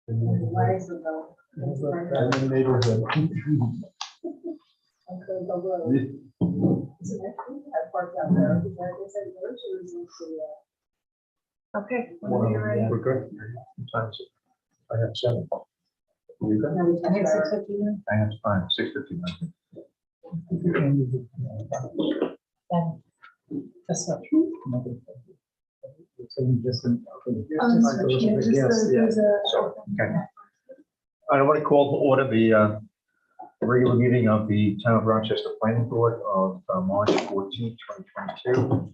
Lies about. In the neighborhood. Okay, whenever you're ready. We're good. Sometimes I have 7. You good? I have 6:59. I have 5, 6:59. That's not true. Okay. I want to call to order the regular meeting of the Town of Rochester Planning Board of March 14, 2022.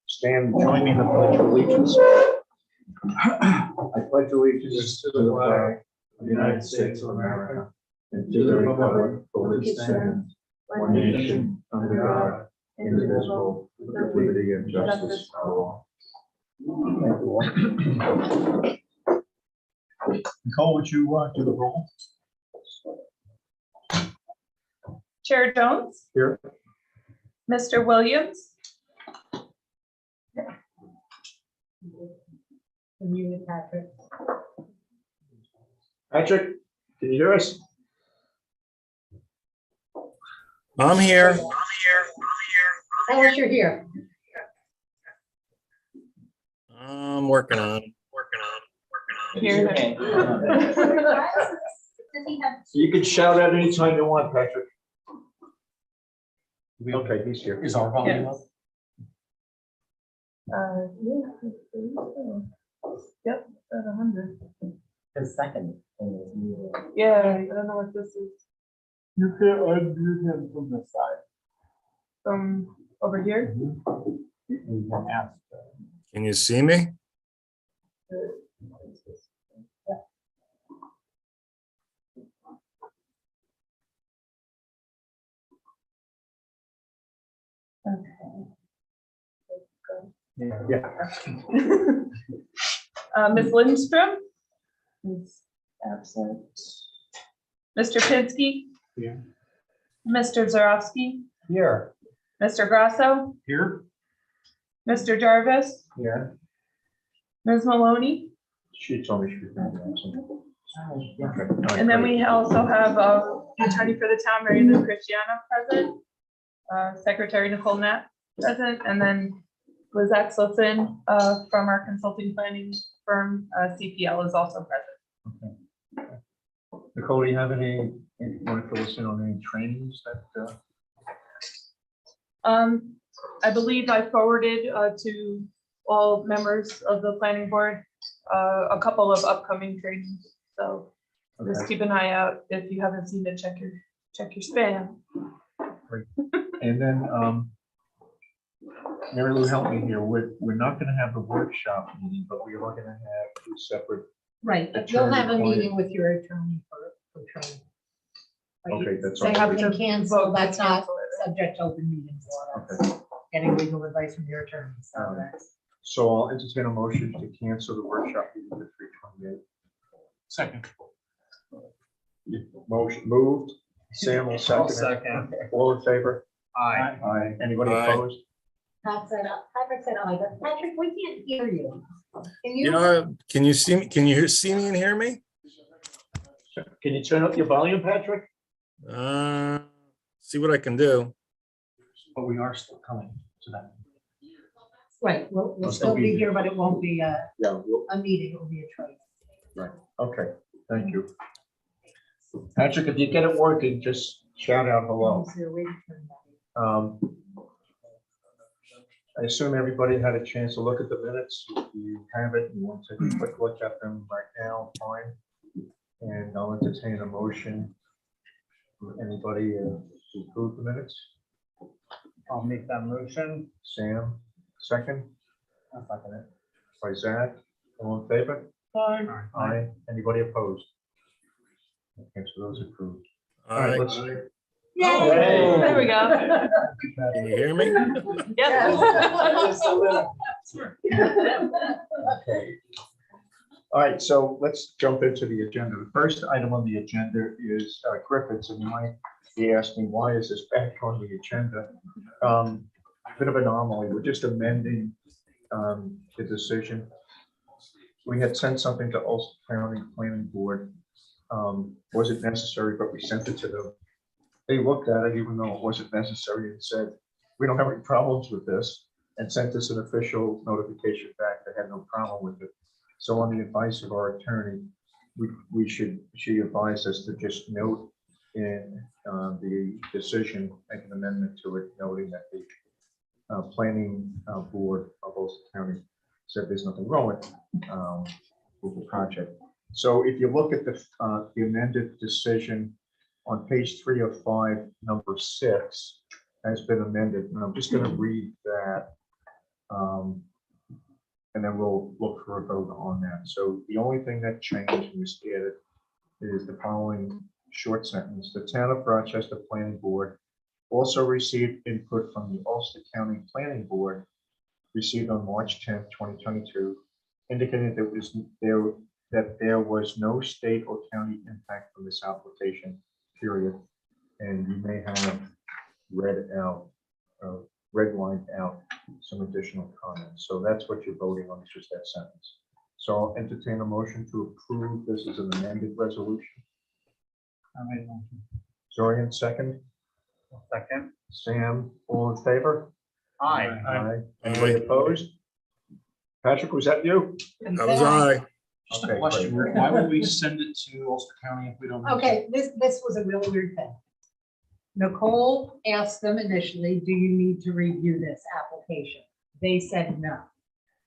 Stand, join me in the Pledge of Allegiance. I pledge allegiance to the flag of the United States of America and to the republic for which it stands, one nation, under God, indivisible, with liberty and justice for all. Nicole, would you do the roll? Chair Jones, Here. Mr. Williams, Muted Patrick. Patrick, can you hear us? I'm here. Tell us you're here. I'm working on it. here. You can shout at any time you want, Patrick. Okay, he's here. Is our volume up? Yep, at 100. The second. Yeah, I don't know what this is. You can unmute him from the side. From over here. You can ask. Can you see me? Yeah. Ms. Lindstrom is absent. Mr. Pinsky. Here. Mr. Zarowski. Here. Mr. Grasso. Here? Mr. Jarvis. Here. Ms. Maloney. She told me she was going to be absent. Okay. And then we also have the attorney for the town, Mary Lou Christiana, present. Secretary Nicole Knapp present, and then Liz Axelson from our consulting planning firm, CPL, is also present. Okay. Nicole, do you have any, you want to fill us in on any trainings that? I believe I forwarded to all members of the planning board a couple of upcoming trainings. So just Okay. keep an eye out. If you haven't seen it, check your spam. And then, Mary Lou, help me here. We're not going to have the workshop meeting, but we are going to have 2 separate. Right, but you'll have a meeting with your attorney for training. Okay, that's They all. have to cancel, that's not Cancel it. subject to open meeting law. Okay. That's getting legal advice from your attorney, so that's. So I'll entertain a motion to cancel the workshop meeting for 3/28. Second. Motion moved. Sam will second. All in favor? Aye. Aye. Anybody Aye. opposed? Patrick said, aye, but Patrick, we can't hear you. Can You know, can you see me? Can you see me and hear me? Can you turn up your volume, Patrick? See what I can do. But we are still coming to that. Right, we'll We'll still still be be here, but it won't be a Yeah. meeting, it will be a trade. Right. Okay, thank you. Patrick, if you get it working, just shout out hello. I assume everybody had a chance to look at the minutes. If you have it, you want to take a quick look at them right now, fine. And I'll entertain a motion. For anybody to approve the minutes? I'll make that motion. Sam, second. I'll second it. By Zach, all in favor? Aye. Anybody opposed? Okay, so those approved. All right, right. let's- Yay! There we go. Can you hear me? Yes. Okay. All right, so let's jump into the agenda. The first item on the agenda is Griffiths, and you might be asking, why is this back on the agenda? Bit of an anomaly. We're just amending the decision. we had sent something to Ulster County Planning Board. Wasn't necessary, but we sent it to them. They looked at it even though it wasn't necessary and said, we don't have any problems with this, and sent us an official notification back that had no problem with it. So on the advice of our attorney, she advised us to just note in the decision, make an amendment to it, noting that the planning board of Ulster County said there's nothing wrong with the project. So if you look at the amended decision on page 3 of 5, number 6 has been amended, and I'm just going to read that, and then we'll look for a vote on that. So the only thing that changed and was added is the following short sentence: the Town of Rochester Planning Board also received input from the Ulster County Planning Board received on March 10th, 2022, indicating that there was no state or county impact from this application, period. And you may have redlined out some additional comments. So that's what you're voting on, is just that sentence. So I'll entertain a motion to approve this as an amended resolution. I made a motion. Zorian, second. Second. Sam, all in favor? Aye. Anybody opposed? Patrick, was that you? That was I. Just Okay, a question, great. why would we send it to Ulster County if we don't? have to? Okay, this was a really weird thing. Nicole asked them initially, do you need to review this application? They said no.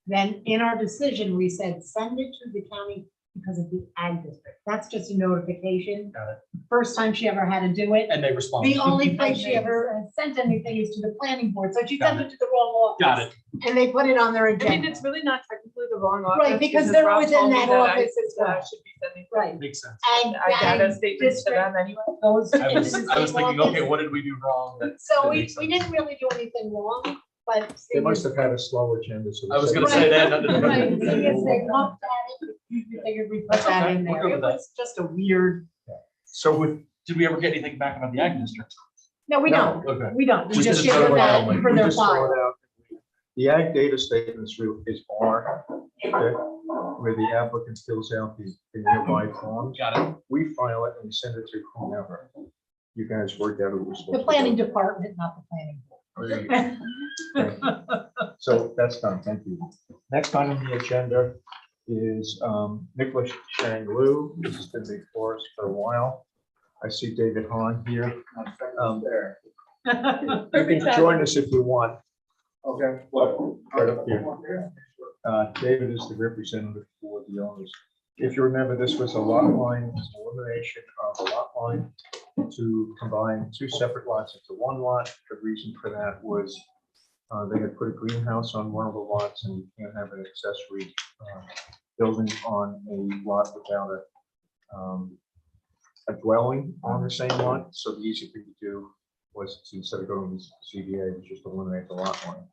Then in our decision, we said, send it to the county because of the ag district. That's just a notification. Got it. First time she ever had to do it. And they responded. The only place she ever has sent anything is to the planning board. So she sent it to the wrong office. Got it. And they put it on their I mean, agenda. it's really not technically the wrong office. Right, because they're Rob within told me that that I office as well. Should be sending Right. Makes sense. And I got a ag statement to them anyway. goes I into was the thinking, same okay, office. what did we do wrong? So that we makes sense. didn't really do anything wrong, but. They must have had a slow agenda. So I was they gonna said- say that. nothing- Right, so yes, they looked at it, we figured we put That's that okay, in we're there. good It with that. was just a weird, So with. Did we ever get anything back about the ag district? no, we No. don't, Okay. we don't, we Just just as give a them that fill for We their just fill file. it out. The ag data statement is R, okay, where the applicant fills out the nearby forms. Got it. We file it and we send it to whomever. You guys worked out who was supposed The to. planning do it. department, not the planning Oh, there you go. So that's done, thank you. Next item on the agenda is Nicholas Shang Lu. This has been before us for a while. I see David Hahn here. There. You can join us if you want. Okay. Right up here. David is the representative for the owners. If you remember, this was a lot line, elimination of a lot line to combine two separate lots into one lot. The reason for that was they had put a greenhouse on one of the lots, and you can't have an accessory building on a lot without a dwelling on the same lot. So the easy thing to do was to, instead of going to CBA, was just eliminate the lot line.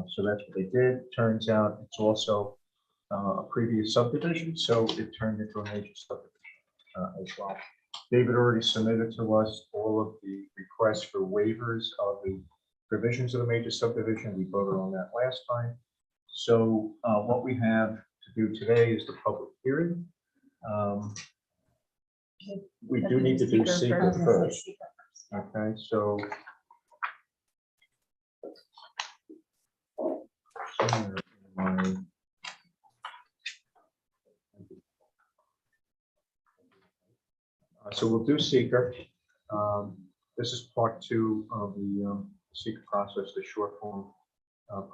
So that's what they did. Turns out it's also a previous subdivision, so it turned into a major subdivision as well. David already submitted to us all of the requests for waivers of the provisions of the major subdivision. We voted on that last time. So what we have to do today is the public hearing. We do need to do secret first. Okay, so. somewhere in my- So we'll do seeker. This is part 2 of the seeker process, the short form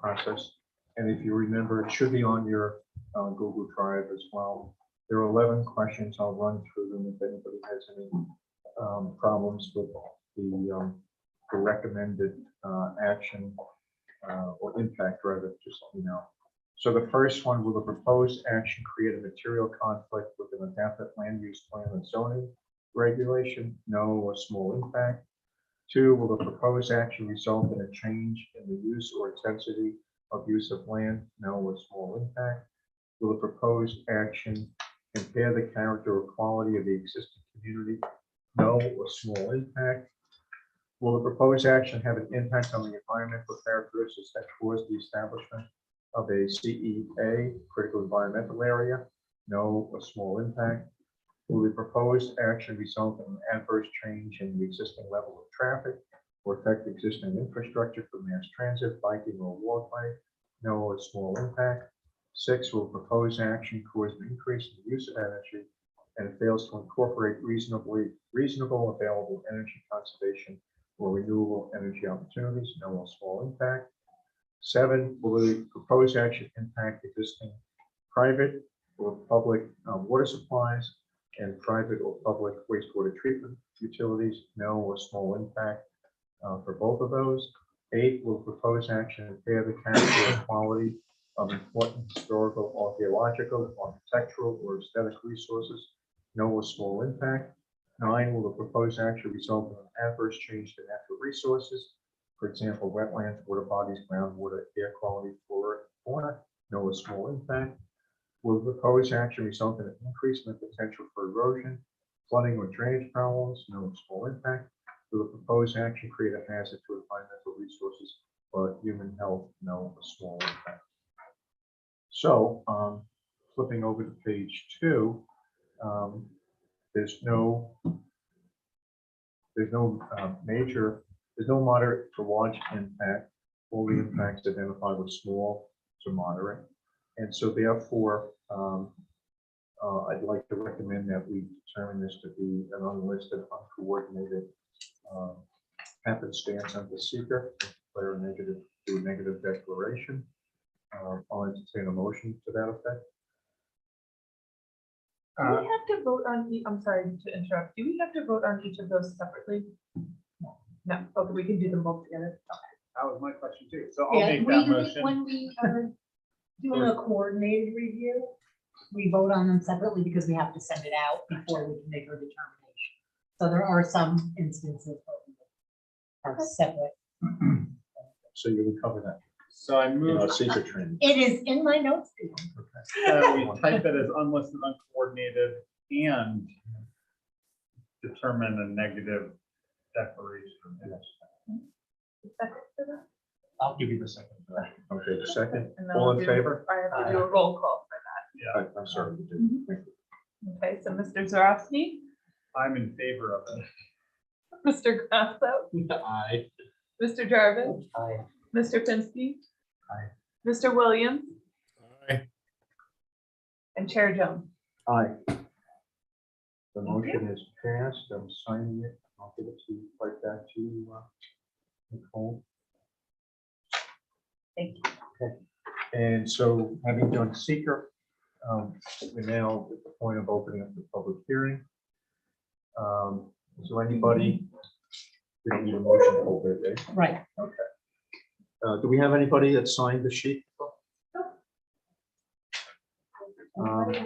process. And if you remember, it should be on your Google Drive as well. There are 11 questions. I'll run through them if anybody has any problems with the recommended action or impact, rather, just let me know. So the first one, will the proposed action create a material conflict with an adaptive land use plan and zoning regulation? No, or small impact. 2, will the proposed action result in a change in the use or intensity of use of land? No, or small impact. Will the proposed action impair the character or quality of the existing community? No, or small impact. Will the proposed action have an impact on the environmental characteristics that cause the establishment of a CEA, critical environmental area, no or small impact. Will the proposed action result in an adverse change in the existing level of traffic or affect existing infrastructure for mass transit, biking, or walkway? No or small impact. 6, will proposed action cause an increase in the use of energy and it fails to incorporate reasonable available energy conservation or renewable energy opportunities? No or small impact. 7, will the proposed action impact existing private or public water supplies and private or public wastewater treatment utilities? No or small impact for both of those. 8, will proposed action impair the character or quality of important historical, archaeological, architectural, or aesthetic resources? No or small impact. 9, will the proposed action result in an adverse change to natural resources? For example, wetlands, water bodies, groundwater, air quality, flora, and fauna? No or small impact. Will the proposed action result in an increase in the potential for erosion, flooding, or drainage problems? No or small impact. Will the proposed action create a hazard to environmental resources or human health? No or small impact. So, flipping over to page 2, there's no moderate to large impact. All the impacts identified were small to moderate. And so therefore, I'd like to recommend that we determine this to be an unlisted, uncoordinated happenstance under seeker, declare a negative, do a negative declaration. I'll entertain a motion to that effect. Do we have to vote on, I'm sorry to interrupt, do we have to vote on each of those separately? No, okay, we can do them both together. That was my question too. So I'll Yeah, make that motion. when we are doing a coordinated review, we vote on them separately because we have to send it out before we can make our determination. So there are some instances where we are separate. So you would cover that. So I You move know, secret training. It is in my notes. that we type it as unlisted, uncoordinated, and determine a negative declaration. Second for that? I'll give you the second for that. Okay, the second, And then all we'll in do- favor? I have to do a roll call for Yeah, I'm sorry. you Mm-hmm. didn't. that. Okay, so Mr. Zarowski, I'm in favor of it. Mr. Grasso, Aye. Mr. Jarvis, Aye. Mr. Pinsky. Aye. Mr. Williams Aye. and Chair Jones. Aye. The motion is passed. I'm signing it. I'll give it to you, right back to you, Nicole. Thank you. Okay. And so having done seeker, we're now at the point of opening up the public hearing. Is there anybody? We don't need a motion to open it, eh? Right. Do we have anybody that signed the sheet?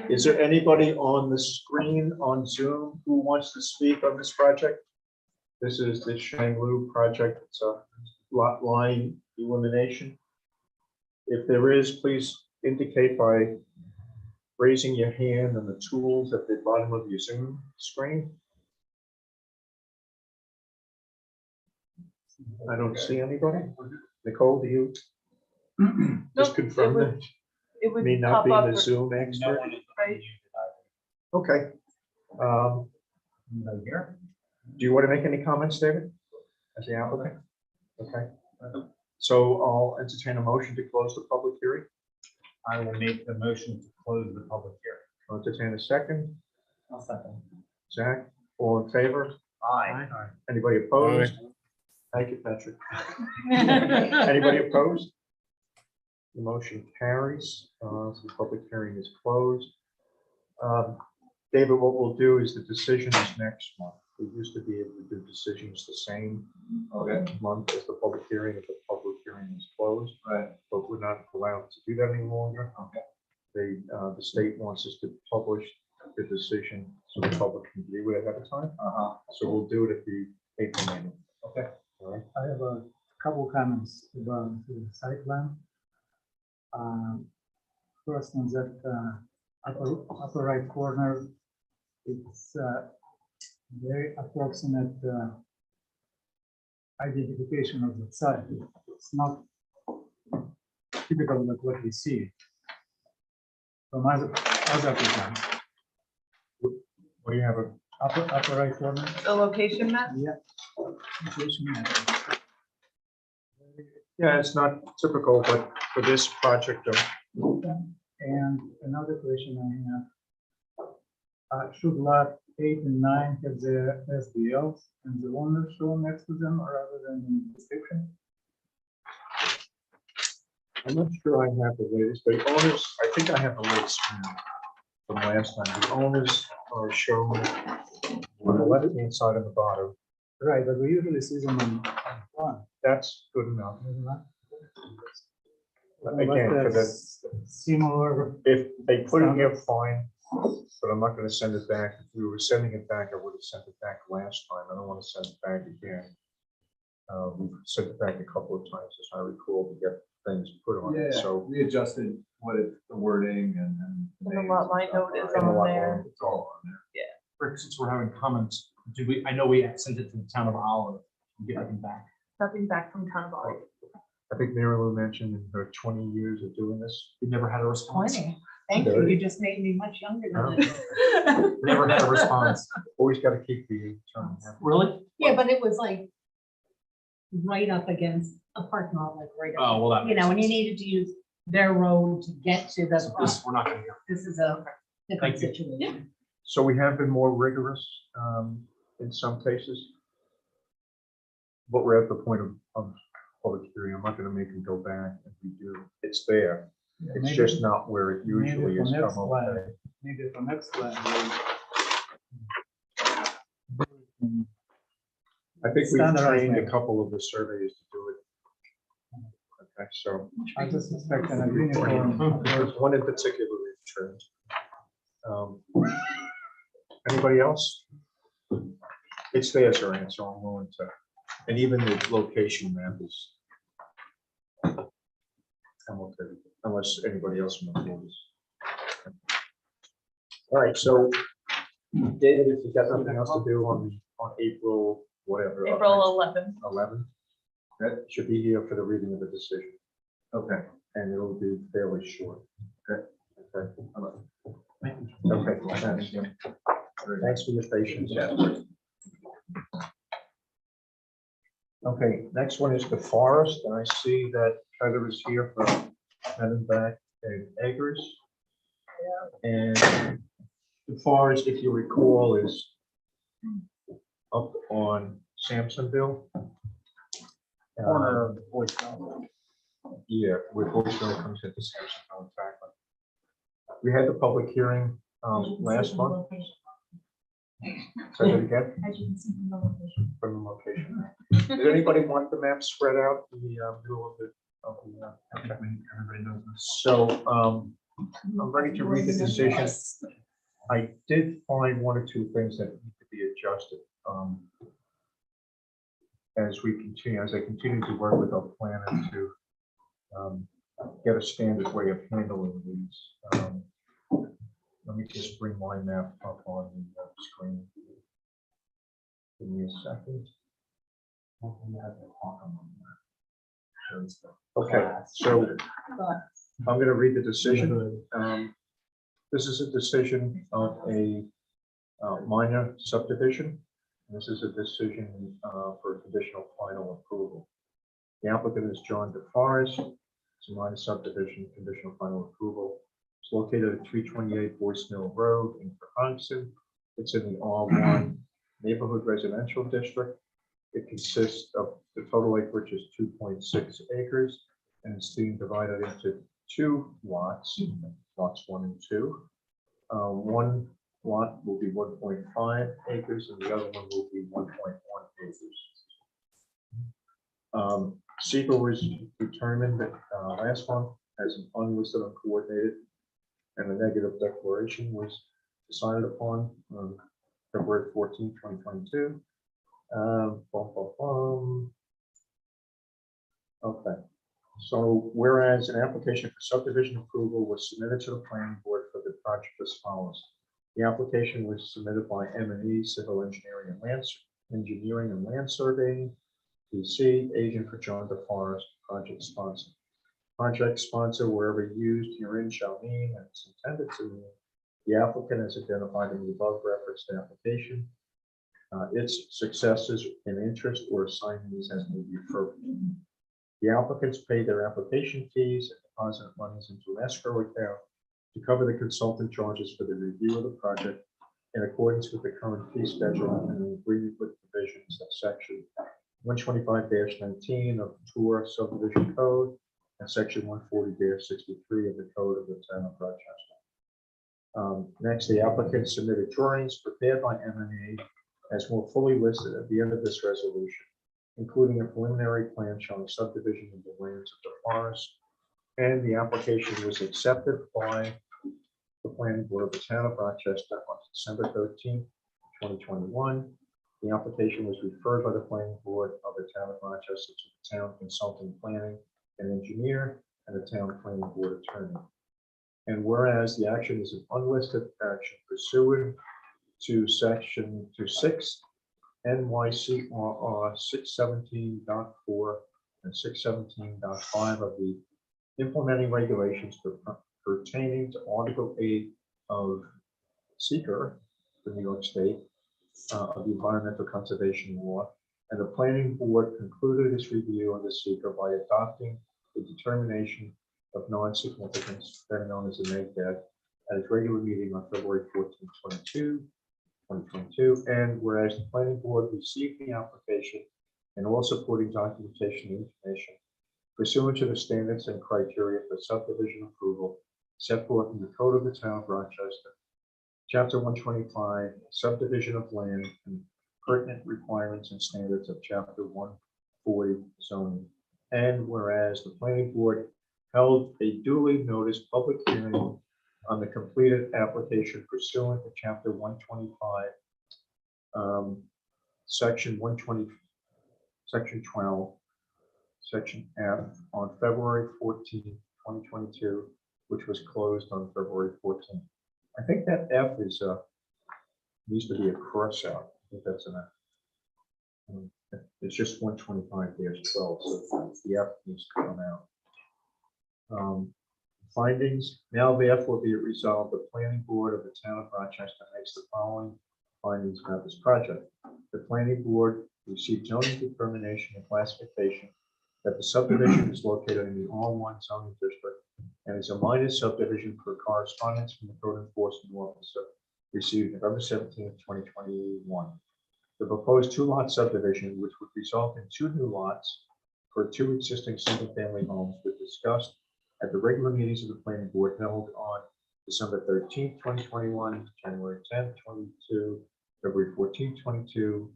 Is there anybody on the screen on Zoom who wants to speak on this project? This is the Shanglu project. It's a lot line elimination. If there is, please indicate by raising your hand on the tools at the bottom of your Zoom screen. I don't see anybody. Nicole, do you just Nope, confirm it that? It would Me not pop being up. a Zoom expert? Right. Okay. Anybody here? Do you want to make any comments, David, as the applicant? Okay. So I'll entertain a motion to close the public hearing. I will make the motion to close the public hearing. I'll entertain a second. I'll second. Zach, all in favor? Aye. Anybody opposed? Thank you, Patrick. Anybody opposed? The motion carries. So the public hearing is closed. David, what we'll do is the decision is next month. We used to be able to do decisions the same month as the public hearing if the public hearing is closed. Right. But we're not allowed to do that any longer. Okay. The state wants us to publish the decision so the public can view it ahead of time. So we'll do it at the April meeting. Okay. All right. I have a couple comments about the site plan. First on that upper right corner, it's very approximate identification of the site. It's not typical like what we see from other applicants. What do you have? Upper right corner. The location map? Yeah. Location map. Yeah, it's not typical, but for this project, And another question I have. Should lot 8 and 9 have their SBLs and the owner shown next to them rather than in the description? I'm not sure I have the latest, but the owners, I think I have the latest from last time. The owners are shown on the left-hand side of the bottom. Right, but we usually see them on one. That's good enough. isn't it? Again, But for the, that's similar. if they put it here, fine, but I'm not gonna send it back. If we were sending it back, I would have sent it back last time. I don't want to send it back again. We've sent it back a couple of times, as I recall, to get things put on it, so. We adjusted the wording and. And the lot line note is And the on lot there. line. It's all on there. Rick, since we're having comments, I know we sent it to the town of Olive, get anything back. Nothing back from town hall. I think Mary Lou mentioned in her 20 years of doing this. We never had a response. 20. Thank you. You just made me much younger than that. Never had a response. Always got to keep the term. Really? Yeah, but it was like right up against a parking lot, like right up. Oh, well, that. You know, makes and you sense. needed to use their road to get to the, So this, we're not gonna hear. this is a different Thank you. situation. So we have been more rigorous in some cases. But we're at the point of public hearing. I'm not going to make them go back if we do. It's there. It's Maybe- just not where it usually maybe is. for next come slide. okay. Maybe for next slide. I think we've Standardized trained a maybe. couple of the surveys to do it. Okay, so. I just expect an uniform. There's one in particular we've trained. Anybody else? It's there, sir, and so I'm willing to, and even the location map is. I'm okay with it, unless anybody else wants to do this. All right, so David, if you've got nothing else to do on April, whatever. April 11th. 11, that should be here for the reading of the decision. Okay, and it'll be fairly short. Okay. Okay. All right. Okay, thanks. Thanks for your patience. Okay, next one is the forest, and I see that Heather is here from Back and Eggers. And the forest, if you recall, is up on Sampsonville. Corner of Boys Town. Yeah, where Boysville comes into Sampsonville, exactly. We had the public hearing last month. Say that again, As you can see from the location. from the location. Did anybody want the map spread out in the middle of the? Everybody knows this. So I'm ready to read the decision. I did find one or two things that need to be adjusted. As I continue to work with our planner to get a standard way of handling these. Let me just bring my map up on the screen. Give me a second. Okay, so I'm going to read the decision. This is a decision of a minor subdivision. This is a decision for conditional final approval. The applicant is John DeForest. It's a minor subdivision, conditional final approval. It's located at 328 Boyce Mill Road in Hudson. It's in the R1 neighborhood residential district. It consists of the total acreage is 2.6 acres, and it's being divided into two lots, lots 1 and 2. One lot will be 1.5 acres, and the other one will be 1.1 acres. Seeker was determined that last month as an unlisted, uncoordinated, and a negative declaration was decided upon on February 14, 2022. Okay, so whereas an application for subdivision approval was submitted to the planning board for the project as follows. The application was submitted by M&E Civil Engineering and Land Surveying, PC, agent for John DeForest, project sponsor. Project sponsor wherever used herein shall mean and it's intended to mean the applicant has identified in the above referenced application, its successors in interest or assignees as may be appropriate. The applicants pay their application fees and deposit monies into an escrow account to cover the consultant charges for the review of the project in accordance with the current fee schedule and in agreement with provisions of section 125-19 of the Tour Subdivision Code and section 140-63 of the Code of the Town of Rochester. Next, the applicant submitted drawings prepared by M&E as more fully listed at the end of this resolution, including a preliminary plan showing subdivision of the lands of the forest. And the application was accepted by the planning board of the town of Rochester on December 13th, 2021. The application was referred by the planning board of the town of Rochester to the town consulting planning and engineer and the town planning board attorney. And whereas the action is an unlisted action pursuant to section 6 NYCRR 617.4 and 617.5 of the implementing regulations pertaining to Article 8 of SECR, the New York State, of the Environmental Conservation Law, and the planning board concluded its review of the SECR by adopting the determination of non-significance, better known as the NAGDAD, at its regular meeting on February 14, 2022, and whereas the planning board received the application and all supporting documentation and information pursuant to the standards and criteria for subdivision approval set forth in the Code of the Town of Rochester, Chapter 125, Subdivision of Land and pertinent requirements and standards of Chapter 140 zoning. And whereas the planning board held a duly noticed public hearing on the completed application pursuant to Chapter 125, Section 120, Section 12, Section F on February 14, 2022, which was closed on February 14th. I think that F is needs to be a cross out. I think that's an F. It's just 125-12, so the F needs to come out. Findings. Now therefore be it resolved, the planning board of the town of Rochester makes the following findings about this project. The planning board received zoning determination and classification that the subdivision is located in the R1 zoning district and is a minor subdivision per correspondence from the code enforcement officer received November 17th, 2021. The proposed 2-lot subdivision, which would result in 2 new lots for 2 existing single-family homes, was discussed at the regular meetings of the planning board held on December 13th, 2021, January 10th, 22, February 14th, 22,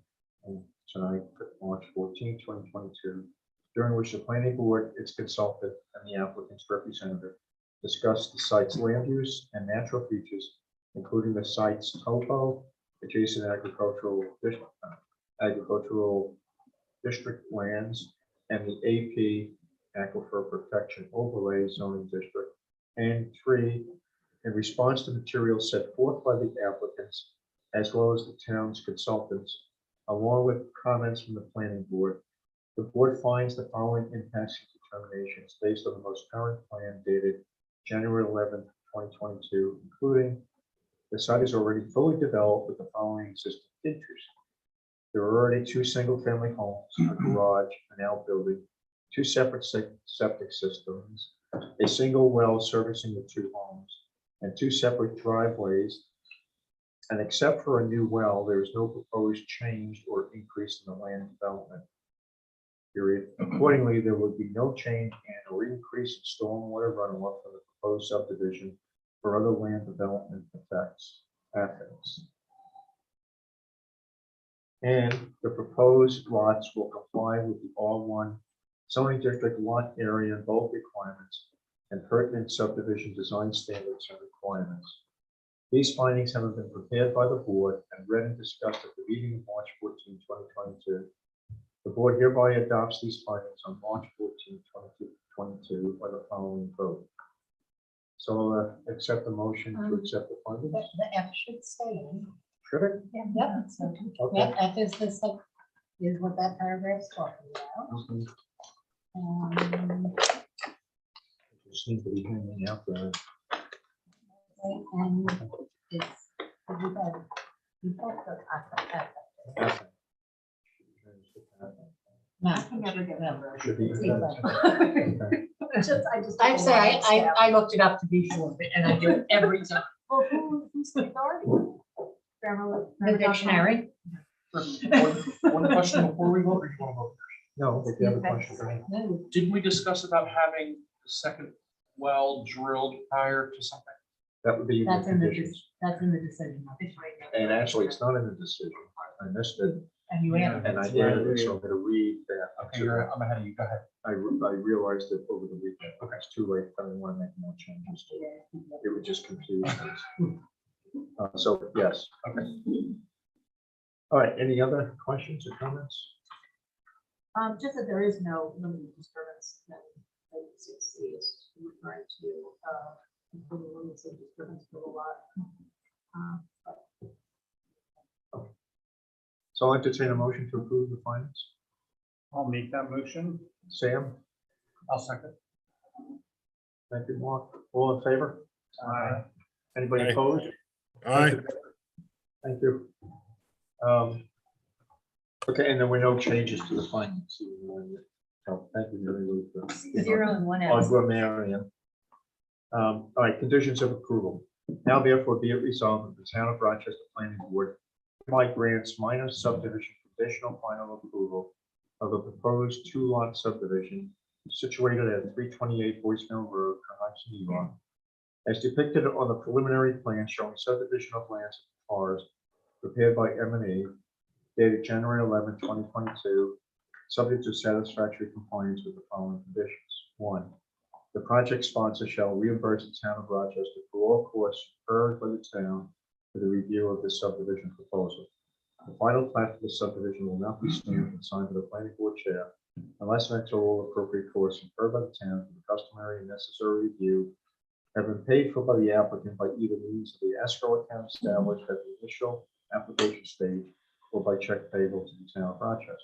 and tonight, March 14th, 2022, during which the planning board, its consultant, and the applicant's representative discussed the site's land use and natural features, including the site's topo, adjacent agricultural district lands, and the AP Aquifer Protection Overlay Zoning District. And 3, in response to materials set forth by the applicants, as well as the town's consultants, along with comments from the planning board, the board finds the following impacts and determinations based on the most current plan dated January 11th, 2022, including the site is already fully developed with the following existing features. There are already 2 single-family homes, a garage, an outbuilding, 2 separate septic systems, a single well servicing the 2 homes, and 2 separate driveways. And except for a new well, there is no proposed change or increase in the land development period. Accordingly, there would be no change and or increase in stormwater runoff from the proposed subdivision for other land development effects. And the proposed lots will comply with the R1 zoning district lot area and bulk requirements and pertinent subdivision design standards and requirements. These findings have been prepared by the board and read and discussed at the meeting of March 14, 2022. The board hereby adopts these findings on March 14, 2022 by the following vote. So accept the motion to accept the findings. The F should stay in. Should it? Yep. So, Okay. yep, F is the sec, is what that paragraph's talking about. seems to be hanging out there. And it's. No, I can never get over. Should be. I say, I looked it up to be sure, and I do it every time. The dictionary. One question before we vote, or you want to vote? No, if you have a question for me. No. Didn't we discuss about having the second well drilled prior to something? That would be the That's in the, conditions. that's in the decision. And actually, it's not in the decision. I missed it, And you added. and I added it, so I'm gonna read that. Okay, I'm ahead of you. Go ahead. I realized it over the weekend. Okay, it's too late. I didn't want to make more changes to it. It would just confuse things. So, yes. Okay. All right, any other questions or comments? Just that there is no limited disturbance that C is referring to, including limits of disturbance for the lot. So I'll entertain a motion to approve the findings. I'll make that motion. Sam, I'll second. thank you, Mark. All in favor? Aye. Anybody Aye. opposed? Aye. Thank you. Okay, and there were no changes to the findings. So thank you, Mary Lou. for- 0 and 1 Oh, else. for Marion. All right, conditions of approval. Now therefore be it resolved that the town of Rochester Planning Board hereby grants minor subdivision conditional final approval of the proposed 2-lot subdivision situated at 328 Boys Mill Road, Cohasset, New York, as depicted on the preliminary plan showing subdivision of lands and cars prepared by M&E dated January 11, 2022, subject to satisfactory compliance with the following conditions. 1, the project sponsor shall reimburse the town of Rochester for all costs incurred by the town for the review of this subdivision proposal. The final plat for the subdivision will not be stamped and signed by the planning board chair unless and until all appropriate costs incurred by the town for the customary and necessary review have been paid for by the applicant by either means of the escrow account established at the initial application stage or by check payable to the town of Rochester.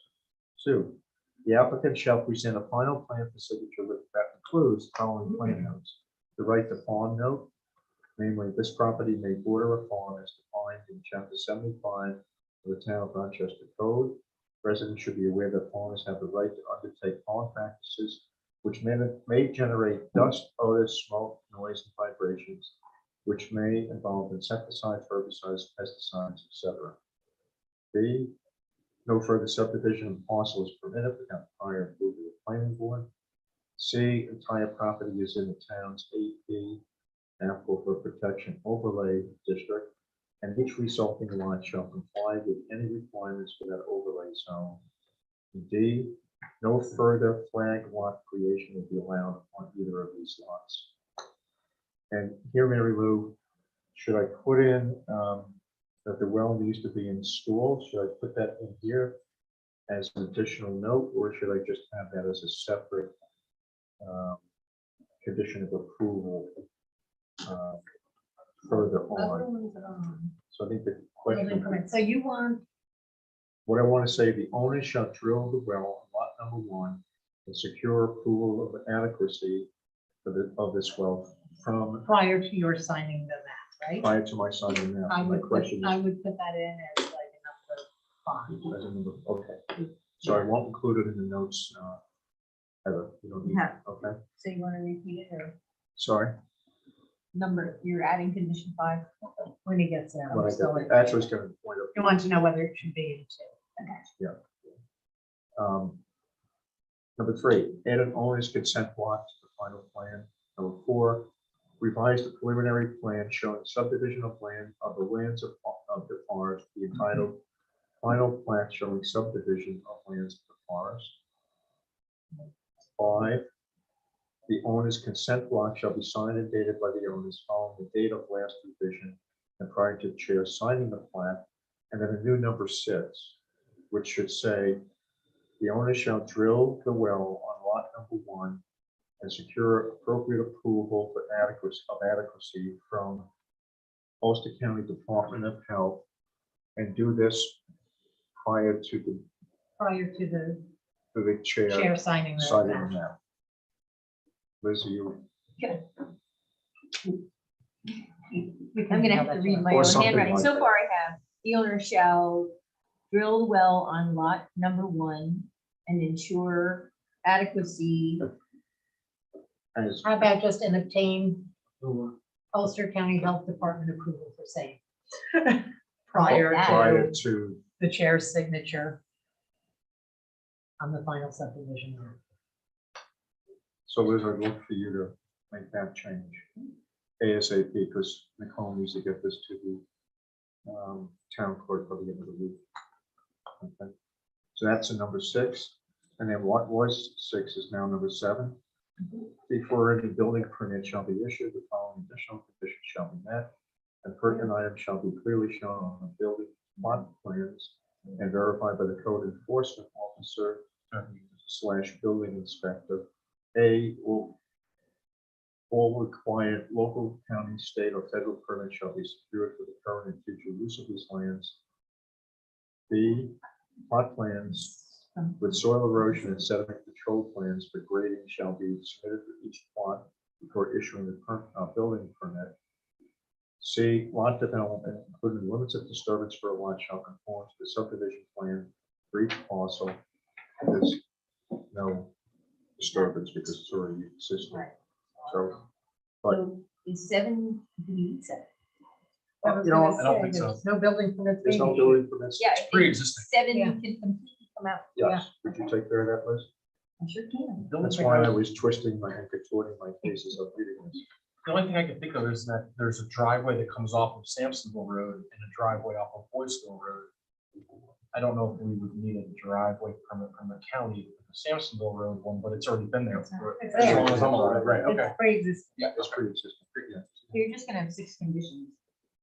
2, the applicant shall present a final plan for signature that includes the following plan notes. The right to farm note, namely, this property may border a farm as defined in chapter 75 of the town of Rochester Code. Residents should be aware that farmers have the right to undertake farm practices which may generate dust, odor, smoke, noise, and vibrations, which may involve insecticides, herbicides, pesticides, etc. B, no further subdivision of parcel is permitted without prior approval of the planning board. C, entire property is in the town's AP, Aquifer Protection Overlay District, and each resulting lot shall comply with any requirements for that overlay zone. And D, no further flag lot creation will be allowed on either of these lots. And here, Mary Lou, should I put in that the well needs to be installed? Should I put that in here as an additional note, or should I just have that as a separate condition of approval further on? So I think the question, So you want, what I want to say, the owner shall drill the well on lot number 1 and secure approval of adequacy of this well from prior to your signing the map, right? prior to my signing now. I My would put, question I is, would put that in as like another 5. as a number, okay, so I won't include it in the notes, Heather, you don't need, Yeah. okay, So you want to repeat it or sorry. number, you're adding condition 5? When he gets there. When I I'm still get in. there. Actually, it's going to point You want to know whether it should be in 2. up. Number 3, add an owner's consent block to the final plan. Number 4, revise the preliminary plan showing subdivision of land of the lands of the forest, the entitled final plat showing subdivision of lands of the forest. 5, the owner's consent block shall be signed and dated by the owners following the date of last revision and prior to the chair signing the plat. And then a new number 6, which should say, the owner shall drill the well on lot number 1 and secure appropriate approval for adequacy from Ulster County Department of Health, and do this prior to the Chair chair signing the signing map. the map. Liz, are you I'm gonna have to read my Or own something handwriting. like So that. far I have, the owner shall drill well on lot number 1 and ensure adequacy. As, How about just an obtain Ulster County Health Department approval for same? Prior prior to to, the chair's signature on the final subdivision. so Liz, I'd look for you to make that change ASAP, because Nicole needs to get this to the town clerk by the end of the week. Okay, so that's a number 6, and then what was 6 is now number 7. Before any building permit shall be issued, the following additional conditions shall be met, and pertinent items shall be clearly shown on the building plot plans and verified by the code enforcement officer / building inspector. All required local, county, state, or federal permits shall be secured for the current and future use of these lands. B, plot plans with soil erosion and sediment control plans for grading shall be submitted for each plot before issuing the building permit. C, lot development, including limits of disturbance for a lot, shall conform to the subdivision plan for each parcel. There's no disturbance because it's already existing. Right. So, but So is 7 B set? I was You know, gonna I don't say, think so. there's no building permits. there's no being building permits. Yeah. It's pre-existing. 7 Yeah. can completely come out. Yes, would you take care of that, Liz? I sure can. That's why I was twisting my and contorting my cases of reading this. The only thing I can think of is that there's a driveway that comes off of Sampsonville Road and a driveway off of Boyceville Road. I don't know if we would need a driveway permit from the county for the Sampsonville Road one, but it's already been there. for- It's As there. long as I'm alive, right, okay. It's pre-existing. Yeah, it's pre-existing. Yeah. So you're just gonna have 6 conditions.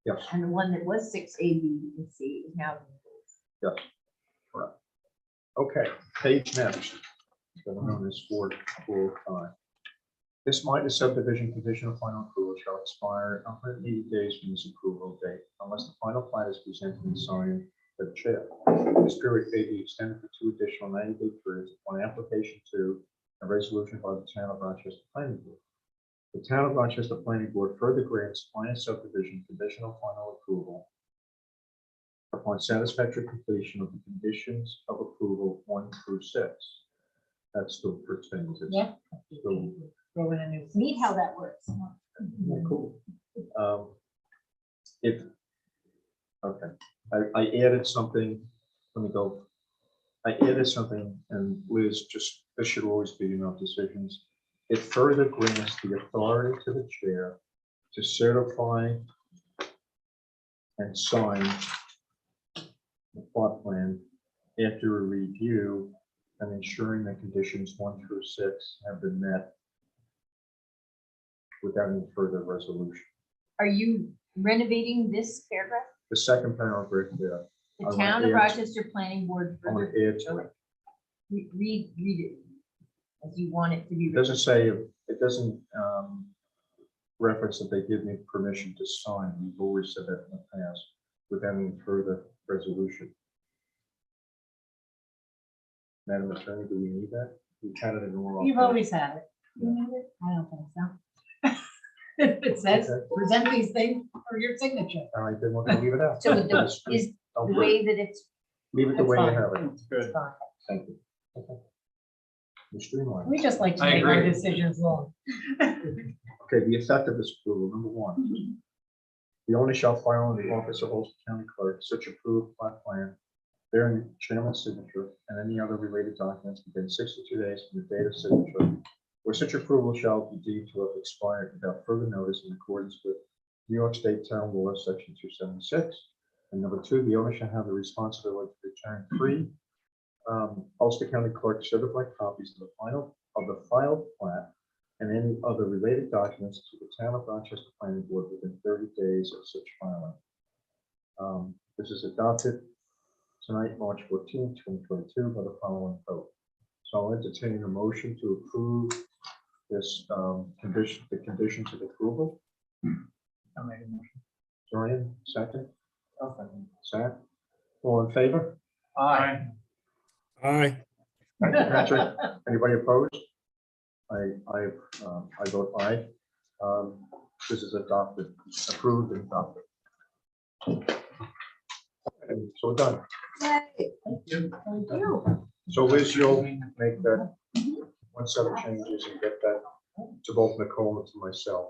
Yes. And the one that was 6 A, B, and C is now. Yes. Correct. Okay, page next. Better known as 445. This minor subdivision conditional final approval shall expire 180 days from this approval date unless the final plat is presented and signed by the chair. This period may be extended for 2 additional 90-day periods upon application to a resolution by the town of Rochester Planning Board. The town of Rochester Planning Board further grants minor subdivision conditional final approval upon satisfactory completion of the conditions of approval 1 through 6. That's still pertains. It's Yeah. still Throw in a new. Neat how that works. yeah, cool. If, okay, I added something, let me go. I added something, and Liz, just, this should always be enough decisions. It further grants the authority to the chair to certify and sign the plot plan after a review and ensuring that conditions 1 through 6 have been met without any further resolution. Are you renovating this paragraph? The second paragraph there, The I want town of to add- Rochester Planning Board I want further, to add to it. read it as you want it to be. It doesn't say, it doesn't reference that they give me permission to sign. We've always said that in the past without any further resolution. Madam Attorney, do we need that? We've had it in oral. You've always had it. You need it? I don't think so. If it says, Okay. present these things for your signature. All right, then we're gonna leave it out. So is Don't the worry. way that it's, Leave it the That's way you fine. have it. It's Good. fine. Thank you. Okay. We're streamlined. We just like to I make our agree. decisions long. Okay, the effect of this approval, number 1. The owner shall file in the office of Ulster County Clerk such approved plot plan bearing the chairman's signature and any other related documents within 62 days from the date of signature, where such approval shall be deemed to have expired without further notice in accordance with New York State Town Law, Section 276. And number 2, the owner shall have the responsibility to return 3 Ulster County Clerk certified copies of the filed plat and any other related documents to the town of Rochester Planning Board within 30 days of such filing. This is adopted tonight, March 14, 2022, by the following vote. So I'll entertain a motion to approve this condition, the conditions of approval. I'll make a motion. Dorian, second. Zach, all in favor? Aye. Aye. Patrick, anybody opposed? I vote aye. This is adopted, approved and adopted. And so we're done. Yay. Thank you. So Liz, you'll make that one set of changes and get that to both Nicole and to myself.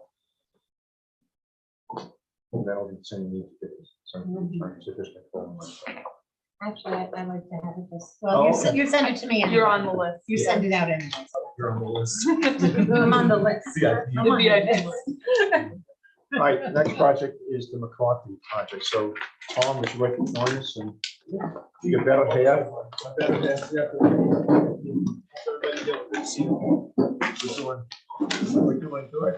And that'll be sending you to get some to this Nicole. Actually, I like to have it just, Oh, well, okay. you send it to me. anyway. You're on the list. You send it out anyway. You're on the list. I'm on the list. Yeah. I'm on the VIP list. All right, next project is the Mccarthy Project. So Tom, would you like to join us and you better have? We're doing good.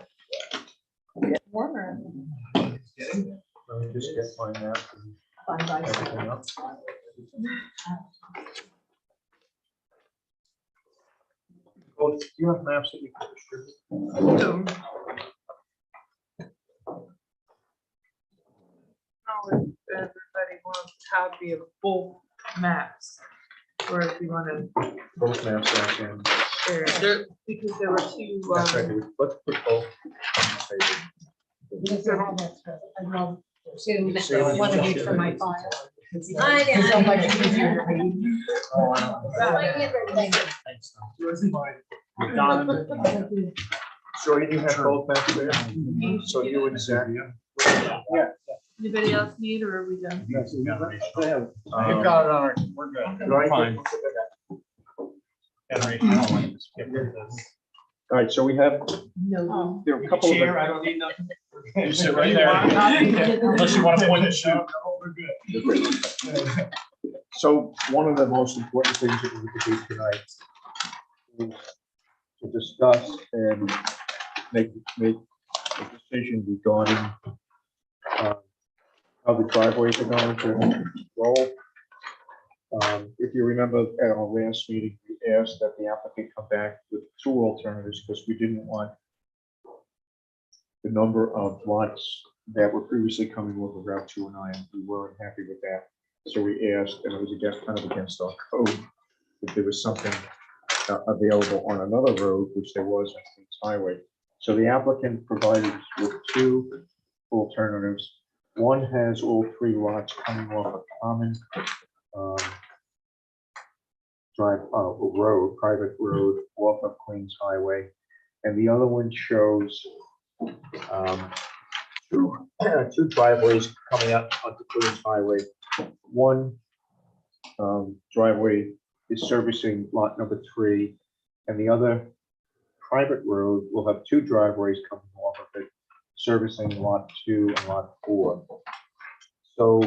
Warmer. Let me just get my map and Fun by everything up. Oh, do you have maps that you can distribute? Everybody wants a copy of both maps, or if you want to Both maps I can. share, there, because there were two. That's right. Let's put both. on the table. Because I have extra, I love to, So one of each for my file. I know. It's so much easier to read. Oh, I don't know. My handwriting. Thanks, Tom. So you have both maps there? So you and Zach? Anybody else need, or are we done? We've got it on our, we're good. We're fine. Generation, I don't like to skip this. All right, so we have, No. there are a couple of. I don't need nothing. You sit right there. Unless you want to point and shoot. We're good. So one of the most important things that we need to do tonight is to discuss and make a decision regarding how the driveways are going to roll. If you remember at our last meeting, we asked that the applicant come back with two alternatives because we didn't want the number of lots that were previously coming over Route 209. We weren't happy with that. So we asked, and it was against, kind of against our code, if there was something available on another road, which there was on Queens Highway. So the applicant provided us with two alternatives. One has all three lots coming off a common road, private road off of Queens Highway. And the other one shows two driveways coming up onto Queens Highway. One driveway is servicing lot number 3, and the other private road will have two driveways coming off of it, servicing lot 2 and lot 4. So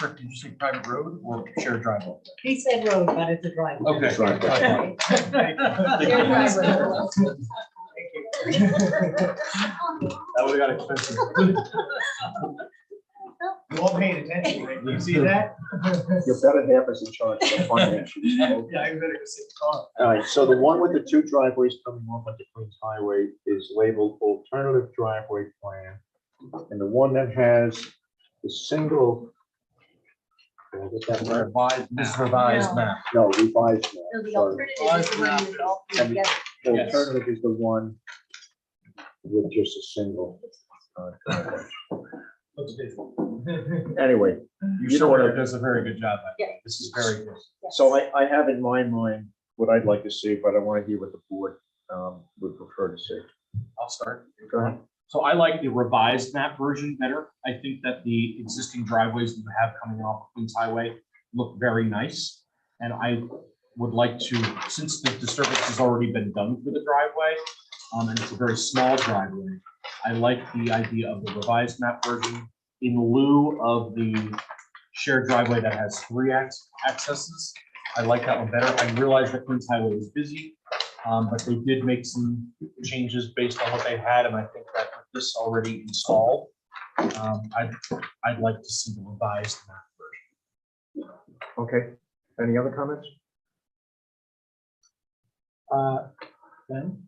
Did you say private road or shared driveway? He said road, but it's a driveway. Okay. Driveway. Shared driveway. That would have got expensive. You all paying attention, right? You see that? your better half is in charge of the finance. Yeah, I better go sit in the car. All right, so the one with the two driveways coming off onto Queens Highway is labeled alternative driveway plan. And the one that has the single. Did I get that right? Revised, this revised map. No, revised map. No, the sorry. alternative is the one with all three together. The Yes. alternative is the one with just a single. Driveway. Looks busy. Anyway, Your You know what I- surveyor does a very good job. Yeah. This is very good. so I have in my mind what I'd like to see, but I want to hear what the board would prefer to see. I'll start. Go ahead. So I like the revised map version better. I think that the existing driveways that you have coming off Queens Highway look very nice. And I would like to, since the disturbance has already been done for the driveway, and it's a very small driveway, I like the idea of the revised map version in lieu of the shared driveway that has 3 accesses. I like that one better. I realize that Queens Highway was busy, but they did make some changes based on what they had, and I think that with this already installed, I'd like to see the revised map version. Okay, any other comments? Then,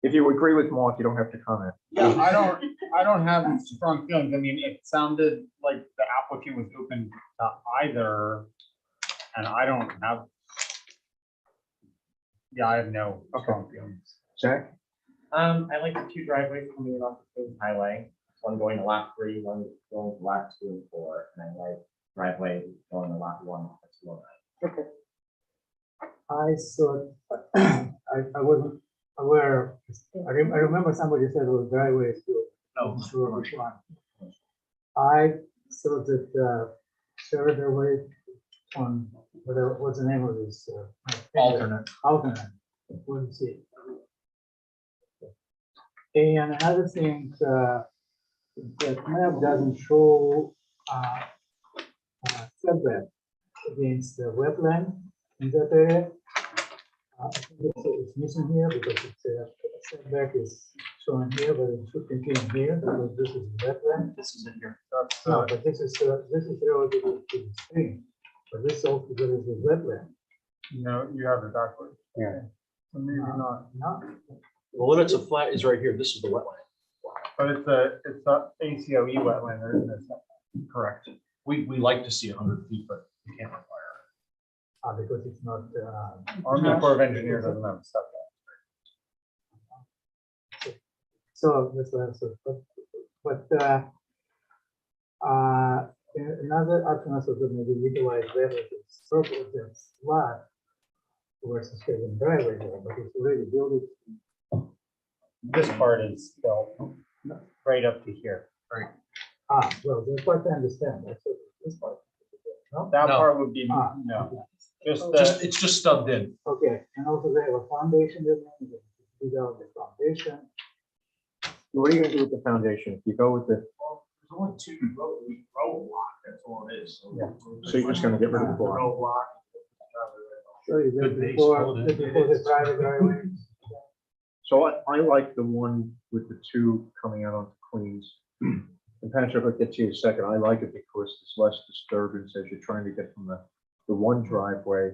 If you agree with Mark, you don't have to comment. Yeah, I don't have strong feelings. I mean, it sounded like the applicant was open to either, and I don't have. Yeah, I have no strong feelings. Zach? I like the two driveways coming in off the Queens Highway, one going to lot 3, one going to lot 2 and 4, and I like driveway going to lot 1, that's 1. I thought, I wasn't aware, I remember somebody said it was driveways too. No. I'm sure which one. I thought that, further away on, what's the name of this? Alternate. Alternate, wouldn't see. And another thing, that map doesn't show, setback against the wetland in that area. I think it's missing here because it's setback is shown here, but it should continue here because this is wetland. This is in here. No, but this is relative to the stream, but this also there is a wetland. No, you have it backwards. Yeah. So maybe not, Not, The limits of flat is right here. This is the wetland. but it's a ACOE wetland, there isn't it? Correct. We like to see 100 feet, but you can't require because it's not, Army Corps of Engineers doesn't have stuff. so this was, but, another option also could maybe utilize that as a circle that slot versus having driveway there, but it's already built it. This part is built right up to here. Well, that's what I understand, that's what this part. No? That No. part would be, Ah. no, just Oh, it. the, It's just stubbed in. Okay, and also they have a foundation there, without the foundation. What are you gonna do with the foundation? If you go with the, There's only 2 row block, that's all it is. so you're just gonna get rid of the block? Row block. So you Good did base, before, hold it. before the private driveway. So I like the one with the 2 coming out onto Queens. And Patrick, I'll get to you in a second. I like it because there's less disturbance as you're trying to get from the one driveway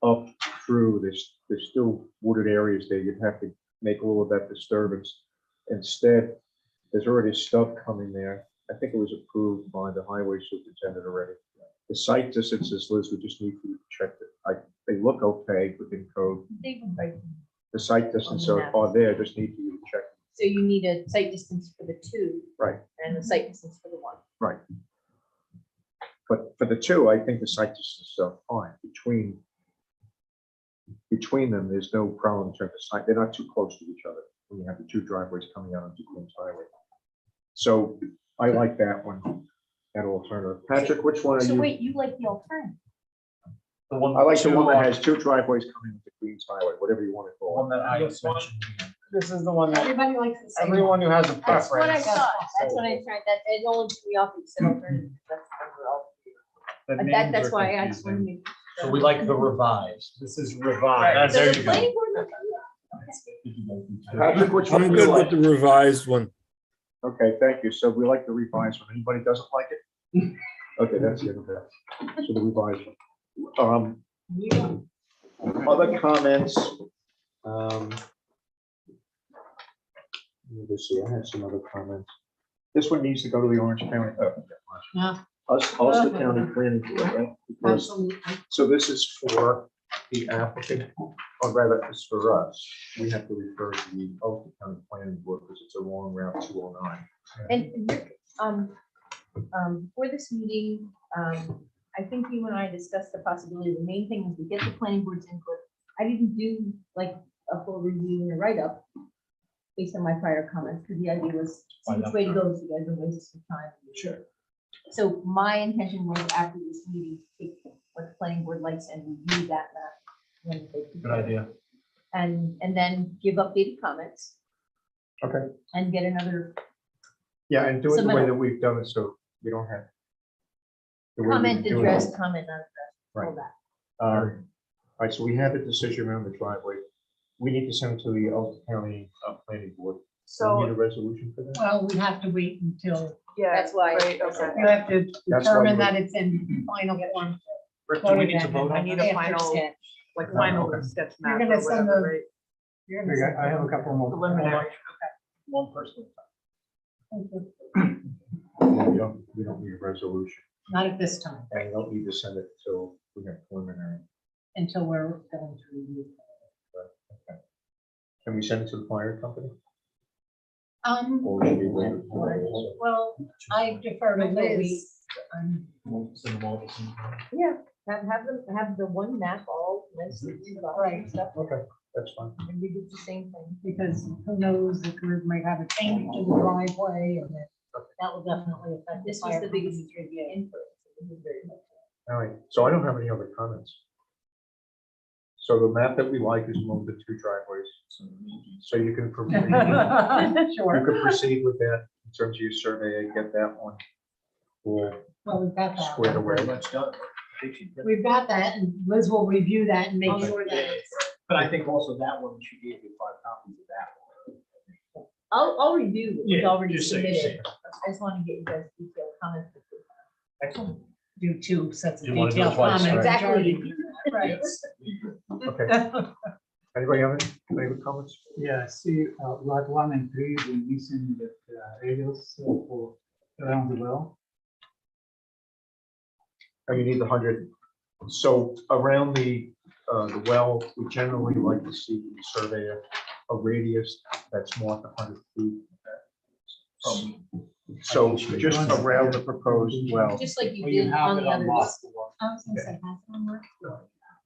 up through. There's still wooded areas there. You'd have to make all of that disturbance. Instead, there's already stub coming there. I think it was approved by the highway superintendent already. The site distances, Liz, we just need to check it. They look okay within code. The site distances are there, just need to check. So you need a site distance for the 2. Right. And a site distance for the 1. Right. But for the 2, I think the site distances are fine. Between them, there's no problem in terms of site. They're not too close to each other when you have the 2 driveways coming out onto Queens Highway. So I like that one, that alternative. Patrick, which one are So you? wait, you like the alternative? The one. I like the one that has 2 driveways coming into Queens Highway, whatever you want to The call one it. that I This one? mentioned. this is the one that Everybody likes the same. everyone who has a That's what I preference. thought. That's what I tried. That, it only threw me off. You said alternative. That's all. the But names that's are why I just confusing. wanted to. So we like the revised. This is Right. revised. So There the you go. planning board. Patrick, which one I'm do you good like? with the revised one. Okay, thank you. So we like the revised one. Anybody doesn't like it? Okay, that's it. Okay. So the revised one. Other comments? Let me just see, I have some other comments. This one needs to go to the Orange County. Yeah. Ulster County Planning Board, right? Because- Absolutely. So this is for the applicant, or rather, it's for us. We have to refer to the Ulster County Planning Board because it's a wrong Route 209. And Rick, for this meeting, I think you and I discussed the possibility, the main thing is to get the planning board's input. I didn't do like a full review and a write-up based on my prior comments, because the idea was, see which way to go, so you guys don't waste your time. Sure. So my intention was after this meeting, to take what the planning board likes and review that map. when they Good prepare it. idea. And then give updated comments Okay. and get another Yeah, and do it the way Submittal. that we've done it, so we don't have. the way we've comment been doing it. addressed, comment not addressed, all Right. that. All right, so we have a decision around the driveway. We need to send it to the Ulster County Planning Board. Do we need a So, resolution for that? Well, we have to wait until, yeah. That's why- right, okay. you have to That's why determine we're- that it's in final form. Rick, do we need to vote I on need that? a final, like final sketch map gonna or send whatever, the- right? You're gonna say- I have a couple more. Preliminary. One person. We don't need a resolution, Not at this time, and we don't need to send it till we have preliminary. until we're going to review. Can we send it to the fire company? Or should we wait for that? Well, I defer to That's what Liz. Send them all at the same time. Yeah, have the one map all listed. Right. Stuff, Okay, that's fine. and we do the same thing. Because who knows, the group might have a change to the driveway and that will definitely affect. This was the biggest input. So this is very much. All right, so I don't have any other comments. So the map that we like is move the 2 driveways. So you can, you Sure. can proceed with that in terms of your survey and get that one. We'll Well, we've got that. squared away. Much done. We've got that and Liz will review that and make Okay. sure that it's. But I think also that one, she gave you 5 copies of that one. I'll review what's Yeah, already just so you submitted. I just want to get you guys detailed comments. Excellent. Do 2 sets of You wanna do it detailed twice, comments. right? Exactly. Right. Okay. Anybody have any other comments? Yeah, see, lot 1 and 3, we're missing the radius for around the well. Oh, you need the 100. So around the well, we generally like to see the surveyor a radius that's more than 100 feet. So just around the proposed well, Just like you Well, you did have on it the on lot others. 4. I was gonna say, has it on work?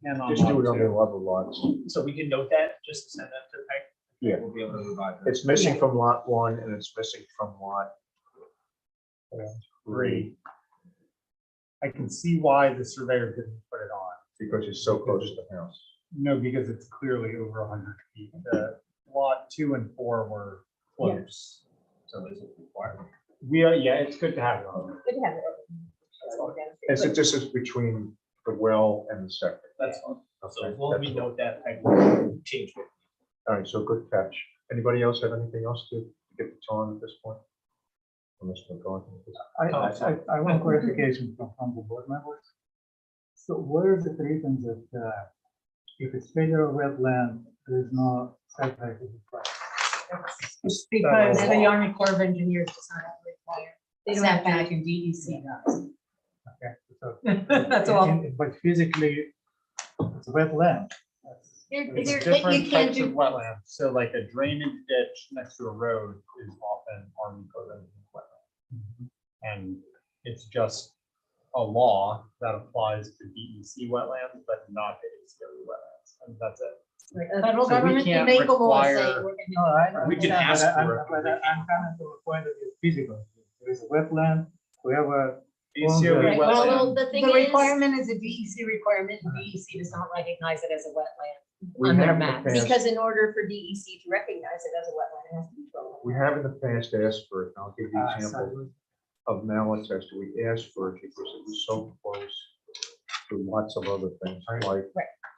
And on just do it lot on the 2. other lots. So we can note that, just to send that to Peg. Yeah. We'll be able to revise it. It's missing from lot 1 and it's missing from lot 3 I can see why the surveyor didn't put it on. because it's so close to the house. No, because it's clearly over 100 feet. The lot 2 and 4 were close. So this is required. We are, yeah, it's good to have it on. Good to have it. It's the distance between the well and the septic. That's fine. So Okay, as long as we that's all. note that, Peg will change it. All right, so good catch. Anybody else have anything else to get the time at this point? Unless we're going. I want clarification from the board members. So where is it written that if it's federal wetland, there is no setback is required? It's because the Army Corps of Engineers does not require They don't have setback and DEC does. Okay, so. That's all. But physically, it's wetland. It's You different can't types of do, wetlands. So like a drainage ditch next to a road is often Army Corps of Engineers wetland. And it's just a law that applies to DEC wetlands, but not to ACW wetlands. And that's it. federal So we government can can't make a law saying require- we're No, I. We can understand, ask but for it. but I'm coming to a point of view physical. There is a wetland, whoever. ACW Right, well, wetland. The thing The is, requirement is a DEC requirement, and DEC does not recognize it as a wetland. We on their have in the maps. past- because in order for DEC to recognize it as a wetland, it has to be 12. We have in the past asked for it. I'll give you an example of Malatest. We asked for it because it was so close to lots of other things like And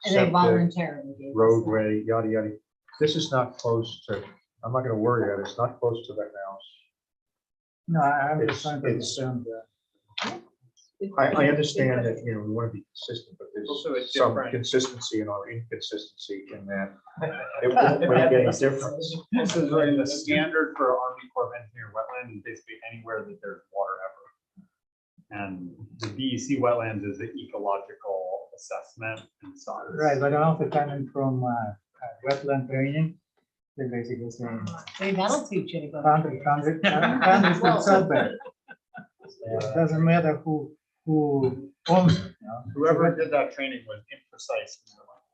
they septic, voluntarily gave us that. roadway, yada, yada. This is not close to, I'm not gonna worry about it. It's not close to the house. No, I'm It's- just trying to it's- understand I understand that, you know, we want to be consistent, but Also, there's it's some different. consistency in our inconsistency in that it won't make any difference. This is really the standard for Army Corps of Engineer wetland is basically anywhere that there's water ever. And the DEC wetlands is the ecological assessment and size. Right, but also coming from wetland training, they basically saying Hey, that'll teach you to go. 100 setback. It doesn't matter who owns it, you know? Whoever did that training was imprecise.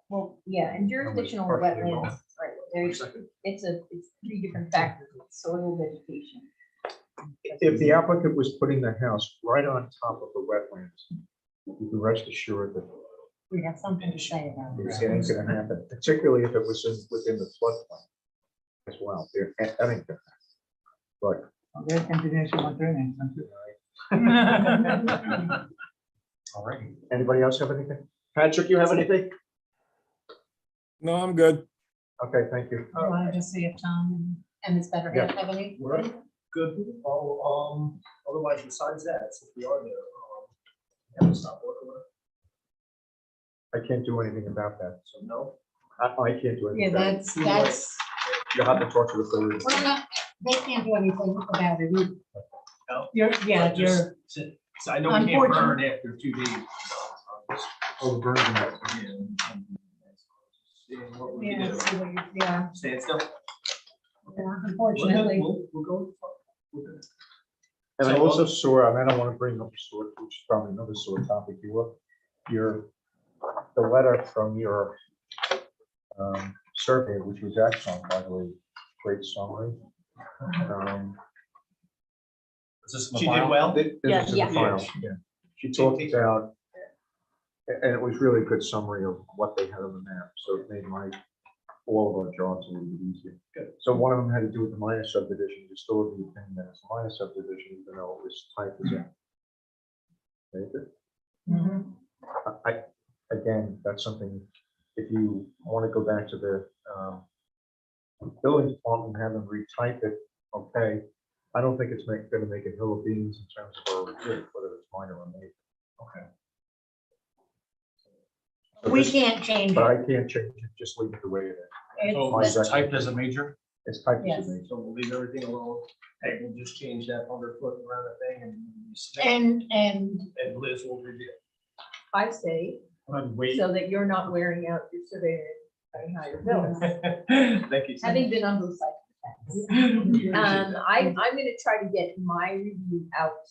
Well, yeah, and jurisdictional partially wetlands, wrong. right, there's, it's 3 different factors, soil, vegetation. If the applicant was putting the house right on top of the wetlands, you can rest assured that We have something to say about it it. ain't gonna happen, particularly if it was within the floodplain as well. That ain't gonna happen. But Okay, continuation on training. Thank you. all right, anybody else have anything? Patrick, you have anything? No, I'm good. Okay, thank you. You want to just see if Tom and Ms. Better Yeah. have any? We're good. Oh, otherwise besides that, since we are there, have to stop working on it. I can't do anything about that. So no. I can't do Yeah, anything. about it. that's, You'll have to talk to the building. we're not, they can't do anything about it. either. No. Yeah, But just you're, so I know we can't burn Unfortunately. after 2 days. Oh, the burn unit. Seeing what we yeah, can do. see what you- yeah. Stand still. Unfortunately. We'll go. with it. And I So, also saw, and I don't want to bring up a sore, which is probably another sore topic, the letter from your survey, which was excellent, by the way, great summary. Is this in the She file? did well. This is in the Yeah. file, yeah. She talked about, and it was really a good summary of what they had on the map, so it made all of our jobs a little bit easier. So one of them had to do with the minor subdivision, you still have the opinion that it's a minor subdivision, even though it was typed as a. Very good. Again, that's something, if you want to go back to the building department and have them retype it, okay. I don't think it's going to make a hill of beans in terms of our review, whether it's minor or major. Okay. So We this- can't change But it. I can't change it, just leave it the way it is. So My is it second. typed as a major? It's typed Yes. as a major. So we'll leave everything alone. Hey, we'll just change that 100-foot around the thing and Liz will review. I say, And wait. so that you're not wearing out your surveyor and how you're bills. Thank you. Having been on both sides. I'm gonna try to get my review out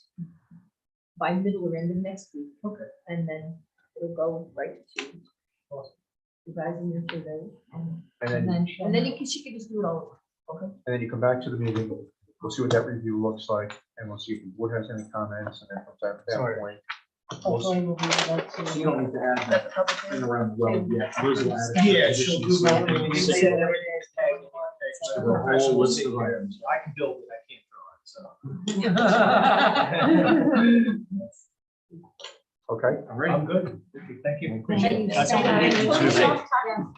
by middle or end of next week. Okay. And then it'll go right to you guys in your survey. And And then, then She can just do it all over. and then you come back to the meeting, we'll see what that review looks like, and we'll see if the board has any comments, and then from that Sorry. point. hopefully we'll be able to. You don't need to add that in around well, yeah. Liz will add it. Yeah, she'll do that. Conditions. You say that everything's tagged. whole We'll list see. of items. I can build it, I can't draw it, so. Okay, I'm good. Thank you. Thank you. That's all I I need to told you say. last time,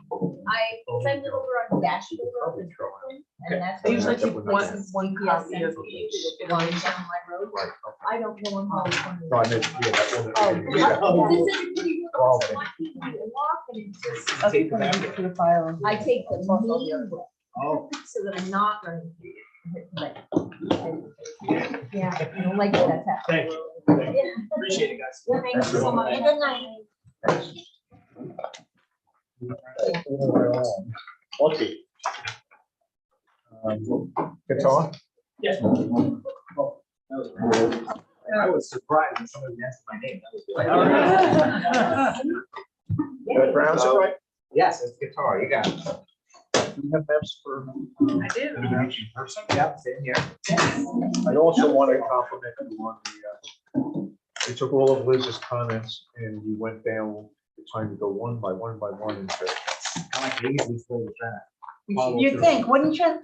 I sent it over on Dashboard Road in Brooklyn, and that's. I usually keep keep places one GPS copy of sends me to the line down my road. right, I don't know on how it's going no, I to. meant, yeah, that one. Oh, Yeah. it's such a pretty road, so I keep on walking, and it's just, I'll keep them to the file. I take the main road. Oh. So that I'm not running through it. Like, yeah, I don't like that that's happening. Thank you. Yeah. Appreciate it, guys. Yeah, thank you so much. Good night. Okay. Guitar? Yes. I was surprised when somebody answered my name. That was good. Did I pronounce it right? Yes, it's guitar, you got it. Do you have maps for? I do. Yep, same here. I also want to compliment you on the, you took all of Liz's comments and you went down the time to go one by one by one and said, I like to easily slow it down. You think, wouldn't you?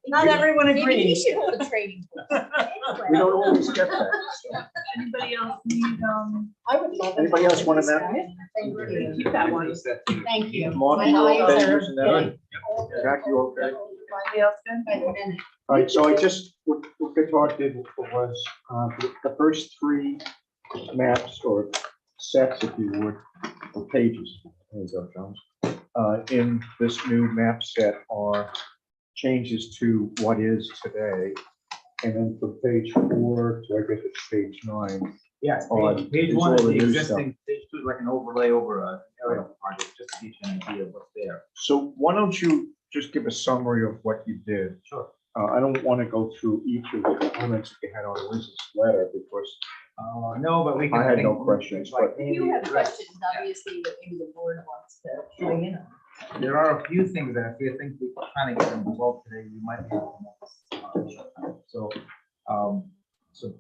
Not everyone Maybe he agrees. should hold a training. course. we Anyway, don't always get that. So. Anybody else need, I would love it. Anybody else want a map? Thank you. keep that one. Thank you. Mark, My you eyes okay? are Using that? Jack, you okay? Anybody else good? All right, so I just, what Guitar did was, the first three maps or sets, if you would, or pages, there you go, Jones, in this new map set are changes to what is today. And then from page 4 to, I guess it's page 9. Yes, On page is one all is the the new existing, page two is like an overlay over a aerial project, just to give you an idea of what's there. So why don't you just give a summary of what you did? Sure. I don't want to go through each of the comments that you had on Liz's letter because No, but we can. I had no think- questions, like but- If you have questions, obviously, that maybe the board wants to weigh in on. There are a few things that if you think we're trying to get them resolved today, we might be able to. So, so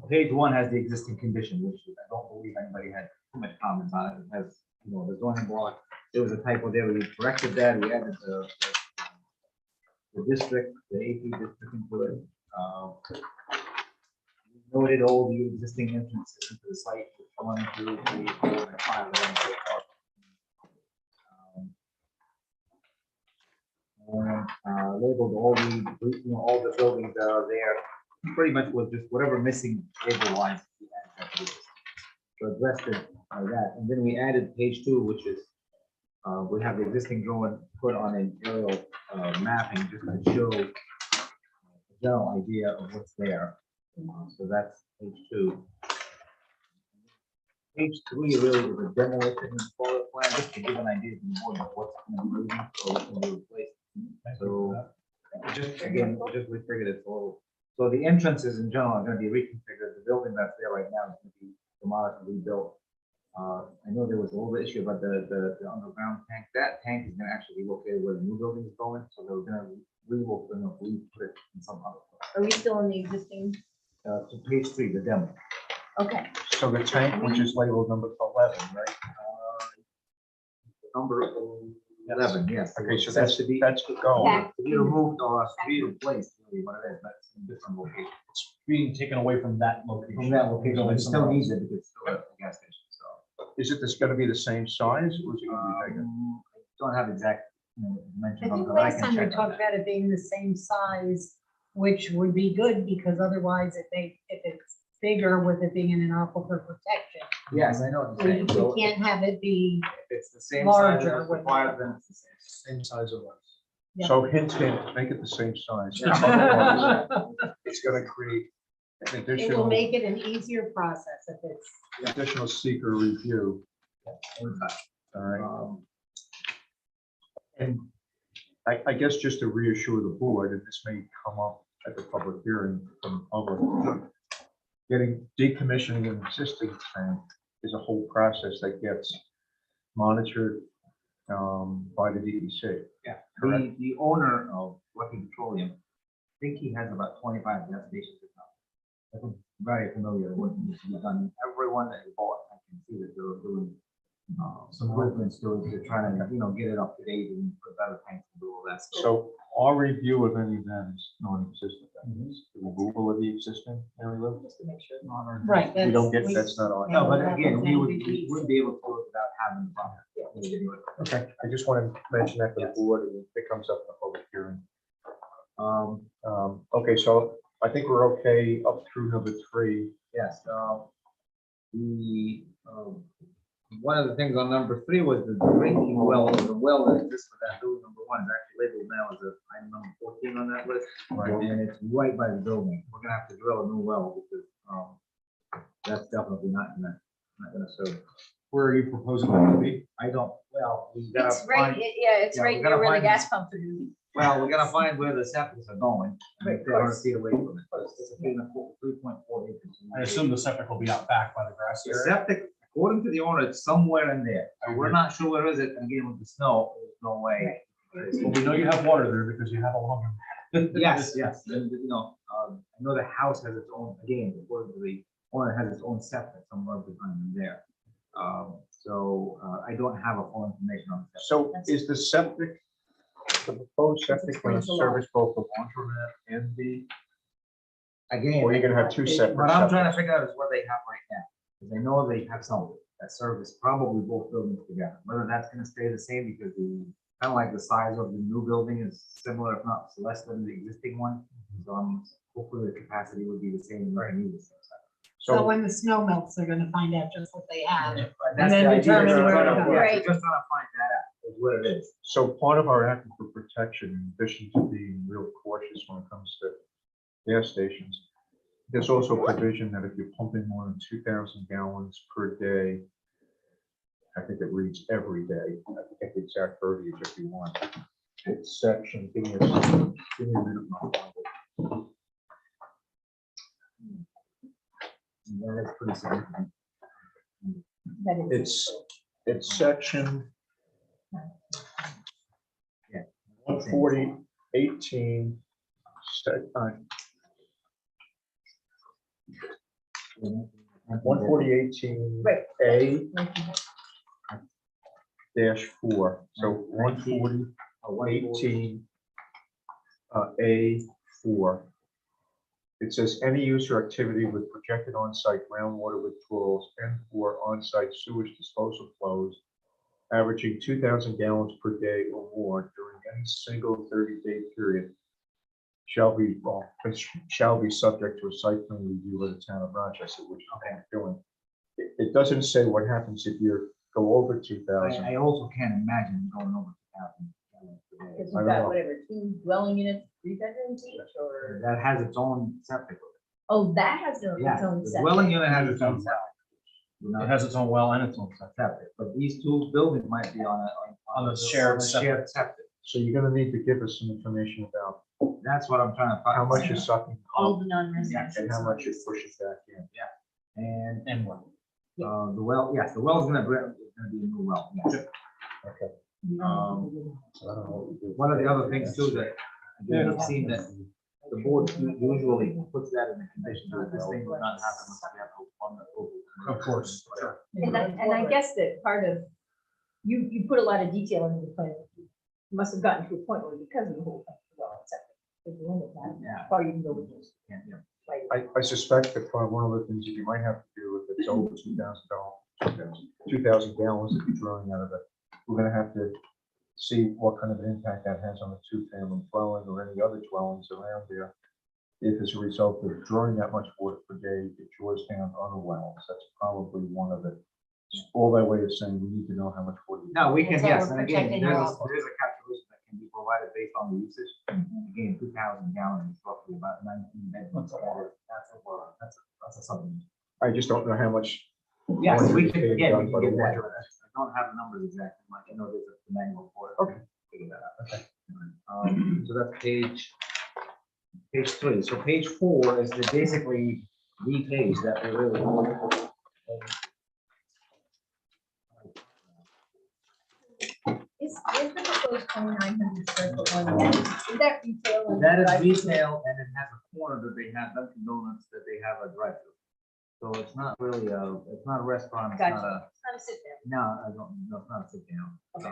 page 1 has the existing condition, which I don't believe anybody had too much comments on it. It has, you know, the zoning block. There was a typo there. We corrected that. We added the district, the AP district into it. We noted all the existing entrances into the site, 1, 2, 3, 4, and 5 of them so far. Labeled all the, you know, all the buildings that are there, pretty much was just whatever missing label wise. So addressed it like that, and then we added page 2, which is, we have the existing drawing put on an aerial mapping just to show a general idea of what's there. So that's page 2. Page 3 really is a demolition and solar plan, just to give an idea to the board of what's going to be moving, so what's going to be replaced. just again, just refigured it all. So the entrances in general are gonna be reconfigured. The building that's there right now is gonna be demolished and rebuilt. I know there was a little bit issue about the underground tank. That tank is gonna actually be located where the new building is going, so they're gonna put it in some other place. Are we still in the existing? To page 3, the demo. Okay, So the tank, which is labeled number 11, right? Number 11, yes. Okay, so Says to be, that's the goal. back to be removed or to be replaced, really what it is, but it's in different location. It's being taken away from that location. From that location, Going but it still somewhere needs else. it because it's still at the gas station, so. Is it gonna be the same size or is it gonna be bigger? I don't have exact, dimensions I on think it, but I last can time we check on talked that. about it being the same size, which would be good because otherwise if it's bigger with it being in an aquifer protection, Yes, I know what we you're saying. So we can't have it be, if it's the same size larger as with required, then it's the same. Same size of us. Yeah. So hint, hint, make it the same size. Yeah. Otherwise, it's gonna create an it will make it an easier process if it's. additional seeker review. All right. And I guess just to reassure the board, and this may come up at the public hearing from other, getting decommissioning an existing tank is a whole process that gets monitored by the DEC. Yeah, Correct. the owner of Lucky Petroleum, I think he has about 25 gas stations now. I'm very familiar with what needs to be done. Everyone that he bought, I can see that they're doing some improvements to it. They're trying to, get it up to date and put better tanks and do all that stuff. So our review of any of that is non-existent. That is the removal of the existing Mary Lou. just to make sure. Right. We don't that's- get, that's not on. No, but again, we MVP. wouldn't be able to do it without having the problem. Okay, I just wanted to mention that to the board, and if it comes up in the public hearing. Okay, so I think we're okay up through number 3. Yes, one of the things on number 3 was the drinking well. The well that exists for that building, number 1, is actually labeled now as item number 14 on that list. Right. And it's right by the building. We're gonna have to drill a new well because, that's definitely not gonna serve. Where are you proposing that to be? I don't, well, we gotta It's right, find, it's yeah, right we near gotta where the find- gas pumps are gonna be. well, we're gonna find where the septics are going. Right, of 300 course. feet away from it. It's a 3.4 acres. I assume the septic will be out back by the grass The area. septic, according to the owner, it's somewhere in there. So we're not sure where is it. And again, with the snow, there's no way. Well, we know you have water there because you have a long. Yes, yes. And, I know the house has its own, again, according to the owner has its own septic somewhere behind there. I don't have a full information on that. So is the septic, the proposed septic going to service both the laundromat and the, Again. or are you going to have 2 separate? What I'm trying to septics? figure out is what they have right now. Because I know they have some that service probably both buildings together. Whether that's gonna stay the same because kind of like the size of the new building is similar, if not less than the existing one. So hopefully the capacity would be the same. Right. So when the snow melts, they're gonna find out just what they have. That's then the idea. determine We're where trying to to- go. yeah, Right. we're just trying to find that out, is what it is. So part of our aquifer protection, in addition to being real cautious when it comes to gas stations, there's also provision that if you're pumping more than 2,000 gallons per day, I think it reads every day, I think the exact verbiage if you want. It's section, give me a minute. and I'll find it. That is pretty significant. That is- It's section Yeah. 140-18. 140-18 Right. A -4, so 140-18 A4. It says any use or activity with projected on-site groundwater withdrawals and/or on-site sewage disposal flows averaging 2,000 gallons per day or more during any single 30-day period shall be subject to a site plan review of the town of Rochester, which I'm doing. It doesn't say what happens if you go over 2,000. I also can't imagine going over 2,000 gallons per day. Because I we've don't got know. whatever, 2 dwelling units, 3 bedrooms each, or, That has its own septic. oh, that has its Yeah, own the septic. dwelling unit has its own septic. It has its own well and its own septic. Septic, but these 2 buildings might be on On a shared septic. septic. So you're gonna need to give us some information about That's what I'm trying to find. How much is sucking All up the non-residential. and how much is pushing back in? And what? the well, yes, the well's gonna be a new well. Yes. Okay. Um, So I don't know what we do. One of the other things too that I've seen that the board usually puts that in the condition, that this thing will not happen unless we have on the. Of course. And I guess that part of, you put a lot of detail into the plan. You must have gotten to a point where because of the whole thing, well, except for the limit that, Yeah. far you can go with this. Yeah, yeah. Like, I suspect that one of the things that you might have to do if it's over 2,000 gallons that you're drawing out of it, we're gonna have to see what kind of an impact that has on a two-family dwelling or any other dwellings around there. If as a result of drawing that much water per day, it draws down other wells, that's probably one of it. All that way of saying, we need to know how much water. No, we can, So yes, we're and again, protecting there's our a output. calculation that can be provided based on the usage. Again, 2,000 gallons, is roughly about 19 bedrooms. That's a something. I just don't know how much. Yes, water we is can, being again, done we by can the get that. water. I don't have the numbers exactly, like, I know there's a manual for it. Okay. Figure that out. Okay. So that's page 3. So page 4 is basically the page that we really. Is the proposed 2,900 square foot one, is that retail? and That is drive-through? retail, and it has a corner that they have Dunkin' Donuts, that they have a drive-through. So it's not really it's not a restaurant, it's not Gotcha. a, It's not a sit down. no, I don't, no, it's not a sit down. Okay.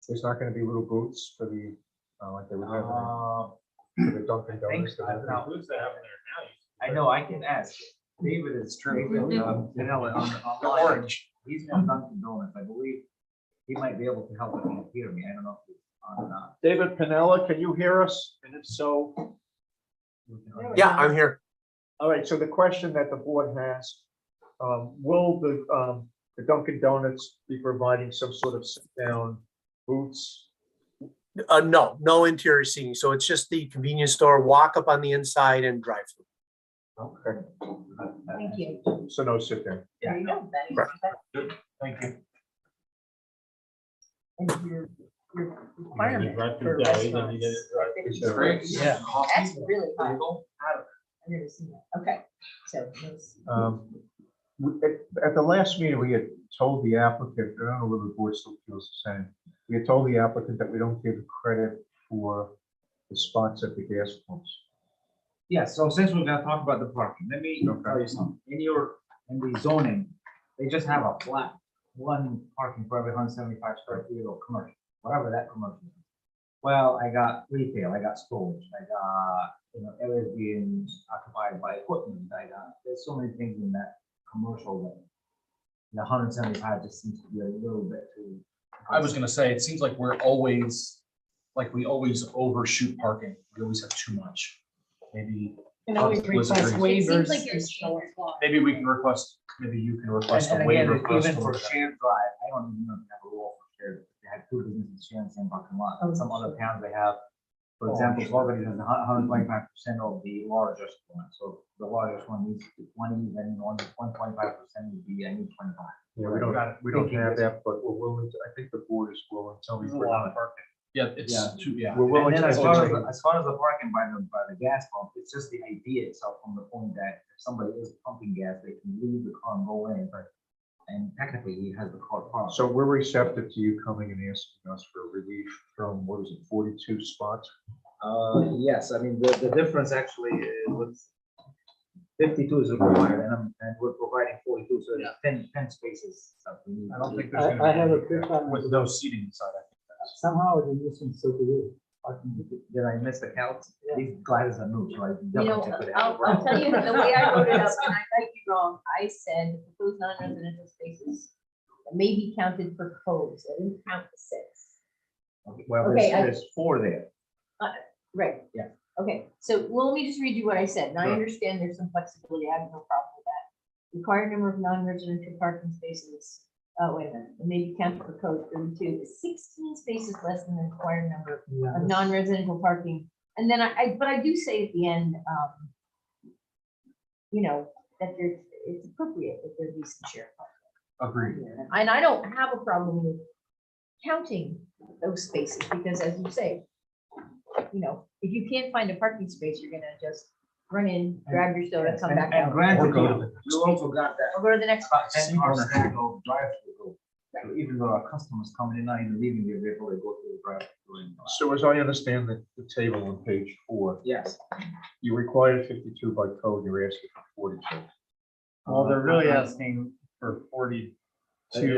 There's not gonna be little booths for the, like they would have Uh, for the Dunkin' I think Donuts. so. that have- Foods that have in there now. I know, I can ask. David is true. Vanilla on online. Orange. He's from Dunkin' Donuts, I believe. He might be able to help if he hear me. I don't know if he's on or not. David Pinella, can you hear us? And if so, Yeah, I'm here. all right, so the question that the board has, will the Dunkin' Donuts be providing some sort of sit-down booths? No interior seating. So it's just the convenience store, walk up on the inside and drive through. Okay, Thank you. so no sit-down. There you go. That is- Thank you. And your requirement for restaurants. Is that right? Yeah. That's really high. I've never seen that. Okay, so. those- At the last meeting, we had told the applicant, I don't know whether the board still feels the same, we had told the applicant that we don't give credit for the spots at the gas pumps. Yes, so since we're gonna talk about the parking, let me Okay. tell you something. In the zoning, they just have a flat one parking for every 175 square feet or commercial, whatever that commercial is. Well, I got retail, I got storage, I got, areas being occupied by equipment, there's so many things in that commercial that the 175 just seems to be a little bit too. I was gonna say, it seems like we always overshoot parking. We always have too much. Maybe, Can always Liz request agrees. It seems waivers. like you're and so seeing on. maybe we can request, maybe you can request a And again, waiver for us. even to for look at. shared drive, I don't even know if they have a rule for shared. They have two businesses sharing the same parking lot. In some other towns, they have, for example, Albany has 125% of the largest one. So the largest one needs 20, then 125% would be, I need 25. Yeah, we don't have that, but we're willing to, I think the board is willing, tell me. There's a lot of parking. Yeah, it's Yeah. too, yeah. We're willing And to then as far entertain. as the parking by the gas pump, it's just the idea itself from the point that if somebody is pumping gas, they can leave the car and go in. And technically, he has the car parked. So we're receptive to you coming and asking us for relief from, what is it, 42 spots? Yes, I mean, the difference actually is with 52 is required, and we're providing 42, so it's 10 spaces. that we need. I don't think there's gonna I be have a any- quick comment. with no seating inside. I think that's- Somehow it is missing Subdivision. Did I miss the count? These gliders are new, so I You know, definitely could have. I'll tell you the way I wrote it up, and I might be wrong. I said proposed non-residential spaces that may be counted for codes. I didn't count the 6. Well, Okay, there's 4 there. Right. Yeah. Okay, so well, let me just read you what I said. And I Sure. understand there's some flexibility. I have no problem with that. Required number of non-residential parking spaces. Oh, wait a minute. It may be counted for code 32 is 16 spaces less than the required number of non-residential parking. And then but I do say at the end, that it's appropriate that there be some shared parking. Agreed. And I don't have a problem with counting those spaces because as you say, you know, if you can't find a parking space, you're gonna just run in, grab your soda, come back And out. granted, Or go to the- we also got that Or go to the next about spot. 10 car stack of drive-through. So even though our customers coming in, not even leaving their vehicle, they go through the drive-through. and- So as I understand the table on page 4, Yes. you require 52 by code, you're asking for 42. Well, they're really asking for 42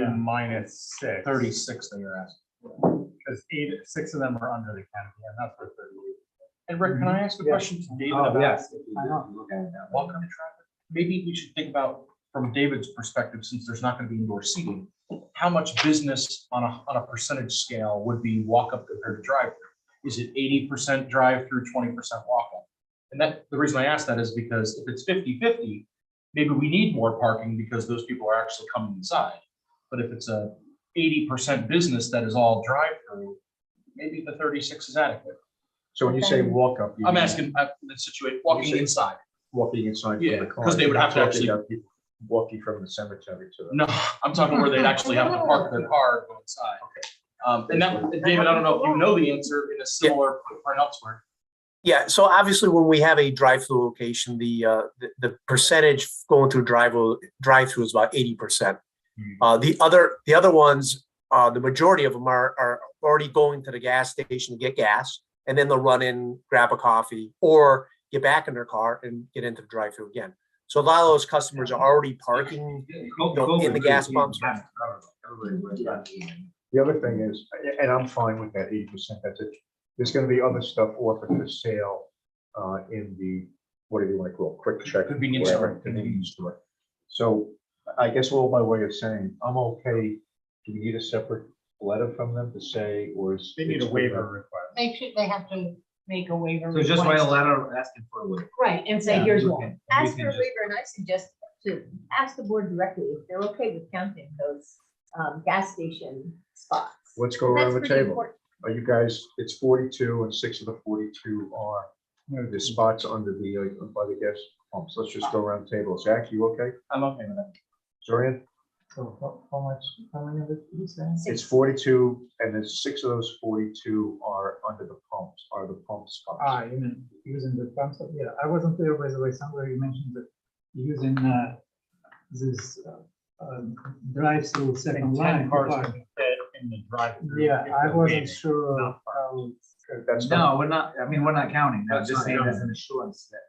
Yeah. minus 6. 36 that you're asking. Because 6 of them are under the canopy, and that's for 38. And Rick, can I ask a Yeah. question to David Oh, about? yes. I know. Look at it that way. Welcome to traffic. Maybe we should think about, from David's perspective, since there's not going to be indoor seating, how much business on a percentage scale would be walk-up compared to drive-through? Is it 80% drive-through, 20% walk-up? And that, the reason I ask that is because if it's 50-50, maybe we need more parking because those people are actually coming inside. But if it's a 80% business that is all drive-through, maybe the 36 is adequate. So when you say walk up. you I'm mean asking, the situation, walking say- inside. Walking inside from Yeah, the car. 'cause they would have to You're not talking actually- about people walking from the cemetery to the. No, I'm talking where they'd actually have to park their car and go inside. And that, David, I don't know if you know the answer in a similar footprint elsewhere. Yeah, so obviously when we have a drive-through location, the percentage going through drive-through is about 80%. The other ones, the majority of them are already going to the gas station to get gas, and then they'll run in, grab a coffee, or get back in their car and get into the drive-through again. So a lot of those customers are already parking. in the gas pumps. The other thing is, and I'm fine with that 80%, that's it. There's gonna be other stuff offered for sale in the, what do you want to call, it, quick check? Convenience whatever, store. Convenience store. So I guess all by way of saying, I'm okay, do we need a separate letter from them to say, or is? They need a it's waiver good requirement. Make sure they have to make a waiver. So just write a request. letter asking for a waiver. Right, and say, Yeah, here's we one. can- we Ask can for a just- waiver, and I suggest to ask the board directly if they're okay with counting those gas station spots. Let's go That's around the pretty table. important. Are you guys, it's 42 and 6 of the 42 are the spots under the, by the gas pumps. Let's just go around the table. Zach, you okay? I'm okay with that. Zorian? So how many of it did you say? It's 42 and then 6 of those 42 are under the pumps, are the pump spots. You mean using the pumps? Yeah, I wasn't clear, by the way, somewhere you mentioned that using this drive-through I second think line. 10 to cars park. can fit in the drive-through. Yeah, if I they're wasn't waiting. sure not how. That's No, not, we're not, I mean, we're not counting. I'm That's just not saying there's counting. an assurance that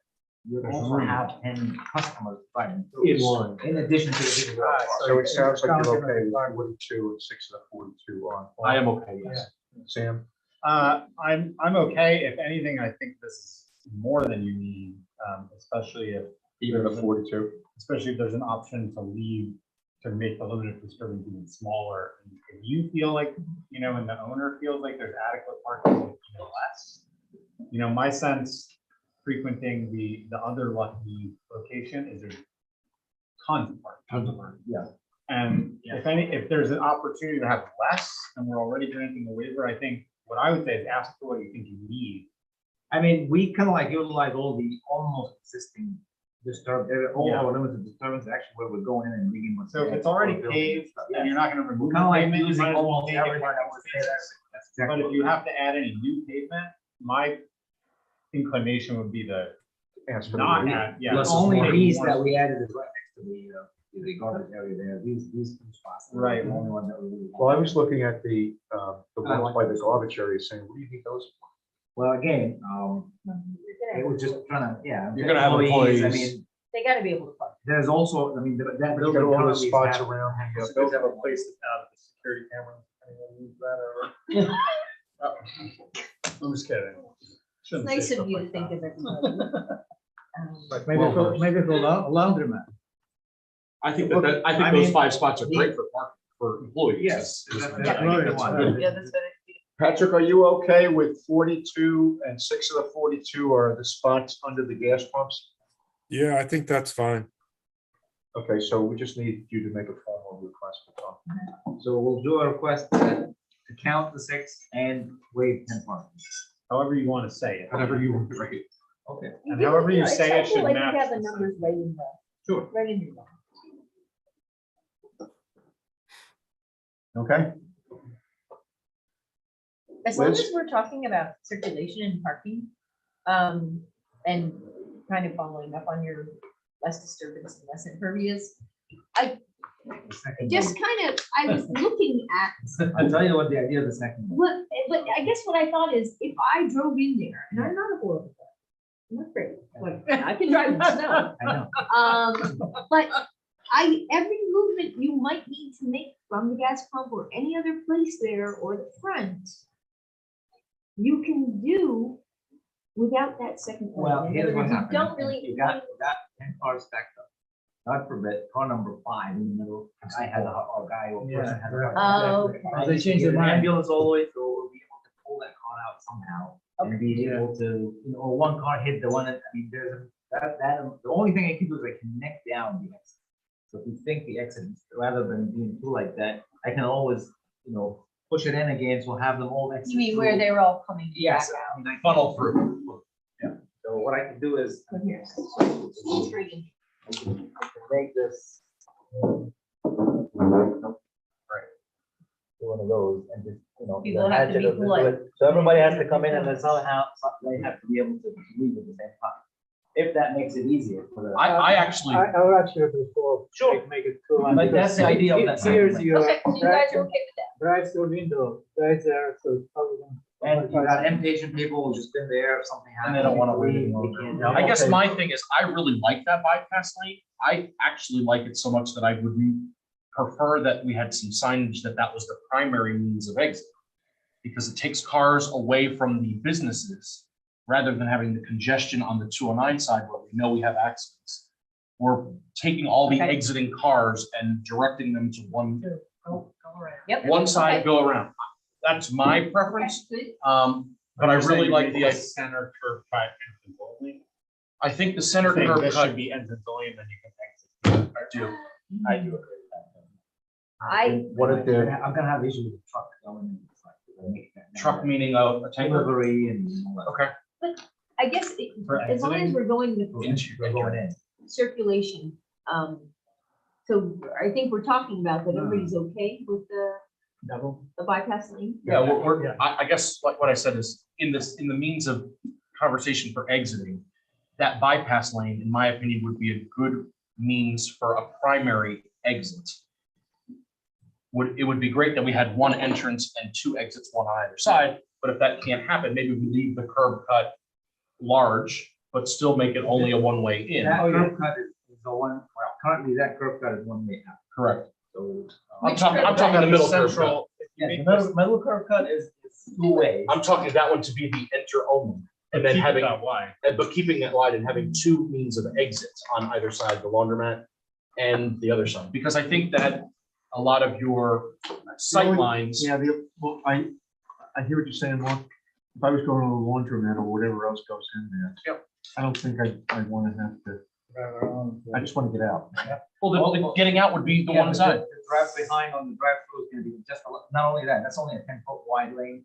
you There's also room. have 10 customers driving In through. line. In addition to the people. who are parked. so it sounds like Counting you're of okay the car. with 42 and 6 of the 42 are. I am okay, yes. Sam? I'm okay. If anything, I think this is more than you need, especially if. Even the there's an- 42? Especially if there's an option to leave, to make the limited disturbance even smaller. And if you feel like, you know, and the owner feels like there's adequate parking, less. You know, my sense frequenting the other lucky location is there's tons of parking. Tons of parking. Yeah. And if there's an opportunity to have less, and we're already granting a waiver, I think what I would say is ask for what you think you need. I mean, we kind of like utilize all the almost existing all Yeah. our limited disturbance, actually where we're going in and digging. what's So if there, it's already building and paved stuff. and you're not gonna remove. Kind of like pavement, you using might as well almost make it everything that parking was there. spaces. That's But exactly if what you we- have to add any new pavement, my inclination would be to Ask for the not waiver. add, yeah. The Less is only more. piece that we added is right next to the garbage area there, these two spots. They're Right. The only one that we really. Well, I was looking at the I ones like by the those. garbage area saying, what do you need those for? Well, again, You're it gonna- was just trying to, yeah. You're gonna have I employees. mean, They gotta be able to park. there's also, I mean, that You building. got all currently those is spots half- around the Does it have a place out of the security camera? Anyone use that or? Oh, I'm just kidding. It's Shouldn't say nice of stuff you to like think that. of everybody. But maybe for laundromat. I think that, I I think those mean, 5 spots are great for parking, for employees. Yes. Is- is- that's- is- that's what I want. Yeah, that's what Patrick, are you okay with 42 and 6 of the 42 are the spots under the gas pumps? Yeah, I think that's fine. Okay, so we just need you to make a formal request for Tom. So we'll do a request to count the 6 and waive 10 parking. However you want to say it. Whatever you want, right? Okay. And however you say it should Like match you have the the numbers right in the, Sure. right in your. Okay? As long Liz? as we're talking about circulation and parking, and kind of following up on your less disturbance and less impervious, I just kind of, I was looking at I'll tell you what the idea of the second one. what, but I guess what I thought is if I drove in there, and I'm not a horrible driver, I'm not great, like, I can drive in the snow. I know. But every movement you might need to make from the gas pump or any other place there or the front, you can do without that second. Well, lane. In here's other what words, you happened. don't really. You got 10 cars stacked up. God forbid, car number 5 in the middle, I had a guy or person had a Yeah, heart Oh, attack. okay. I They need to changed get their an mind. ambulance all the way through, be able to pull that car out somehow. And be able to, or one car hit the one, I mean, there's the only thing I can do is I connect down the exit. So if you think the exit, rather than being through like that, I can always, push it in again, so have them all exit. You mean where through. they were all coming back Yes. out? I mean, I can- Funnel through. So what I can do is From here. Intriguing. make this. One of those and just, People have to be imagine polite. it. So everybody has to come in and then somehow they have to be able to leave at the same time. If that makes it easier for the. I actually, I would actually prefer. Sure. Make it two. But that's the idea of that. Here's your Okay, so you guys are okay with that? drive-through window, right there, so it's probably. And you got impatient people who's just been there, if something And happens. they don't wanna leave, wait they longer. can't- I guess my thing is, I really like that bypass lane. I actually like it so much that I would prefer that we had some signage that was the primary means of exit. Because it takes cars away from the businesses rather than having the congestion on the 209 side where we know we have accidents. We're taking all the Okay. exiting cars and directing them to one Yep. side, Okay. go around. That's my preference. Okay, good. But I really like the idea. Center curve cut entrance only. I think the center Saying curve this cut. should be entrance only and then you can exit. I do. I do agree with that. What if they're, I'm gonna have issues with truck going in. It's like, Truck meaning a tanker. Delivery and all that. Okay. I guess For as long as exiting? we're going with They're going in. circulation, so I think we're talking about that everybody's okay with the bypass lane? Yeah, I guess what I said is in the means of conversation for exiting, that bypass lane, in my opinion, would be a good means for a primary exit. It would be great that we had one entrance and two exits, one on either side, but if that can't happen, maybe we leave the curb cut large, but still make it only a one-way in. That curb cut is the one, well, currently that curb cut is one way out. Correct. So. I'm talking the middle curb cut. Central, Yeah, the middle curb cut is two ways. I'm talking that one to be the enter only, and then keep it having, that wide. but keeping it wide and having two means of exits on either side, the laundromat and the other side, because I think that a lot of your sight lines. yeah, well, I hear what you're saying, Mark. If I was going to a laundromat or whatever else goes in there. Yep. I don't think I'd want to have to, I just want to get out. Well, the getting out would be the one side. The drive behind on the drive-through is gonna be just, not only that, that's only a 10-foot wide lane.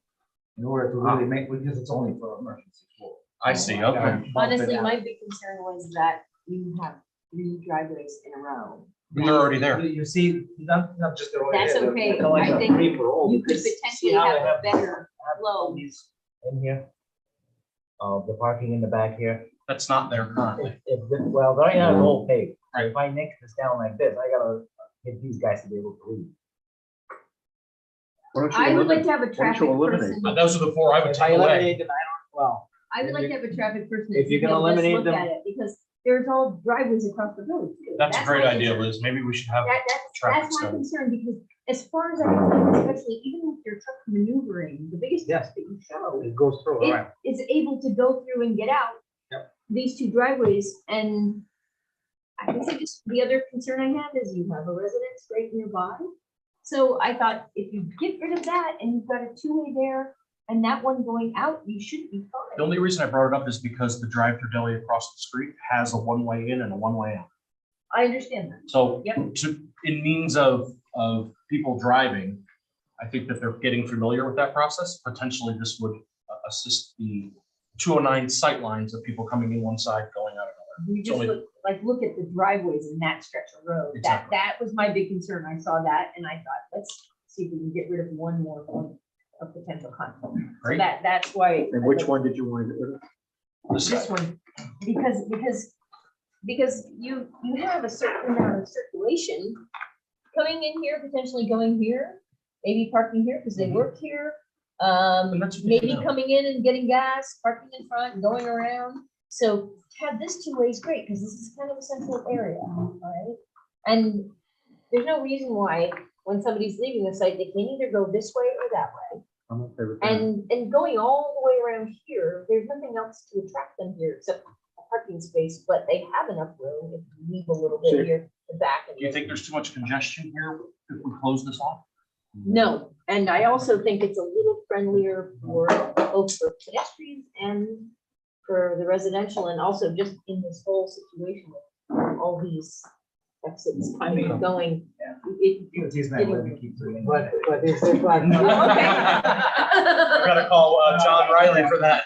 In order to really make, because it's only for emergency. I see, okay. Honestly, my big concern was that you have 3 driveways in a row. They're already there. You see, not just the. That's okay. I think you could potentially have a better flow. In here. The parking in the back here. That's not there currently. Well, right now it's all paved. Right. If I nick this down like this, I gotta get these guys to be able to leave. Why don't you I would like eliminate- to have a why don't traffic you eliminate person. Those are the four I would If I take away. eliminate them, I don't, well, I would like to have a traffic person. If you can to help us eliminate look them- at it, because there's all driveways across the road. too. That's a great my idea, concern. Liz. Maybe we should have. traffic That's my study. concern, because as far as I can tell, especially even with your truck maneuvering, the biggest Yes. test that you show, it goes through, all it right. is able to go through and get out. Yep. These 2 driveways, and I guess the other concern I have is you have a residence right nearby. So I thought if you get rid of that and you've got a 2-way there and that one going out, you should be The fine. only reason I brought it up is because the drive-through deli across the street has a one-way in and a one-way out. I understand that. So Yep. in means of people driving, I think that they're getting familiar with that process. Potentially this would assist the 209 sight lines of people coming in one side, going out another. We It's just only- look at the driveways in that stretch of road. Exactly. That was my big concern. I saw that and I thought, let's see if we can get rid of one more point. of potential conflict. So Great. that's why. And which one did you want to get rid of? This one, because you have a certain amount of circulation coming in here, potentially going here, maybe parking here because they work here. that's what they Maybe do. coming in and getting gas, parking in front, and going around. So to have this two-way is great because this is kind of a central area, right? And there's no reason why, when somebody's leaving the site, they can either go this way or that way. I'm okay with that. And going all the way around here, there's nothing else to attract them here except a parking space, but they have enough room if you leave a little bit Sure. here, the back. Do you think there's too much congestion here if we close this off? No, and I also think it's a little friendlier for both for pedestrians and for the residential, and also just in this whole situation with all these exits coming and going. DOT's not letting me keep doing it. But if they park. Oh, okay. Gotta call John Riley for that.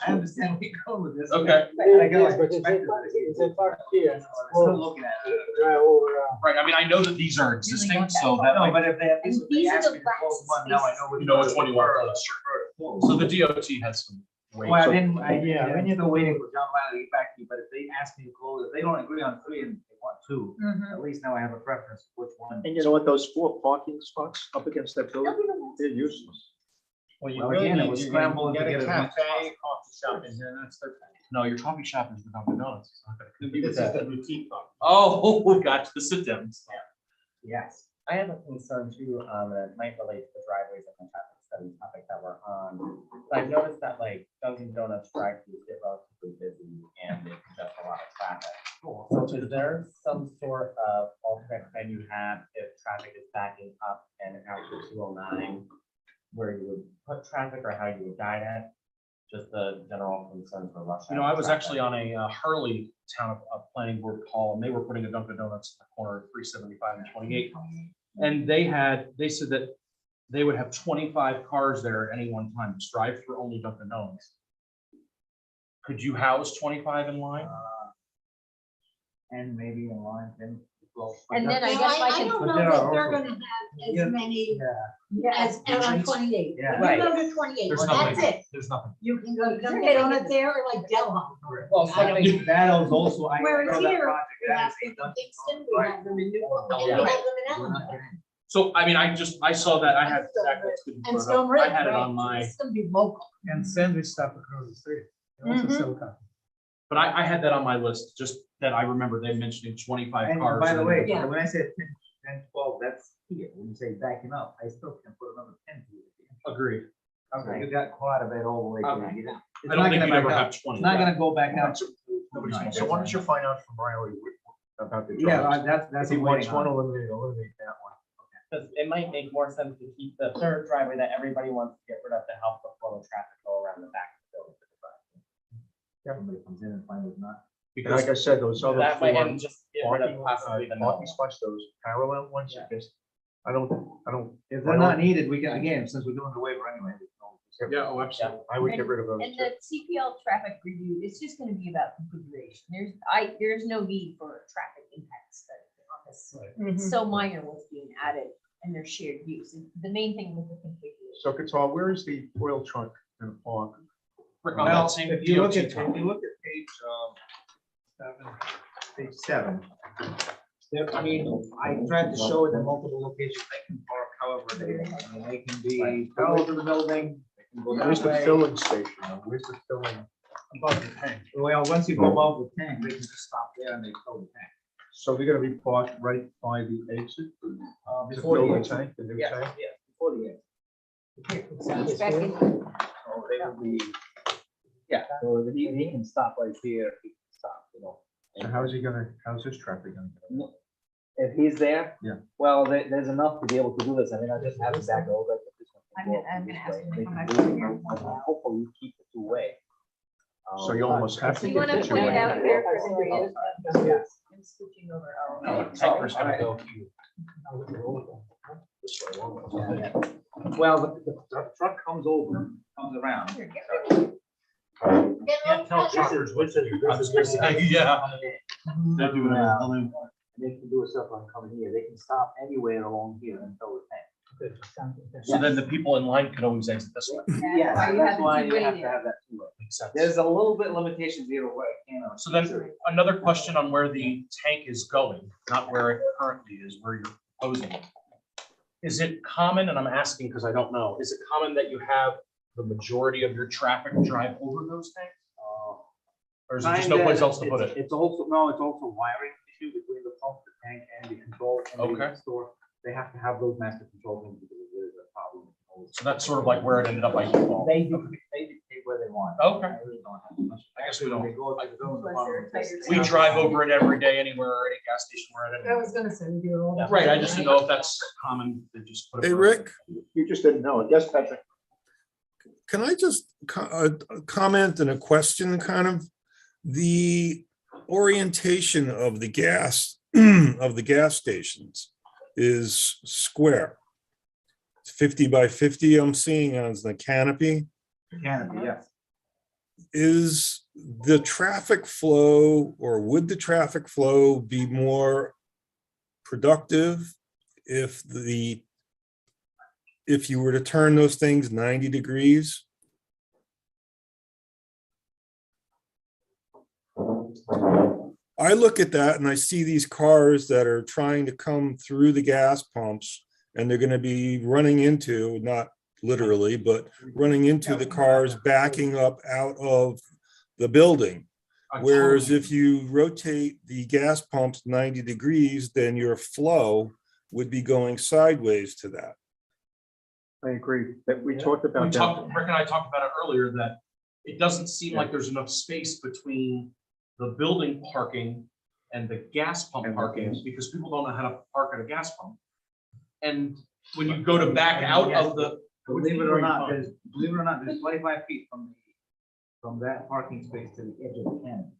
I understand where you're going with this. Okay. I got like But if they perspective. park, if they park here, I'm still looking at it. drive over, Right, I mean, I know that these are existing, so that No, might, but if they, if And they these are ask the me to close last one, now I know. you know which one you want prefer- closed. prefer to So close. the DOT has some weight. Well, I So- didn't, Yeah, we I'm need still to- waiting for John Riley to get back to you, but if they ask me to close, if they don't agree on 3 and they want 2, at least now I have a preference of which one. And you know what, those 4 parking spots up against that building, they're useless. Well, you Well, really again, it need, was you're gonna scrambled to get get a as much cafe, coffee shop in here, that's the. No, your coffee shop is the Dunkin' Donuts. It's not gonna compete with This is that. the boutique coffee. Oh, gotcha, the sit downs. Yes. I have a concern too, that might relate to the driveways and the traffic study topic that we're on. So I've noticed that like Dunkin' Donuts drive-throughs get relatively busy and it congests a lot of traffic. So is there some sort of alternate plan you have if traffic is backing up and out to 209? Where you would put traffic or how you would guide it? Just the general concerns for rush. You know, I was actually on a Hurley Town Planning Board call, and they were putting a Dunkin' Donuts in the corner of 375 and 28. And they said that they would have 25 cars there at any one time, it's drive-through only Dunkin' Donuts. Could you house 25 in line? And maybe in line, then. And then I Now, guess I don't But know there that are they're also- gonna have Yeah. as many Yeah. as on 28. Yeah. You go to 28, There's that's nothing, it. there's nothing. You can go to Dunkin' Donuts there or like Del Ho. Well, I don't- something that is also, I Whereas know that here, project, we that have is a them in Dunkin' Kingston, Donuts, we right? have them in Newport, Oh, and we yeah. have them in We're not Ellendale. getting- So, I mean, I saw that, I had, And Stone Ridge, I had it right? on my, It's gonna be local. And sandwich stop across the street. They also Mhm. sell coffee. but I had that on my list, just that I remember them mentioning 25 And cars. by the and- way, Yeah. when I said 10, 12, that's here. When you say backing up, I still can put another 10 here. Agreed. So you got quite a bit all the way. to Okay. the- it's I not don't think gonna you'd ever back up. have 20. It's not gonna go back down. Nobody's gonna So why don't you find out from Riley about the Yeah, drives? that's. If he what I'm wants waiting one, on. eliminate that one. Because it might make more sense to keep the third driveway that everybody wants to get rid of to help the flow of traffic go around the back of the building. Somebody comes in and finds it's not. And Because like I said, those other That way, 4 and just get rid of parking, possibly the parking no. spots, those parallel ones, Yeah. just, I don't, If they're not needed, we can, again, since we're doing the waiver anyway. we can- Yeah, oh, absolutely. I would get rid of those. And too. the CPL traffic review, it's just gonna be about configuration. There's no need for a traffic impact study on this. It's so minor what's being added and their shared use. The main thing was the configuration. So Qatar, where is the oil trunk in the park? Rick, on Well, that same if you look DOT at, topic. page 7. There, I mean, I tried to show it in multiple locations, they can park however they, I mean, they can be parallel to the building, they can go Where's that the way. filling station? Where's the filling? Above the tank. Well, once you go above the tank, they can just stop there and they fill the tank. So they're gonna be parked right by the exit? To Before fill the the exit. tank, the new Yeah, tank? yeah, before the exit. It's back in- So they will be, yeah, so he can stop right here, he can stop, you know. And how's this traffic gonna go? If he's there? Yeah. Well, there's enough to be able to do this. I mean, I just have it back over. but this one can go I'm this gonna ask way, him to they come can back move over it, here. and hopefully you keep it two-way. So you almost have to You get wanna the point it 2-way. out here for everybody else? Yes. I'm switching over. No, Tucker's gonna go. Well, the truck comes over, comes around. Here, get rid of it. Can't tell truckers which is. Yeah. They're doing it. They can do a stuff on coming here. They can stop anywhere along here and fill the tank. So then the people in line could always exit this way. Yeah, why you that's have the why you two-way have to there. have that two-way. Makes sense. There's a little bit limitations here of what it can. So then another question on where the tank is going, not where it currently is, where you're proposing it. Is it common, and I'm asking because I don't know, is it common that you have the majority of your traffic drive over those tanks? Or is there just no Kinda, place else to put it? It's also, no, it's also wiring issue between the pump, the tank, and the control and Okay. the store. They have to have those master control things because there's a problem. So that's sort of like where it ended up by default. They dictate where they want. Okay. I really don't have much. I guess we don't. They go to the zone Plus department, they're it's- tighter. We drive over it every day anywhere, or any gas station we're at. I was gonna say, we do all that. Right, I just didn't know if that's common, to just put it. Hey, Rick, You just didn't know it. Yes, Patrick? can I just comment and a question kind of? The orientation of the gas, of the gas stations is square. It's 50 by 50 I'm seeing on the canopy. Canopy, yes. Is the traffic flow, or would the traffic flow be more productive if you were to turn those things 90 degrees? I look at that and I see these cars that are trying to come through the gas pumps, and they're going to be running into, not literally, but running into the cars backing up out of the building. Whereas if you rotate the gas pumps 90 degrees, then your flow would be going sideways to that. I agree that we talked We about talked, that. Rick and I talked about it earlier, that it doesn't seem like there's enough space between the building parking and the gas pump And the parking, gas. because people don't know how to park at a gas pump. And when you go to back out of the. Believe it or not, there's 25 feet from that parking space to the edge of the canopy.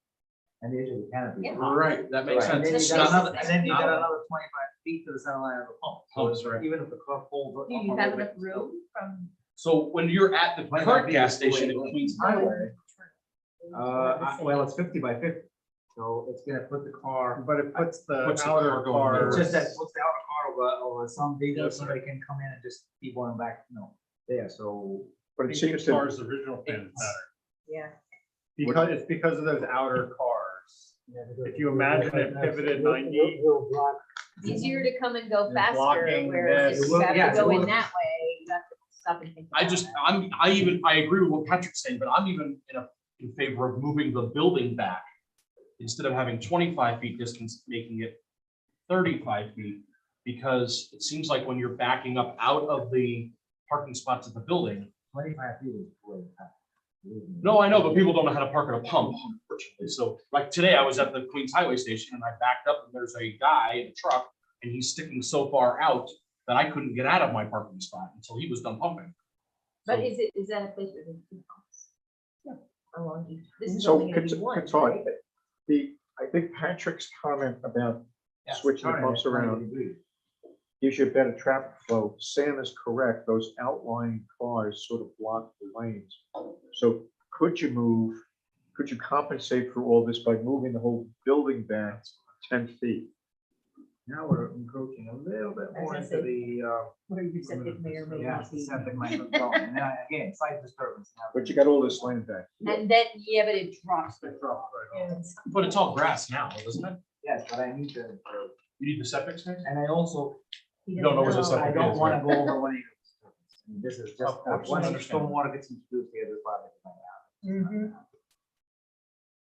And the edge of the canopy. Yeah. Right, that makes Right, and sense. then you It's got not- another, and then you got another 25 feet to the center line of the pump. So Pumps, right. even if the car pulls up. Do you have enough room from? So when you're at the 25 current feet gas is the way station to at go. Queens Highway, Well, it's 50 by 50, so it's gonna put the car. But it puts the Puts the car outer going car. It's just that puts the outer car over some vehicle, so they can come in and just keep going back, there, so. But it seems to, Car's original plan is better. Yeah. Because it's because of those outer cars. If you imagine it pivoted 90, It's easier to come and go You're faster, blocking whereas if this. you have Yeah, to go it in will. that way, you have to stop and think. I about just, it. I agree with what Patrick's saying, but I'm even in favor of moving the building back. Instead of having 25 feet distance, making it 35 feet, because it seems like when you're backing up out of the parking spots at the building. 25 feet is way. No, I know, but people don't know how to park at a pump, unfortunately. So like today, I was at the Queens Highway Station and I backed up and there's a guy in a truck and he's sticking so far out that I couldn't get out of my parking spot until he was done pumping. But is that a place where there's two pumps? Yeah. Along each, this is so only gonna be one, right? I think Patrick's comment about Yes, switching the pumps around gives you a better traffic flow. Sam is correct. Those outlying cars sort of block the lanes. So could you compensate for all this by moving the whole building back 10 feet? Now we're encroaching a little bit more As I into said, the, Where you said it may or may yeah, not be. septic might not go. And then again, site disturbance. But you got all this land back. And then, yeah, but it drops. But it's all grass now, isn't it? Yes, but I need to, You need the septic space? and I also, You don't know where the I septic don't is, want right? to go over what he. This is just, Of course, once understand. stormwater gets introduced here, this project might happen.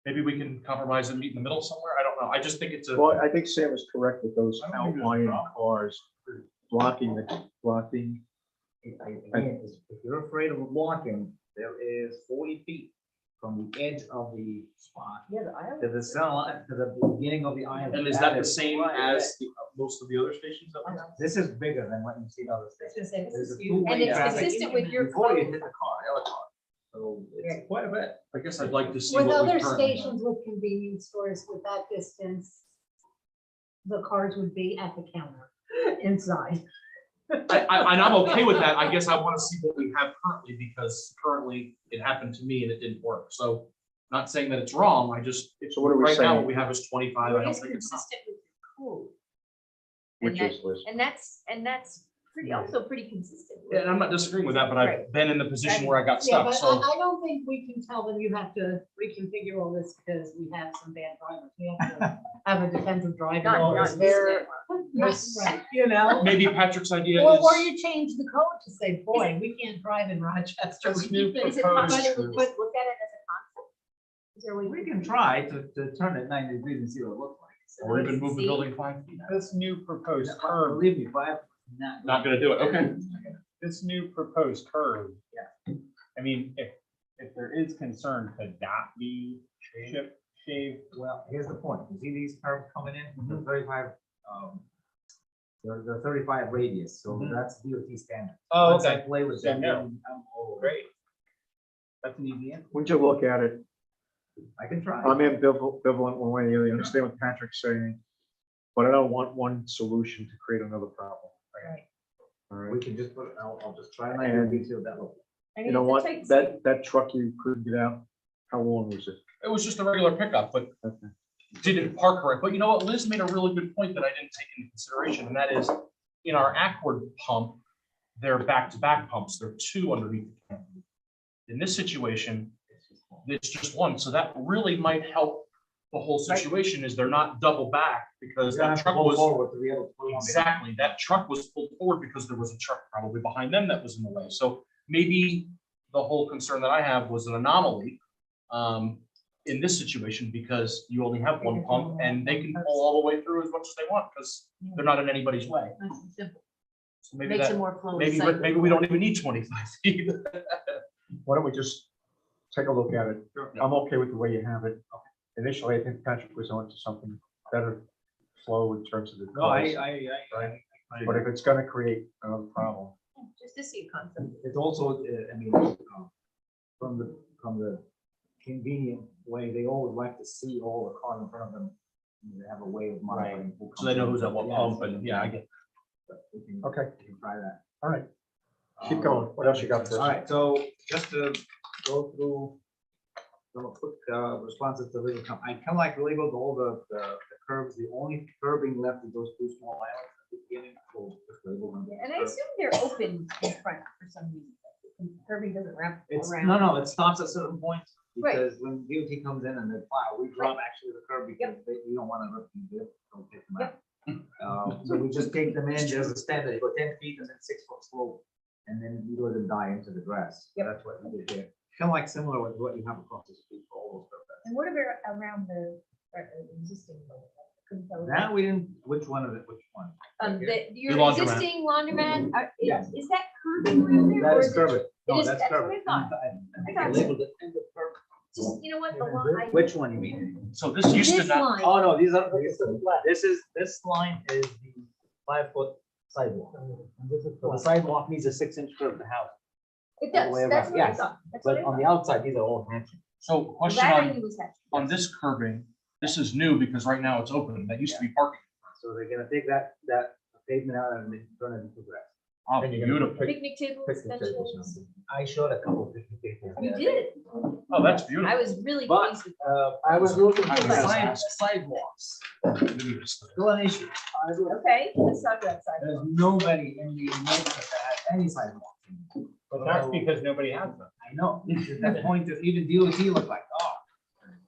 Maybe we can compromise and meet in the middle somewhere. I don't know. I just think it's a. Well, I think Sam is correct with those I don't think there's a outlying problem. cars blocking. Again, if you're afraid of walking, there is 40 feet from the edge of the spot Yeah, the island. to the center line, to the beginning of the island. And is that the is same right as most of the other stations? that we have? This is bigger than what you see in other I was stations. gonna say, this There's is a huge. two-way And it's traffic consistent with your Before you code. hit the car, the other car. So it's quite a bit. I guess I'd like to see With what we other currently have. stations with convenience stores with that distance, the cars would be at the counter inside. And I'm okay with that. I guess I want to see what we have currently, because currently it happened to me and it didn't work. So not saying that it's wrong, I just, So what are we right now, what saying? we have is 25. I It don't is think it's enough. consistent with your code. Which And is Liz? And that's pretty consistent. Yeah, and I'm not disagreeing with that, but I've Right. been in the position where I got Yeah, stuck, but so. I don't think we can tell them you have to reconfigure all this because we have some bad drivers. We have to have a defensive driver. Not There, Yes. right, you know? Maybe Patrick's idea Or is, you change the code to say, boy, we can't drive in Rochester. This We new need Is it proposed- possible to true. look at it as a concept? Is there a way? We can try to turn it 90 degrees and see what it looks like. or even move the See? building 5 feet. This new proposed Yeah, curve, Believe me, 5, Not gonna do it, okay. this new proposed curve. Yeah. I mean, if there is concern, could that be shaved? Well, here's the point. You see these curves coming in, the 35, the 35 radius, so that's DOT standard. Oh, Once I okay. play with So that, no. I'm all Great. That's an easy answer. Would you look at it? I can try. I'm ambivalent one way or the other. You understand what Patrick's saying, but I don't want one solution to create another problem. Right. All We right. can just put, I'll just try 90 degrees, see what that looks like. I You mean, know it's a what? tight That truck you couldn't get out, how long was it? It was just a regular pickup, but Okay. didn't park right. But you know what? Liz made a really good point that I didn't take into consideration, and that is in our Accord pump, they're back-to-back pumps. There are 2 underneath the tank. In this situation, it's just 1. So that really might help the whole situation is they're not double back because that truck was. Forward to be able to put it on. Exactly, that truck was pulled forward because there was a truck probably behind them that was in the way. So maybe the whole concern that I have was an anomaly in this situation because you only have 1 pump and they can pull all the way through as much as they want because they're not in anybody's way. Nice and simple. So maybe Makes it that, more flow. maybe we don't even need 25 feet. Why don't we just take a look at it? I'm okay with the way you have it. Initially, I think Patrick was on to something better flow in terms of the. No, cars, I. But if it's gonna create another problem, Just to see a concept. It's also, I mean, from the convenient way, they always like to see all the cars in front of them. They have a way of monitoring. who So they know comes who's at what in. pump and yeah, I get. We can- Okay. we can try that. all right, keep going. What else you got for us? All right, so just to go through some quick responses to legal comment. I kind of like labeled all the curves. The only curbing left is those 2 small islands at the beginning. So just label them. And I assume they're open in front for some reason. Curbing doesn't wrap It's, around. no, it stops at certain points. Right. Because when DOT comes in and they plow, we drop actually the curb because we don't want to rip them, don't take them out. So we just take them in, there's a standard, you go 10 feet and then 6-foot slope, and then you let them die into the grass. Yep. That's what we did here. Kind of like similar with what you have across the street for all those purposes. And what about around the existing? Couldn't tell. That we didn't, which one is it, which one? Your The laundromat. existing laundromat, Yes. is that curbing around there? That or is it- curved. No, it is- that's that's what curved. I thought. I think I I thought so. labeled it end of curb. Just, you know what, the line. Which one you mean? So this used to This not, line. Oh, no, this line is the 5-foot sidewalk. So the sidewalk needs a 6-inch curve to house. It all the way does, that's around, what I yes. thought. That's what I But on the thought. outside, these are all hatching. so Well, question that I on, knew was hatched. on this curbing, this is new because right now it's open. That used to be parking. So they're gonna take that pavement out and then turn it into grass. Oh, And you're gonna beautiful. Picnic tables, Picnic tables, benches. I showed a couple of picnic tables. You did. Oh, that's beautiful. I was really But, pleased with I was looking I for was gonna sidewalks. Maybe just- Still an issue. that. Okay, let's talk about side. There's nobody in the neighborhood that has any sidewalks. But that's because nobody has them. I know, at the point of even DOT look like, oh,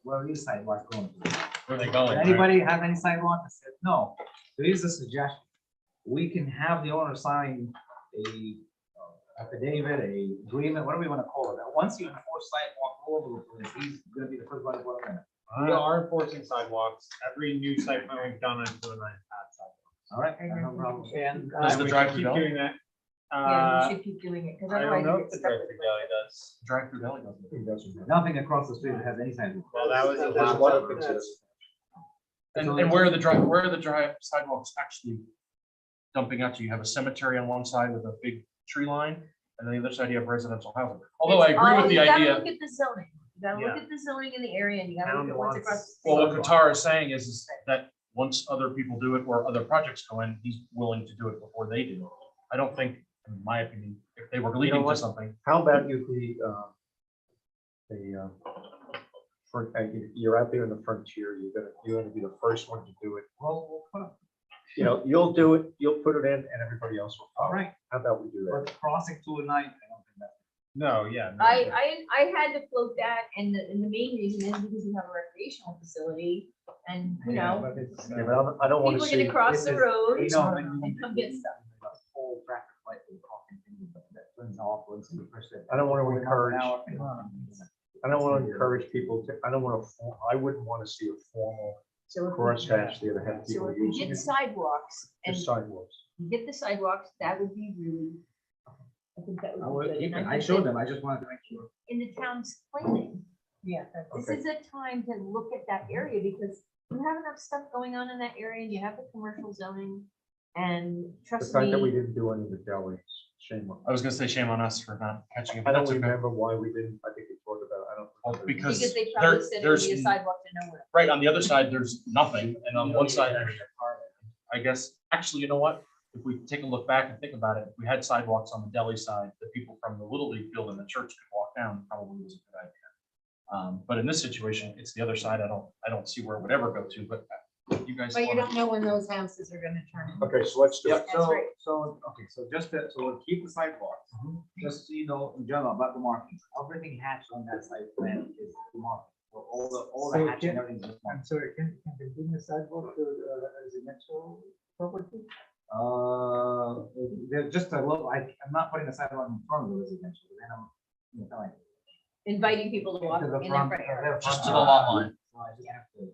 where are these sidewalks going to? Where are they going? Does right? anybody have any sidewalk? I said, no. So here's a suggestion. We can have the owner sign a affidavit, a agreement, whatever you want to call it. That once you enforce sidewalk all over the place, he's gonna be the first one to put them in. We are enforcing sidewalks. Every new site plan we've done, I'm doing that sidewalks. All right, no problem. And Does the we should drive-through keep deli? doing that. Yeah, we should keep doing it, because I otherwise. don't know it if the gets stuck drive-through with deli does. Drive-through deli doesn't. It doesn't. nothing across the street that has any sidewalk. Well, that was the There's last one of one. them. And where are the drive sidewalks actually dumping out to? You have a cemetery on one side with a big tree line, and on the other side you have residential housing. Although I agree with the You gotta idea, look at the zoning. You gotta look Yeah. at the zoning in the area, and you gotta Town look at what's wants- across. the well, street. what Qatar is saying is that once other people do it or other projects go in, he's willing to do it before they do. I don't think, in my opinion, if they were leading to what? something, How about you, you're out there in the frontier, you're gonna be the first one to do it. Well, we'll put you know, you'll do it, you'll put it in and everybody else will follow. All right, How about we do that? but crossing 209, I don't think that's. No, yeah. no, I had to float that, and the main reason is because we have a recreational facility, and, you know, But it's, Yeah, but I don't want people to are see. gonna cross the road you know, when you and need come to get stuff. whole traffic light will continue, but that turns off once you push it. I don't want to encourage, I don't want to Yeah. encourage people to, I don't want to, I wouldn't want to see a formal So if we- crosshatch there to have So people if we using get it. sidewalks and Just sidewalks. you get the sidewalks, that would be really, I think that I would would, be you good. can, And I think showed that them, I just wanted to make sure. in the town's planning, Yeah, that's this Okay. is a time to look at that area, because you have enough stuff going on in that area, and you have the commercial zoning, and The trust fact that we me, didn't do any of the delis, shame on. I was gonna say shame on us for not catching it. I but don't that's okay. remember why we didn't, I think we talked about, it. I don't. Well, remember. because because they probably said it would be a there's- sidewalk to nowhere. Right, on the other side, there's nothing, and on one side, I guess, actually, you know what? If we take a look back and think about it, if we had sidewalks on the deli side, the people from the Little League field and the church could walk down, probably was a good idea. But in this situation, it's the other side. I don't see where it would ever go to, but you guys. But you wanna- don't know when those houses are gonna turn. into. Okay, so let's do Yeah, it. That's right. okay, so just, so we'll keep the sidewalks, just so you know, in general, about the markings, everything hatched on that site plan is the marking. So all the So hatching, can- everything's just marked. I'm sorry, can they bring a sidewalk to residential property? They're just a little, I'm not putting a sidewalk in front of the residential, then I'm, you know, like. Inviting people to walk to in the their front, front yard. Just to the lot line. So I just have to.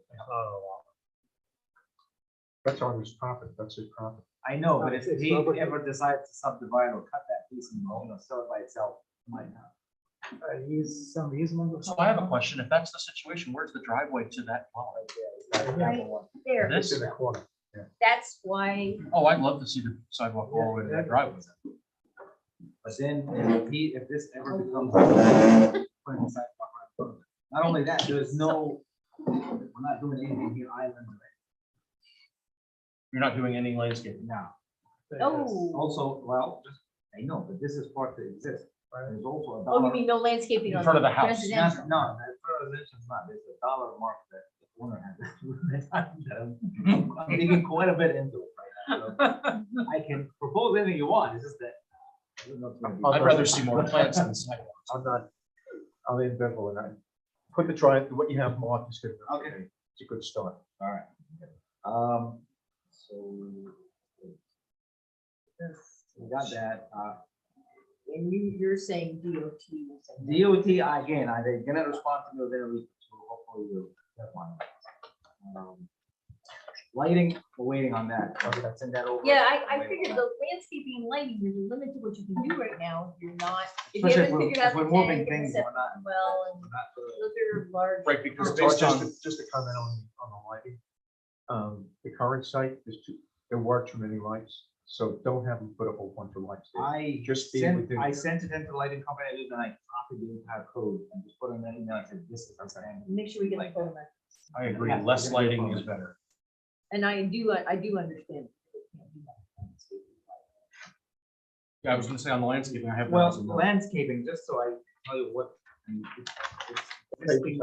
That's on his property, that's his property. I know, but if It's he property. ever decides to subdivide or cut that piece and, you know, sell it by itself, might not. He's some easement. or So I have a something? question. If that's the situation, where's the driveway to that dwelling? Right there, This? It's in the corner. that's why, Oh, I'd love to see the sidewalk all the way to that driveway. But then if this ever becomes. putting the sidewalk right in front of it. Not only that, there's no, we're not doing anything here island You're not doing any landscaping. now. oh, Also, well, just, I know, but this is part that exists. There's also a oh, dollar. you mean no landscaping In on front of the house. residential? No, that residential is not, there's a dollar mark that the owner has. I'm digging quite a bit into it right now. So I can propose anything you want, it's just that. I don't know if it's gonna be- I'd rather see more plants than sidewalks. I'm in Beverly, and I put the try, what you have marked is good. enough. Okay. It's a good start. All right. So. We got that, And you're saying DOT. will say that. DOT, again, they're gonna respond to me within a week, so hopefully we'll get one. Lighting, we're waiting on that. I'll send that over. Yeah, I Waiting figured on the landscaping and lighting, there's a limit to what you can do right now, if you're not, if you Especially if haven't we're- figured out if the we're moving tank and the things, septic we're not- well, and that. Not really. those are large. Right, because Just based on, just to comment on the lighting. The current site there were too many lights, so don't have them put a whole bunch of lights there. Just be within. I sent it into the lighting company, and I copied the entire code, and just put in that email, I said, this is the standard. Make sure we get the Like photo. I agree, less lighting is better. And I do understand. Yeah, I was gonna say on the landscaping, I have. Well, those in mind. landscaping, just so I tell you what, I mean, it's existing.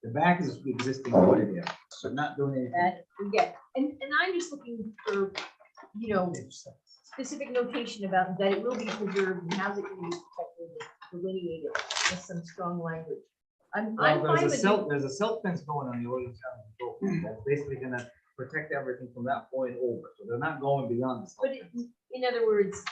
The back is existing what it is, so not doing anything. That, we get, and I'm just looking for, you know, specific notation about that it will be preserved and how it can be protected, delineated with some strong language. I'm Well, fine with you. there's a silt fence going on the Williams County Control Point that's basically gonna protect everything from that point over, so they're not going beyond the silt But fence. in other words,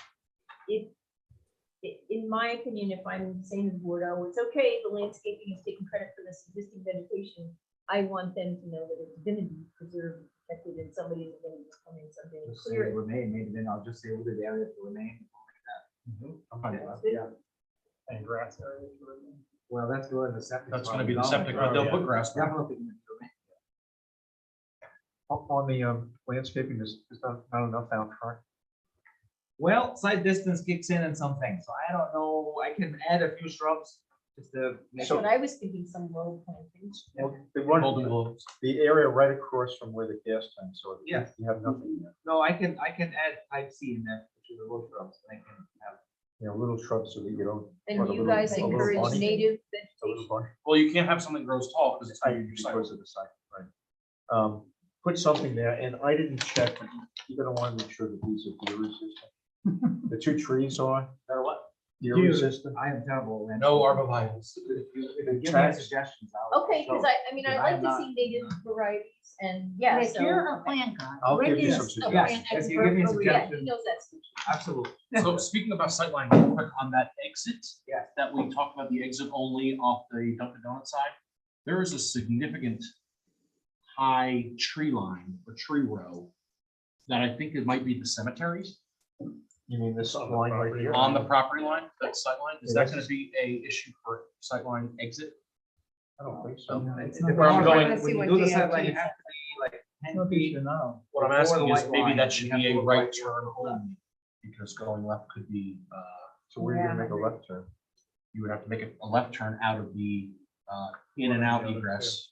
in my opinion, if I'm saying to the board, oh, it's okay, the landscaping is taking credit for this existing vegetation, I want them to know that it's gonna be preserved, protected, and somebody is gonna come in someday and Just say clear it. remain, maybe then I'll just say over the area to remain. I'm fine with that. Yeah, And grass areas. for them. well, that's going to septic. That's gonna be the No, septic, but they'll put grass. there. Definitely. gonna remain. On the landscaping, there's not enough out front. Well, site distance kicks in some things, so I don't know, I can add a few shrubs, just to make That's what I was thinking, some low plantings. The one, Golden globes. the area right across from where the gas tanks are. Yeah. You have nothing there. No, I can add type C in there, which is a little shrubs, and I can have. You know, little shrubs so that you don't. And put a you little- guys a little encourage bunch- native a little vegetation. bunch. Well, you can't have something that grows tall because it's how you Because decide. of the site, right. put something there, and I didn't check, but you're gonna want to make sure that these are deer resistant. The 2 trees are Or what? deer resistant. I am terrible. at- No arborvitae's. If you give me suggestions, I'll. Okay, because I mean, I Because like I'm to not- see native varieties and, yeah, Rick, so. you're a plant guy. I'll Rick give you is some a suggestions. plant Yes, you give me a expert. Yeah, suggestion. he knows that's. Absolutely. So speaking about sightline, real quick on that exit. Yeah. That we talked about, the exit only off the Dunkin' Donuts side, there is a significant high tree line or tree row that I think it might be the cemeteries You mean this line right here? on the property line, that sight line. Is that gonna be a issue for sightline exit? I don't think so. It's not Where I'm the- going- When See you what do the DOT sideline, you says. have to be like 10 Not feet. issue now. What I'm Before asking the is white maybe line, that should you have be to a look right right. turn only, because going left could be, So where are you gonna make a left turn? you would have to make a left turn out of the, in and out egress.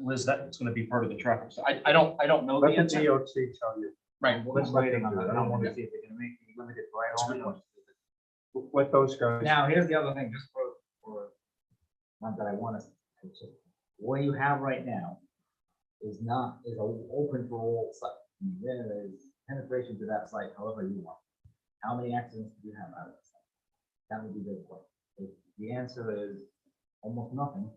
Liz, that's gonna be part of the traffic. So I don't know the Let the answer. DOT tell you. Right. Well, let's wait on that. I don't want to see if they're gonna make me limited right That's a on. good one. Let those guys. Now, here's the other thing, just for, not that I want to, what you have right now is open for all sites. There is penetration to that site however you want. How many accidents do you have out of that site? That would be the question. If the answer is almost nothing,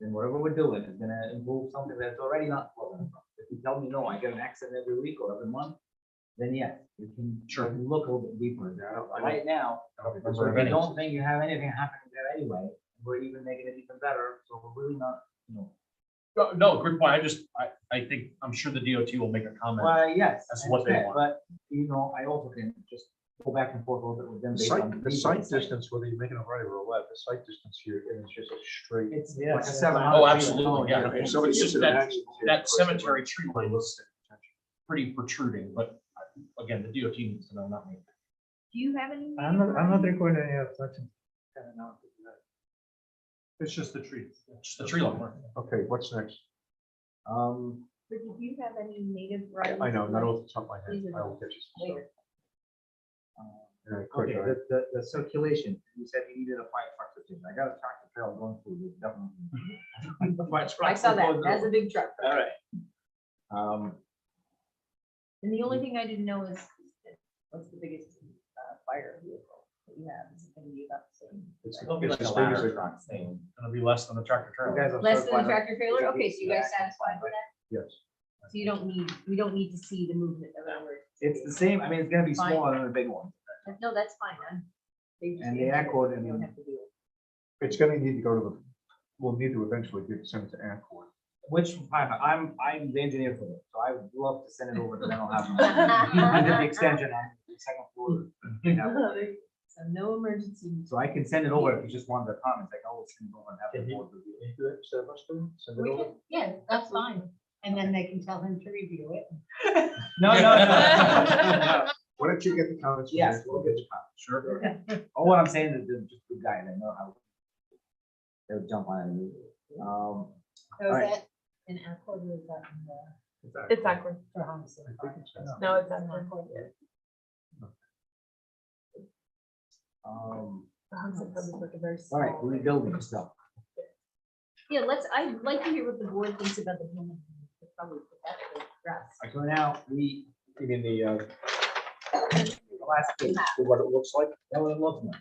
then whatever we're doing is gonna improve something that's already not pleasant. If you tell me, no, I get an accident every week or every month, then yes, we can, Sure. we can look a little bit deeper there. Right now, Remember so of if you any. don't think you have anything happening there anyway, we're even making it even better, so we're really not, No, good point. I think, I'm sure the DOT will make a comment. well, yes. That's what they I want. But, I also can just go back and forth a little bit with them. The based site, on the these site sites. distance, whether you're making a right or a left, the site distance here is just a straight. It's Yes, like a yes. 700. Oh, feet. absolutely, yeah. If somebody It's gets just in an that, accident here, that of course they cemetery might- tree line is pretty protruding, but again, the DOT needs to know, not me. Do you have any? I'm not recording any of such. It's just the trees. Just the tree line. Okay, what's next? But do you have any native varieties? I know, of not light? off the top of my head. These are I will get you some stuff. later. Yeah, quick, Okay, all right. the circulation, you said you needed a fire truck to change. I got a tractor trailer going through this, definitely. I saw that, that's a big truck. All right. Um, And the only thing I didn't know is, what's the biggest fire vehicle that you have? Is it gonna be about the same? It's It'll be like it's a as big as ladder a- truck thing. Gonna be less than the tractor you trailer. guys are Less than the certified- tractor trailer? Okay, so you guys satisfied with that? Yes. So you don't need, we don't need to see the movement of our. It's the same, I mean, it's gonna be Fine. smaller than the big one. No, that's fine. They just And the answered it. Accord, I You don't mean- have to do it. It's gonna need to go to the, we'll need to eventually get sent to Accord. Which, I'm the engineer for it, so I would love to send it over, but then I'll have. I did the extension on the second floor. So no emergency. So I can send it over if you just want the comments, like, oh, send it over and have Can the you- board review. Can you do that, Send us to, send it We over? can, yeah, that's fine. And then they can tell him to review it. No, Why don't you get the comments? from Yes, Accord? we'll get your comments. Sure. Oh, what I'm saying is they're just good guys, I know how. They'll jump on it immediately. So is Alright. that in Accord or is that in the, It's awkward. for Homestead? I think it's- No, it's awkward. The Homestead Club is like a very All right, small. rebuilding stuff. Yeah, I'd like to hear what the board thinks about the building. Probably put that to rest. So now, You mean the last page, what it looks like? that what it looks like.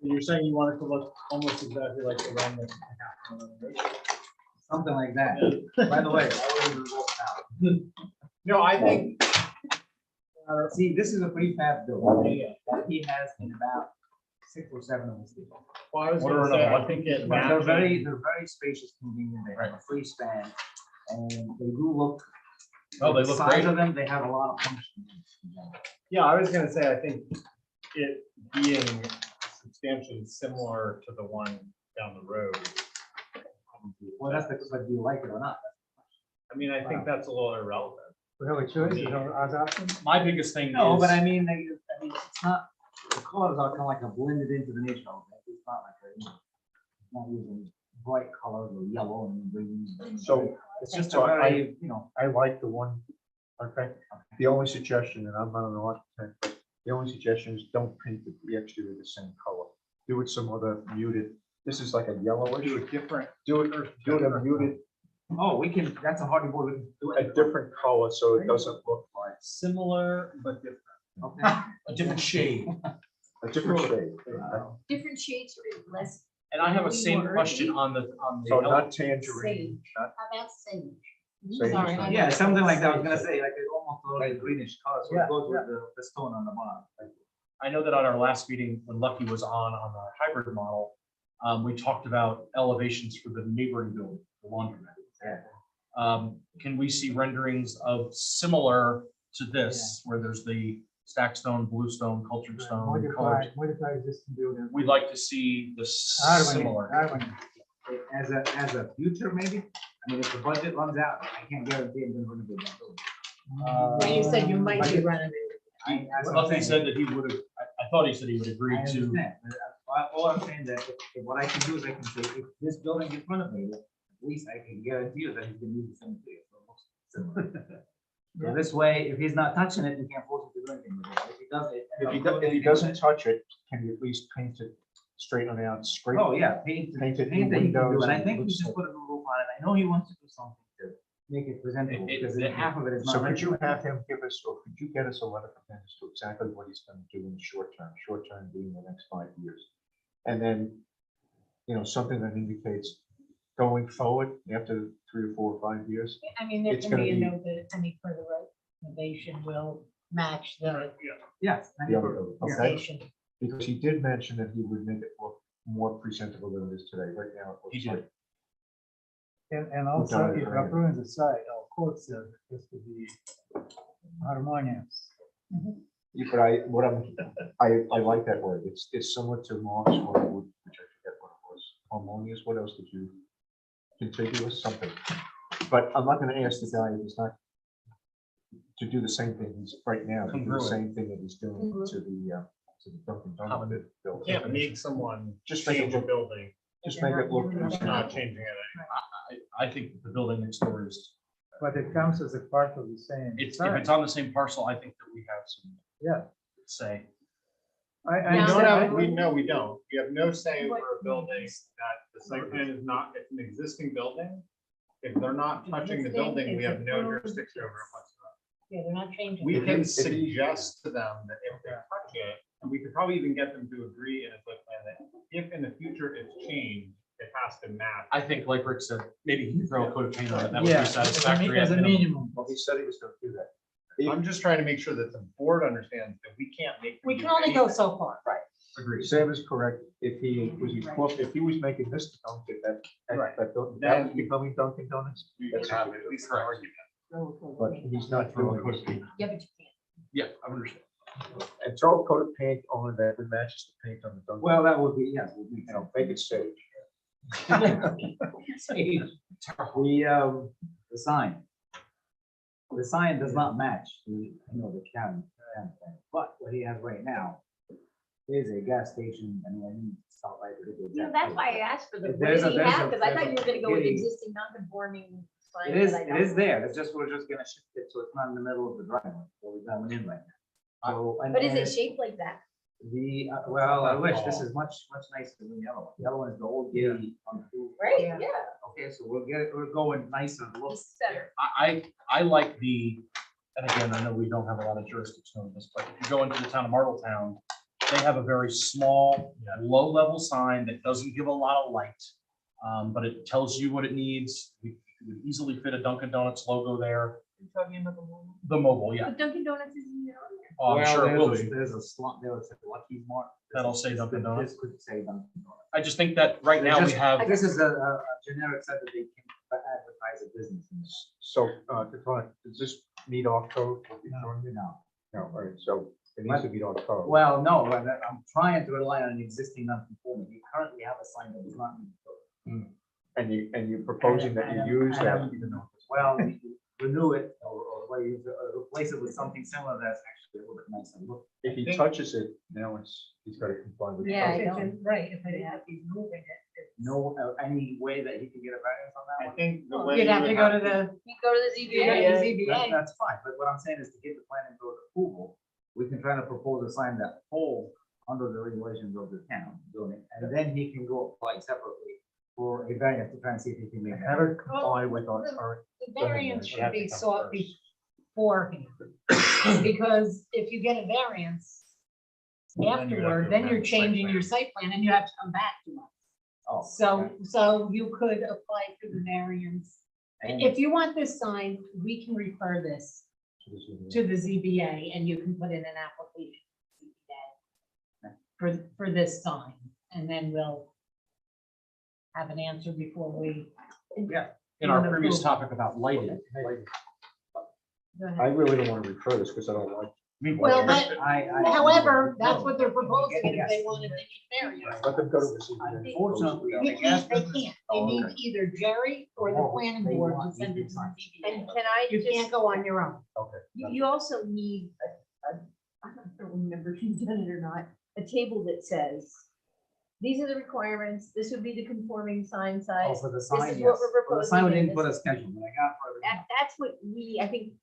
You're saying you want it to look almost exactly like the one that. Something like that. By the way, I already wrote it down. No, I think, See, this is a prefab building that he has in about 6 or 7 of his people. well, I was Order gonna say, another I think it. But they're matches- very spacious, convenient, they have a free span, and they do look. Oh, they the look size great. of them, they have a lot of functions. Yeah, I was gonna say, I think it being substantially similar to the one down the road. Well, that's because whether you like it or not. I mean, I think that's a little irrelevant. We have a choice, you know, as options. My biggest thing No, is, but I mean, it's not, the colors are kind of like a blended into the nature of it. It's not like, it's not using bright colors or yellow and green. So, It's just a so very, I like the one, okay? The only suggestion, and I'm not an architect, but the only suggestion is don't paint the exterior the same color. Do it some other muted, this is like a yellowish. Do a different. Do it a muted Oh, we can, that's a hardy board, we can do A it. different color, so it doesn't look like Similar but different. Okay. A different shade. a different shade. Different shades or less. And I have a Maybe same more question earthy. on the, So ele- not tangerine, not How about sage? Sage. Sorry, I Yeah, know. something like that, I was gonna say, like, it's almost a little greenish color, so Yeah, it goes with the stone on the bottom. I know that on our last meeting, when Lucky was on the hybrid model, we talked about elevations for the neighboring building, the laundromat. Yeah. Can we see renderings of similar to this, where there's the stacked stone, bluestone, cultured stone, colored? Modify existing building. We'd like to see the Harmony, similar. harmony. As a future, maybe, I mean, if the budget runs out, I can't guarantee I'm gonna renovate that building. Well, you said you might be running That's what I'm Lucky saying. said that he would have, I thought he said he would agree I to. understand, but all I'm saying that if what I can do is I can say, if this building gets renovated, at least I can guarantee you that he's gonna use the same thing. So it looks similar. So this way, if he's not touching it, we can't force him to do anything with it. If he does it. If he doesn't touch it, can you at least paint it, straighten it out, scrape? Oh, yeah, paint, Paint it, paint that he can do, windows and I and think we looks should like- put a new roof on it. I know he wants to do something to make it presentable, because half of it is not. So could you have him give us, or could you get us a letter from him as to exactly what he's gonna do in the short term being the next 5 years? And then, something that indicates going forward after 3 or 4 or 5 years. I mean, there It's can gonna be a be- note that any further renovation will match the Yes. The other building, okay? station. Because he did mention that he would make it look more presentable than it is today. Right now, it He looks did. like. And also, done it if already. approving the site, our code says it has to be harmonious. Yeah, but I like that word. It's similar to Mark's word, which I forget what it was. Harmonious, what else did you? Contiguous, something. But I'm not gonna ask the guy if he's not to do the same thing he's right now, to do the Congruent. same thing that he's doing to the Dunkin' Donuts building. Can't make someone Just make it change a look, building, just make it look. not changing it. I think the building next door is, But it comes as a part of the same. if site. it's on the same parcel, I think that we have some Yeah. say. I We don't said- have, we don't. We have no say over a building that the site plan is not, it's an existing building. If they're not touching the building, we have no jurisdiction over it whatsoever. Yeah, they're not changing. We If can he- suggest to them that if they touch it, and we could probably even get them to agree in a site plan that if in the future it's changed, it has to match. I think, like Rick said, maybe he can throw a coat of paint on it. That would Yeah, be as satisfactory. a at minimum. minimum. Well, he said he was gonna do that. I'm just trying to make sure that the board understands that we can't make. them We do can only go anything. so far. Right. Agreed. Sam is correct. If he was making this Dunkin', Right. that was Then- becoming Dunkin' Donuts. We would have at least an argument. But he's not throwing coat of paint. Yeah, but you can't. Yeah, I understand. And throw a coat of paint on that matches the paint on the Dunkin'. Well, that would be, yes, would be. Make it sage. The sign. The sign does not match, the county thing. But what he has right now is a gas station, and I need to stop right there. You know, that's why I asked for the, what There's does a- he there's have? a- Because I thought there's you were gonna go with a- existing non-conforming sign. It is, that I it is don't- there, it's just, we're just gonna shift it, so it's not in the middle of the driveway, so we're going in right now. So, and- But is and it shaped like that? well, I wish, this is much nicer than the other one. The other one is the old gate on the. Right, Yeah. yeah, Okay, so we're going nicer, look. it's better. I like the, and again, I know we don't have a lot of jurisdiction on this, but if you go into the town of Martletown, they have a very small, low-level sign that doesn't give a lot of light. But it tells you what it needs. We would easily fit a Dunkin' Donuts logo there. You're talking about the mobile. The mobile, yeah. But Dunkin' Donuts isn't there on there. Oh, I'm sure it will be. There's a slot, there was a Lucky Mark. That'll say Dunkin' Donuts. This could say Dunkin' Donuts. I just think that right now we have, This is a generic site that they can advertise a business. in. So, Declan, does this meet our code? What we're No, doing? no. No, all right, so it needs to meet our code. Well, no, I'm trying to rely on an existing non-conforming. You currently have a sign that does not meet the code. And you're proposing that you use that. Well, renew it or replace it with something similar that's actually a little bit nicer look. If he touches it, now he's got to comply with. the Yeah, code. I know. Right, if he's moving it. No, any way that he can get a variance on that I one? think the Well, way. You'd you have to would go to the, You go to the Yeah, ZBA. ZBA. That's fine, but what I'm saying is to get the planning board approval, we can try to propose a sign that falls under the regulations of the town zoning, and then he can go apply separately for a variance to try and see if you can make Have that. it comply with our current. The variance You should have to be come sought first. beforehand. Because if you get a variance Then you have afterward, to then amend you're the site changing plan. your site plan and you have to come back to us. Oh, So you could apply for the variance. And- If you want this signed, we can refer this to the ZBA and you can put in an application. For this sign, and then we'll have an answer before we. In our previous topic about lighting. Go I ahead. really don't want to refer this because I don't like. Well, but however, that's No. what they're proposing, and if they wanted, they need variance. Let them go to the ZBA. Unfortunately, They can't, they can't. They need Okay. either Jerry or the planning They board to want send you it to to sign. the And ZBA. can I You just, can't go on your own. Okay. you also need I don't remember if you've done it or not, a table that says, these are the requirements, this would be the conforming sign Oh, size. for the This sign, is yes. what we're For the proposing. sign, we and didn't put a this- schedule, but I got it for everything. That's what I think,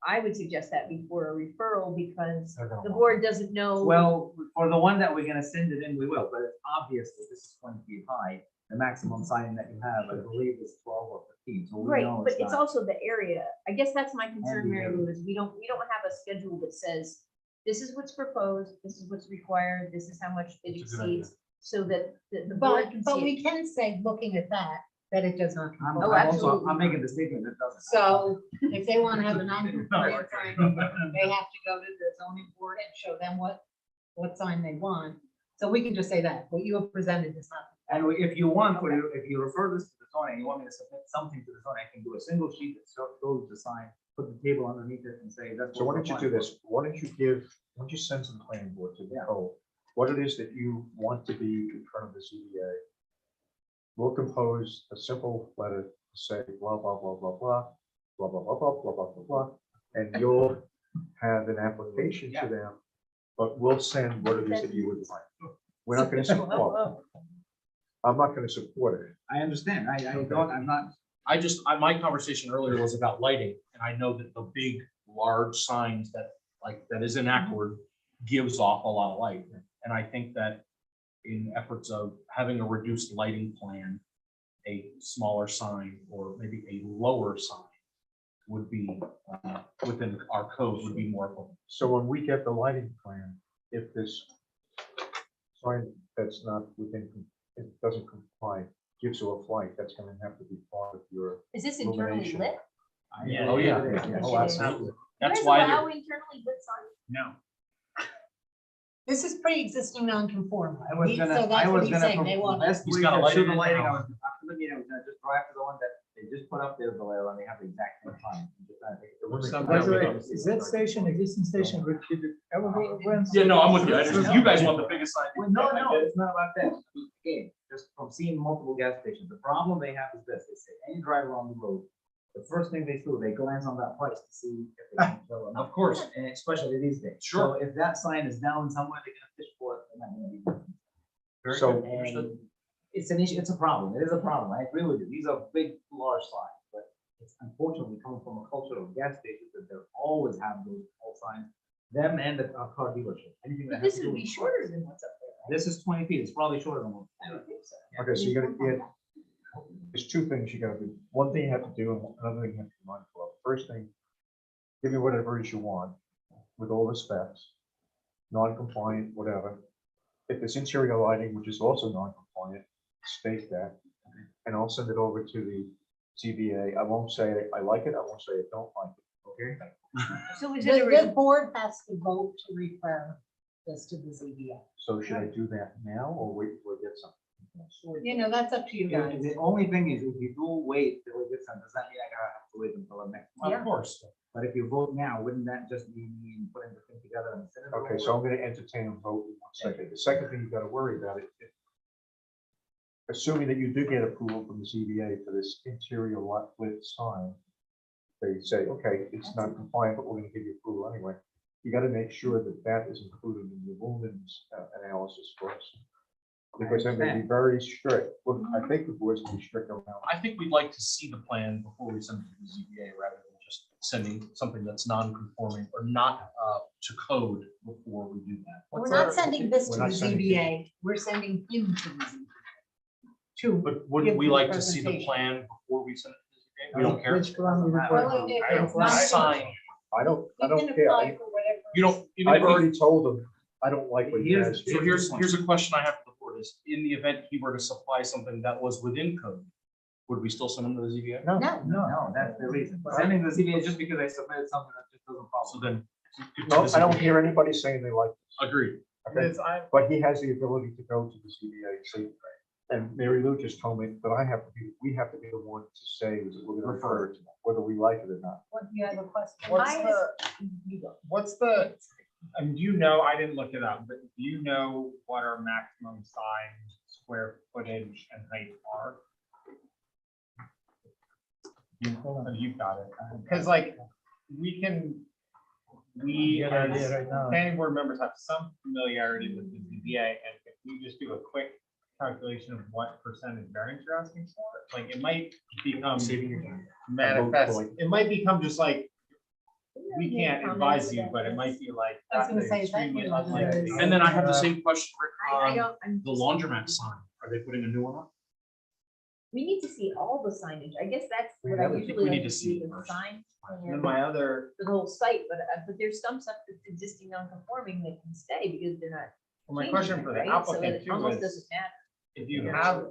I would suggest that before a referral, because They're gonna the want board doesn't know. Well, for the one that we're gonna send it in, we will, but it's obvious that this is 20 feet high. The maximum sign that you have, I believe, is 12 or 15, so we Right, know but it's it's not. also the area. I guess that's my concern, the Mary area. Lou, is we don't have a schedule that says, this is what's proposed, this is what's required, this is how much it That's a good idea. exceeds, so that the board can But see it. we can say, looking at that it does not. I'm conform. Oh, I'm also, absolutely. I'm making the statement that doesn't. So if they want to have a non-compliant sign, they have to go to the zoning board and show them what sign they want. So we can just say that, what you have presented is not. And if you want, if you refer this to the zoning, you want me to submit something to the zoning, I can do a single sheet that shows the sign, put the table underneath it and say that's. So why what don't you we're do applying this? Why don't you send some planning board to Yeah. Nicole, what it is that you want to be in front of the ZBA? We'll compose a simple letter to say blah, blah, blah, blah, blah, blah, blah, blah, blah, blah, blah, blah, blah. And you'll have an application to them, but we'll send what it is that you would like. We're not gonna support, I'm not gonna support it. I understand, I don't, I'm not, My conversation earlier was about lighting, and I know that the big, large signs that is in Accord gives off a lot of light. And I think that in efforts of having a reduced lighting plan, a smaller sign or maybe a lower sign would be, within our code would be more applicable. So when we get the lighting plan, if this sign that's not within, it doesn't comply, gives you a flight, that's gonna have to be part of your Is this internally illumination. lit? Oh, yeah. Oh, absolutely. That's You guys why, allow they're- internally lit signs? no. This is pre-existing non-conforming. I was So gonna, that's what he's saying, the they want. best He's way got a to light show in the it lighting, now. after the meeting, I was gonna just drive to the one that they just put up there, Valero, and they have the exact same time. Just trying to think of the Some- one. By the way, is that station, existing station, repeated elevator vents? yeah, no, I'm with you. I understand. You guys want the biggest sign. Well, no, it's not about that. Again, just from seeing multiple gas stations, the problem they have is this, they say, any driver on the road, the first thing they do, they glance on that price to see if they can fill it. Of course. And especially these days. Sure. So if that sign is down somewhere, they're gonna fish for it, they're not gonna be. Very So- good. Understood. And it's an issue, it's a problem, it is a problem, I agree with you, these are big, large signs, but it's unfortunately coming from a culture of gas stations that they'll always have those old signs, them and the car dealership, anything that But has this to do would be with shorter cars. than what's up there, right? This is 20 feet, it's probably shorter than one. I don't think so. Okay, so you're gonna get, there's two things you gotta do. One thing you have to do, and another thing you have to be mindful of. First thing, give me whatever it is you want, with all the specs, non-compliant, whatever. If it's interior lighting, which is also non-compliant, state that, and I'll send it over to the ZBA. I won't say I like it, I won't say I don't like it, okay? So is it a, The board has to vote to refer this to the ZBA. So should I do that now, or wait till I get something? You know, that's up to you Yeah, guys. the only thing is, if you do wait till we get some, does that mean I gotta have to wait until the next month? Of course. But if you vote now, wouldn't that just be me putting the thing together and send it? Okay, over? so I'm gonna entertain a vote in 1 second. The second thing you gotta worry about it, assuming that you do get approval from the ZBA for this interior lit sign, they say, okay, it's not compliant, but we're gonna give you approval anyway. You gotta make sure that that is included in the lumen's analysis first. Because they're gonna be very strict. Well, I think the board's gonna be strict around. I think we'd like to see the plan before we send it to the ZBA rather than just sending something that's non-conforming or not to code before we do that. We're not sending this We're to the not sending ZBA, we're sending him to the ZBA. to. But wouldn't we give like to see the presentation. plan before we send it to the ZBA? We don't care. Which one you refer Well, to? if I don't it's want to not- sign. I don't You can care. apply for whatever. You don't. even I've if we- already told him, I don't like what he has. So here's a question I have for the board is, in the event he were to supply something that was within code, would we still send him to the ZBA? No. No, that's the reason. Sending the ZBA just because I submitted something that just doesn't follow. So then. No, I don't hear anybody saying they like, Agreed. okay, but he has the ability to go to the ZBA and say, and Mary Lou just told me that we have to be the one to say, we're gonna refer it to them, whether we like it or not. What, you have a question? What's Mine What's the, I mean, do you know, I didn't look it up, but do you know what our maximum sign square footage and height are? You've got it, because like, we Yeah, as right now. planning board members have some familiarity with the ZBA, and if we just do a quick calculation of what percentage variance you're asking for, like, it might become Saving your time. manifest, it might become just like, we Yeah, can't comments advise you, about but it this. might be like. I was gonna that's say, is that extremely what it unlikely. is? And then I have the same question I on don't, I'm. the laundromat sign. Are they putting a new one on? We need to see all the signage. I guess that's We what I have it. usually We like need to to see see, it the first. sign And then and my other, the whole site, but there's some stuff that's existing non-conforming that can stay because they're not. my changing question it, for the right? So applicant it too almost is, doesn't matter. if you have,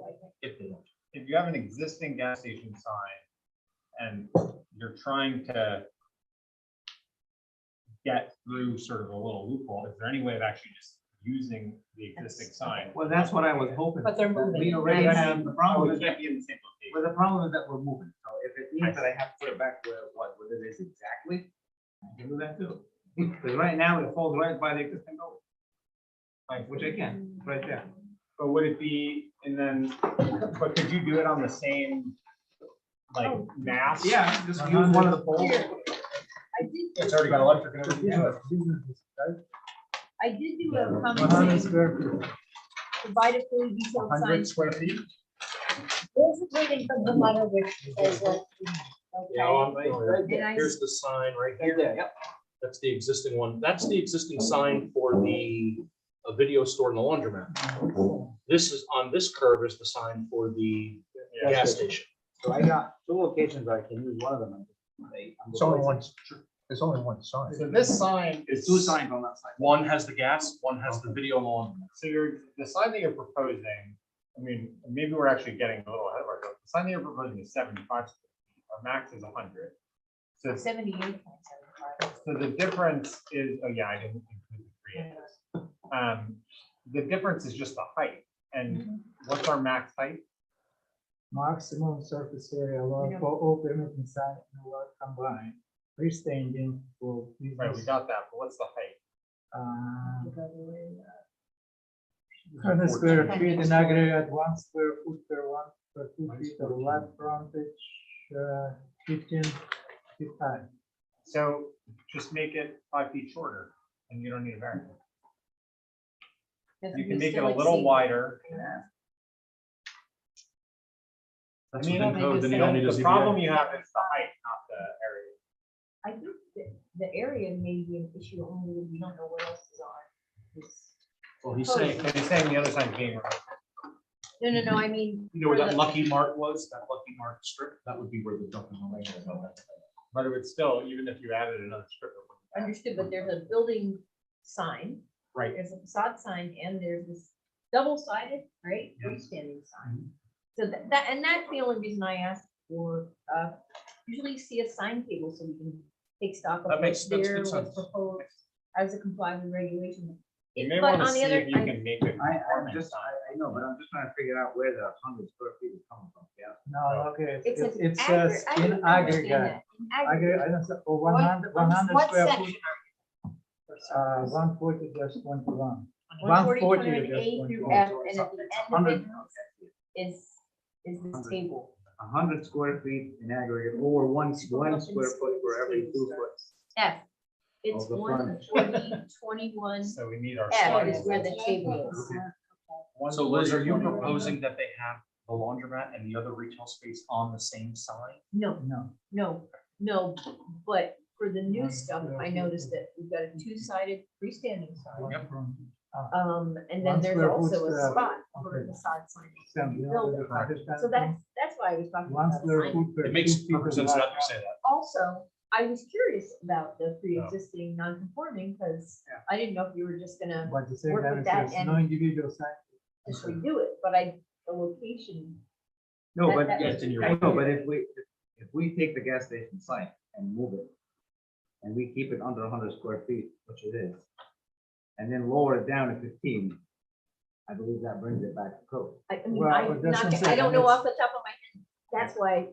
If they don't. if you have an existing gas station sign and you're trying to get through sort of a little loophole, is there any way of actually just using the existing sign? Well, that's what I was hoping. But they're moving. We already have, the problem Oh, is it that, can't be in the same location. well, the problem is that we're moving. So if it means that I have to put it back where it is exactly, I can do that too. Because right now it falls right by the existing building. Like, which I can, it's right there. But would it be, and then, but could you do it on the same, like, mass? Yeah, just use one of the poles. Here, I did, It's already got electric and everything. I did do a 100 comment, square feet. provide a fully detailed sign. 100 square feet? There's a reading from the letter which says that. Yeah, Okay. And I- here's the sign right Right here. there, yep. That's the existing one. That's the existing sign for the video store and the laundromat. This is, on this curve is the sign for the gas station. So I got two locations I can use one of them. It's only one, there's only one sign. So this sign is. Two signs on that side. One has the gas, one has the video and the laundromat. So the sign that you're proposing, I mean, maybe we're actually getting a little ahead of ourselves. The sign that you're proposing is 75 square feet. Our max is 100. So, 78.75. so the difference is, oh yeah, I didn't include the 3 inches. The difference is just the height. And what's our max height? Maximum surface area allowed for all permitting sign and lot combined, freestanding for Right, we business. got that, but what's the height? 100 square feet in aggregate, 1 square foot per 1 per 2 feet of lot frontage, 15 feet high. So just make it 5 feet shorter and you don't need a variance. You can make it a little wider. That's I mean, within code, then you don't need a the problem ZBA. you have is the height, not the area. I think that the area may be an issue only when we don't know what else is on this. Well, he's saying, So he's saying the other side's being removed. No, I mean. you know where for that the- Lucky Mart was, that Lucky Mart strip, that would be where the Dunkin' Donuts is. But it would still, even if you added another strip, it wouldn't matter. Understood, but there's a building sign. Right. There's a facade sign and there's this double-sided, right, Yeah. freestanding sign. So and that's the only reason I asked for, usually you see a sign table so we can take stock of That what's makes there, good what's sense. proposed, as it comply with regulations. You may But want to on the see other, if you can make it. I conforming just, sign. I know, but I'm just trying to figure out where the 100 square feet is coming from, yeah. No, okay, It's an it says I in didn't understand aggregate. that. In aggregate. I don't say, for 100, 100 What square section foot, 140 just 21. 140 140 turn is A just through 21. F, So and it's at the it's end of 100, it is this table. 100 square feet in aggregate, or one square foot for every 2 foot. F. It's Of the 140, 21, So we need our. F slide is where the rules. table is. So Liz, are you proposing that they have the laundromat and the other retail space on the same sign? No, No, no, but for the new stuff, I noticed that we've got a 2-sided freestanding sign. Yep. And then One there's square also foot, a spot for okay. facade sign. Sam, you know the frontage So diagram? that's why I was talking One about square sign. foot per It makes 2 feet of perfect sense lot. not to say that. Also, I was curious about the pre-existing non-conforming, because Yeah. I didn't know if you were just gonna But at the same work time, with it that says and no individual sign. just redo it, but the location. No, but, That- yes, that's in your- I know, but if we take the gas station site and move it, and we keep it under 100 square feet, which it is, and then lower it down to 15, I believe that brings it back to code. I mean, Well, I'm but that's not, what I'm I saying, don't know it's- off the top of my head. That's why, So-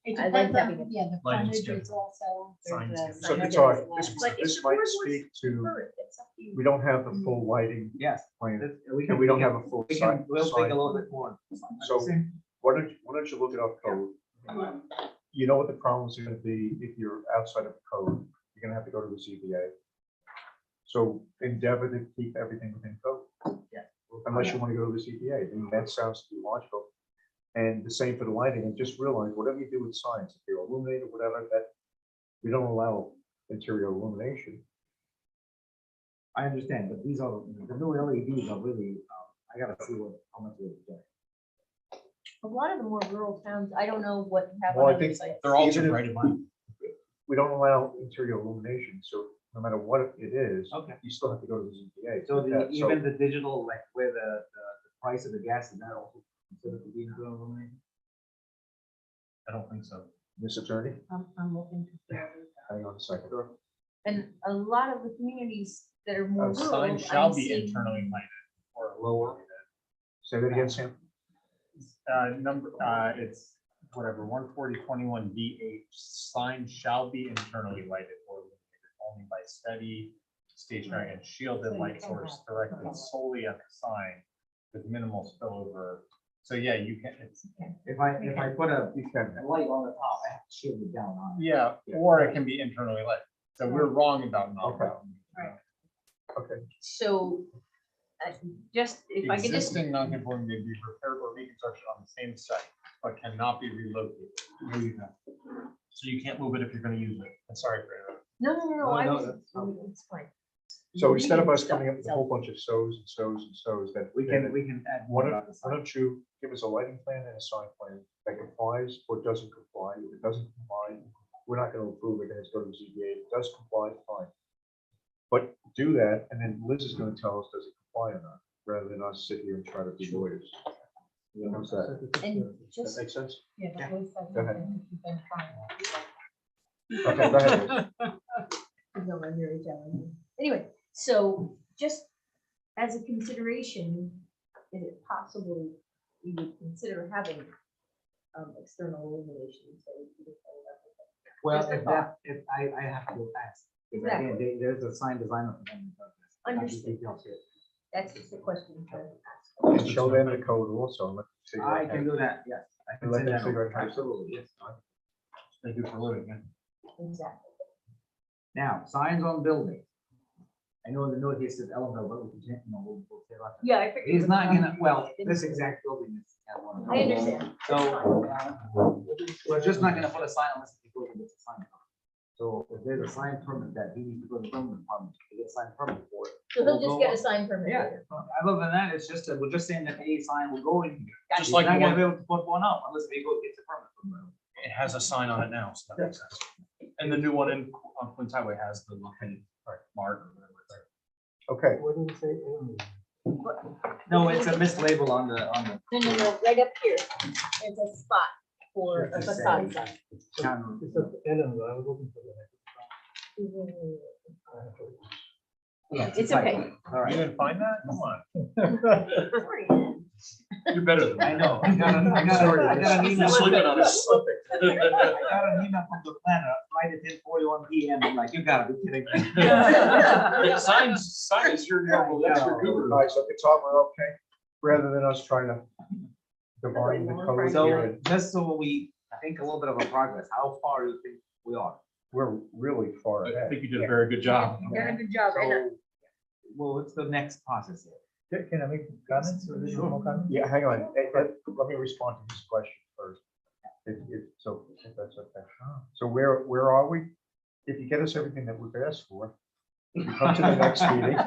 It I depends like on, having it. yeah, the Lighting frontage schedule. is also. there's Sign a schedule. So sign it's all right. schedule. But if This the might board speak wants to, prefer it, it's up to you. we don't have the full lighting Yes. plan, that's- and we don't have a full We site. can, we'll take a little bit more. So why don't you look it up code? You know what the problems are gonna be if you're outside of code, you're gonna have to go to the ZBA. So endeavor to keep everything within code. Yeah. Unless you wanna go to the ZBA, then that sounds to be logical. And the same for the lighting, and just realize whatever you do with signs, if they're illuminated, whatever, that we don't allow interior illumination. I understand, but these are, the new LEDs are really, I gotta see how much they get. A lot of the more rural towns, I don't know what you have Well, on I other think sites. They're all Even just if- right in line. We don't allow interior illumination, so no matter what it is, Okay. you still have to go to the ZBA. So with that. even the digital, like where the price of the gas is that also considered to be internal illumination? I don't think so. Miss Attorney, I'm looking to. hang on a second. And a lot of the communities that are more A rural. sign shall I'm be seeing- internally lighted or lower. Say that again, Sam. It's whatever, 14021D8, sign shall be internally lighted or illuminated only by steady, stationary and shielded light source directed solely at the sign with minimal spillover. So yeah, you can, it's, If I put a You can. light on the top, I have to shield it down on it. yeah, or it can be internally lit. So we're wrong about not. Okay. Okay. So, just, if I could just, Existing non-conforming may be repaired or reconstructed on the same site, but cannot be relocated. There you go. So you can't move it if you're gonna use it. I'm sorry for interrupting. no, I no, was, that's it's fine. So instead of us Stuff, coming up with a whole bunch of so's and so's and so's that We can add Why one don't, on the why side. don't you give us a lighting plan and a sign plan that complies or doesn't comply? If it doesn't comply, we're not gonna approve it, and it's going to ZBA. If it does comply, fine. But do that, and then Liz is gonna tell us, does it comply or not, rather than us sit here and try to be lawyers. How's that? And That just, make sense? Yeah, that was. Go ahead. you've been trying. Okay, go ahead. no, I'm very challenging. Anyway, so just as a consideration, is it possible we would consider having external illumination? So we could follow up with that? Well, Just a if thought. that, if I have to ask. Because again, Exactly. there's a sign designer for them. that does this. I have the Understood. details here. That's just a question to ask. And show them the code also. and let them figure I out can how- do that, yes. I can Let send them that figure over. out how to- Absolutely, yes. They do for a living, yeah. Exactly. Now, signs on buildings. I know in the note here says Elmville, but we can, change, we'll say about that. Yeah, I figured. He's it not was- gonna, well, this exact building is. has one of I those. understand. So, we're just not gonna put a sign unless he goes and gets a sign. permit. So if there's a sign permit that he needs to go to the building department to get a sign permit for it. So he'll we'll just go get a up. sign permit. Yeah, later. other than that, it's just that we're just saying that a sign will go in. Just He's like not the gonna one- be able to put one up unless he goes gets a permit from them. It has a sign on it now, so that makes sense. And the new one on Quince Highway has the located mark or whatever. Okay, What did you say? No, it's a mislabel on the, No, right up here. There's a spot for a Just facade say- sign. It's a Ellen, I was looking for It's okay. All right. You didn't find that? Come on. You're better than I that. know, I got an email. You're slipping on us. I got an email from the planner, Friday, 10:41 PM, I'm like, you gotta be kidding me. Signs, you're that's your all guru. right, so it's all, we're okay, rather than us trying to divine the code here. So and just so we think a little bit of a progress, how far do you think we are? We're really far I ahead. think you did a very good job. You've done a good job. And So, well, what's the next process here? Can I make comments or any more comments? Yeah, hang on, let me respond to this question first. If that's okay. So where are we? If you get us everything that we've asked for, we come to the next meeting,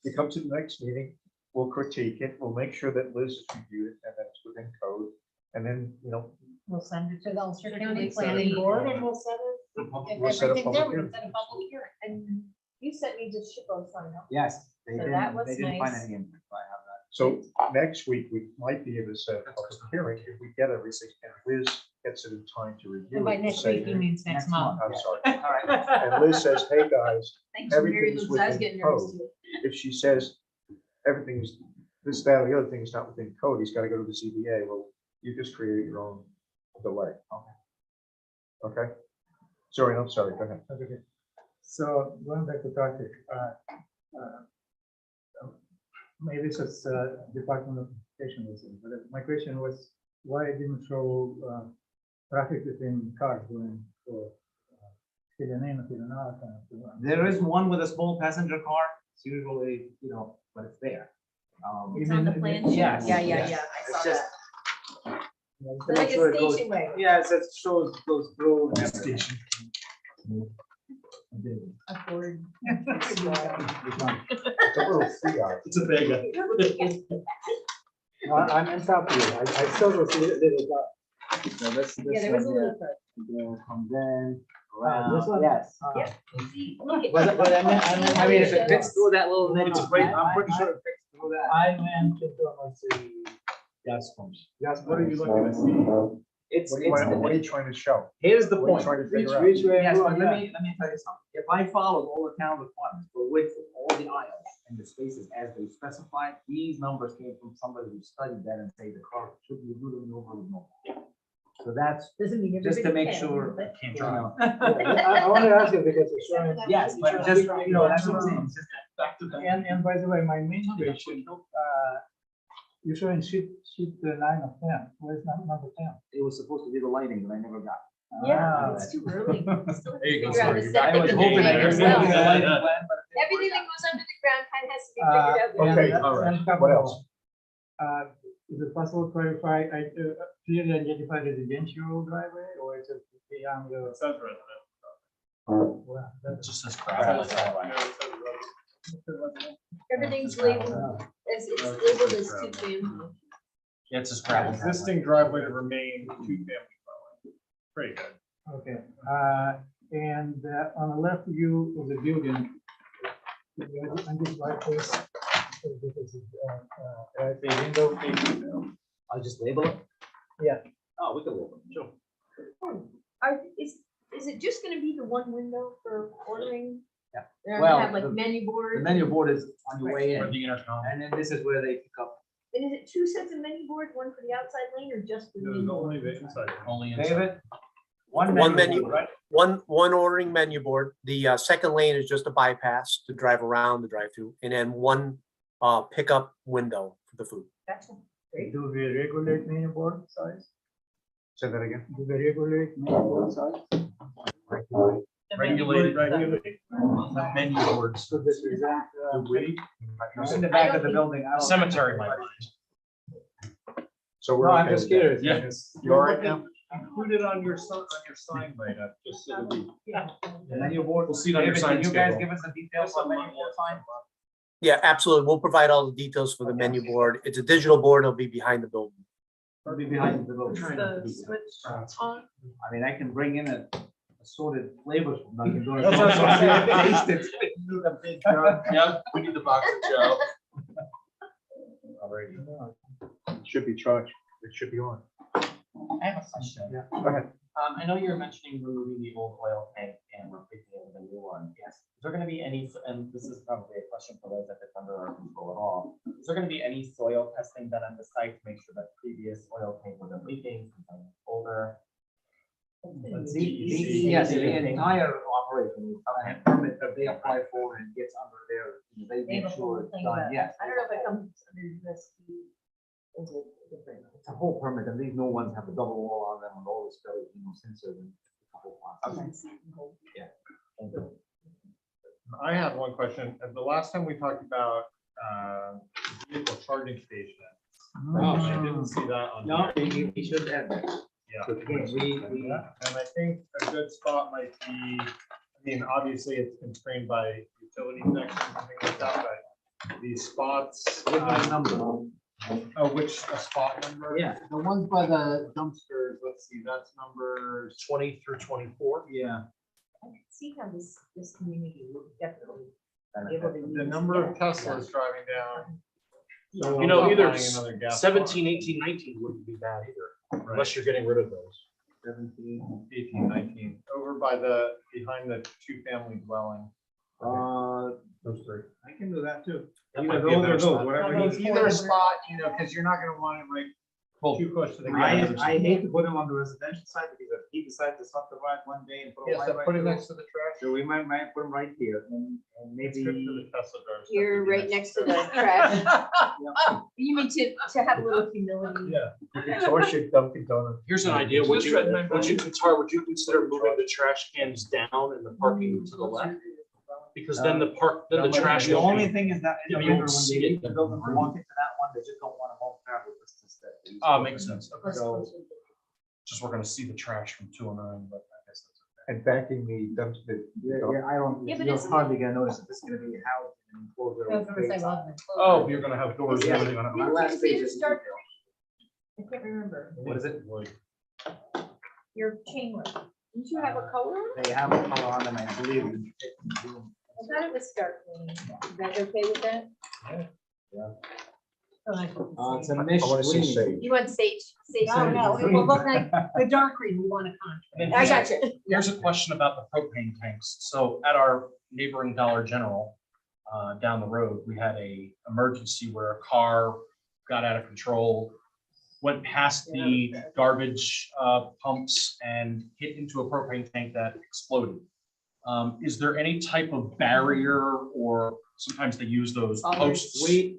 you come to the next meeting, we'll critique it, we'll make sure that Liz has reviewed it and that it's within code. And then, We'll send it to the Ulster Should County we set Planning a- Board and we'll set it. We'll set a Everything's public in, hearing. we'll set a public hearing. And you sent me just shitloads on them. Yes, they So didn't, that was they didn't find nice. any impact. I have that. so next week, we might be able to set a public hearing if we get everything and Liz gets it in time to review And by it. next say, week, he means next month. I'm sorry. All right. And Liz says, hey, guys, Thanks, Mary everything's Lou, 'cause I was within getting nervous code. too. If she says everything's this, that, or the other thing is not within code, he's got to go to the ZBA. Well, you just create your own delay. Okay. Sorry, I'm sorry. Go ahead. Okay. So going back to traffic, maybe this is Department of Education, but my question was, why it didn't show traffic between cars going for filling in, filling out? There is one with a small passenger car. It's usually, but it's there. It's on the plan. sheet. Yes, Yeah, yes. I It's saw just- that. to Like make a sure it goes- station wagon. Yeah, it says shows goes through. and everything. A Ford. It's a little Fiat. It's a big. I'm in top of it. I saw this little car. So this Yeah, there was a one little here, car. goes from then This around, one? yes. Yeah. See, look at- But I mean, if it fits through that little, net, it's great. I'm pretty I- sure it fits through that. I went to the Gas pumps. gas. What are you looking to see? It's, What are you trying to show? here's the What are you point. trying to figure out? Yes, but let me tell you something. If I followed all the town requirements for width of all the aisles and the spaces as they specified, these numbers came from somebody who studied that and say the car should be moving over with no. So that's Doesn't mean just to everybody make can, sure. but- Can't you drive. know, I want to ask you because it's showing. Yes, but just, that's what I'm saying. It's just Back to that. And by the way, my main question, you're showing sheet 9 of 10. Where's number 10? It was supposed to be the lighting, but I never got. Yeah, it's too early. Still have to There you go, figure out sorry, the you septic I was and the hoping I drain could as see well. the lighting Yeah. plan, but. it didn't Everything work that out. goes under the ground kind of has to be figured out. there. Okay, And- all right. and couple What more. else? Is it possible to clarify, clearly identify residential driveway or is it beyond the? It says resident. Well, It that's- just says gravel. Everything's labeled as, it's labeled as two family. Yeah, it's just gravel. Existing driveway to remain two-family dwelling. Pretty good. Okay, and on the left view of the building, on this right face, this is, the window facing. I'll just label it? Yeah. Oh, we can label it, sure. Is it just gonna be the one window for ordering? Yeah. They're Well, gonna have like the- menu board? The menu board is on your way For in, the intercom. and then this is where they pick up. And is it two sets of menu boards, one for the outside lane or just the It was main only board? the inside. Only inside. David? One menu, board, right? one ordering menu board. The second lane is just a bypass to drive around the drive-through, and then one pickup window for the food. Gotcha. Do we regulate menu board size? Say that again. Do we regulate menu board size? Regulated, the menu boards. So this is that, It's in the back of the building. I don't- Cemetery, my mind. So we're. No, I'm okay just with that. curious. Yeah. because You all right now? Include it on your sign later, just so that we. The menu board. We'll see it on your David, sign can you guys schedule. give us the details on menu board sign? Yeah, absolutely. We'll provide all the details for the menu board. It's a digital board. It'll be behind the building. It'll be behind the building. The switch on. I mean, I can bring in a assorted flavors from Dunkin' Donuts. That's what I'm saying. Taste it. Yeah, we need the box of Joe. Alrighty. It should be charged. It should be on. I have a question. Yeah. Go ahead. I know you're mentioning removing the old oil tank and replacing it with a new one. Yes. Is there gonna be any, and this is probably a question for those if it's under our control at all. Is there gonna be any soil testing done on the site to make sure that previous oil tank wasn't leaking, something older? Yes, the entire operation, a permit that they apply for and gets under there, they They have make a whole sure it's thing done, about it. yes. I don't know if it comes under this. Is it different? It's a whole permit, and these new ones have a double wall on them and all this very, sensors and the whole process. Thank you. I have one question. The last time we talked about vehicle charging station. I didn't see that on. No, here. we should add that. Yeah. We, And I think a good spot might be, I mean, obviously it's constrained by utility connections and things like that, but these spots. Give me a number. Oh, which, a spot number? Yeah. The ones by the dumpsters, let's see, that's numbers 20 through 24. yeah. I can see how this community would definitely be able to use. The number of that. Teslas driving down. You know, I'm either not buying another gas 17, car. 18, 19 wouldn't be bad either, Right. unless you're getting rid of those. 17. 18, 19, over by the, behind the two-family dwelling. Those three. I can do that too. That Either might be a those or better those, spot. whatever. Well, he- Either spot, you know, because you're not gonna want it right too close to the gas. I hate to put him on the residential side because if he decides to subdivide one day and put a Yes, light right put it there, next to the trash. so we might put him right here and It's maybe. good for the Tesla drivers. You're right next to the trash. You mean to have a little humility. Yeah. Or should Dunkin' Donuts. Here's an idea. Would you, Just read my would you, Tara, would you consider moving the trash cans down and the parking to the left? Because then the trash. The won't only be- thing is that in Yeah, the you winter, won't when see they it leave the in the building to room. walk into that one, they just don't want a whole travel distance that. they use. Makes sense. Okay. So, Just we're gonna see the trash from 209, but I guess that's okay. And backing the dumpster. yeah, I don't, Yeah, but you're it's- hardly gonna notice if this is gonna be housed and enclosed. I was gonna say, well, the- Oh, you're gonna have doors and Yeah. everything on it. My Didn't last you page just is. start- I can't remember. What is it? Your chain link. Didn't you have a color? They have a color on them, I believe. I thought it was dark green. You guys okay with that? It's a niche I want to see green. sage. You want sage? Sage. Oh, no, it will look like the dark green, we want a contrast. I got you. Here's a question about the propane tanks. So at our neighboring Dollar General, down the road, we had a emergency where a car got out of control, went past the garbage pumps and hit into a propane tank that exploded. Is there any type of barrier, or sometimes they use those posts? We're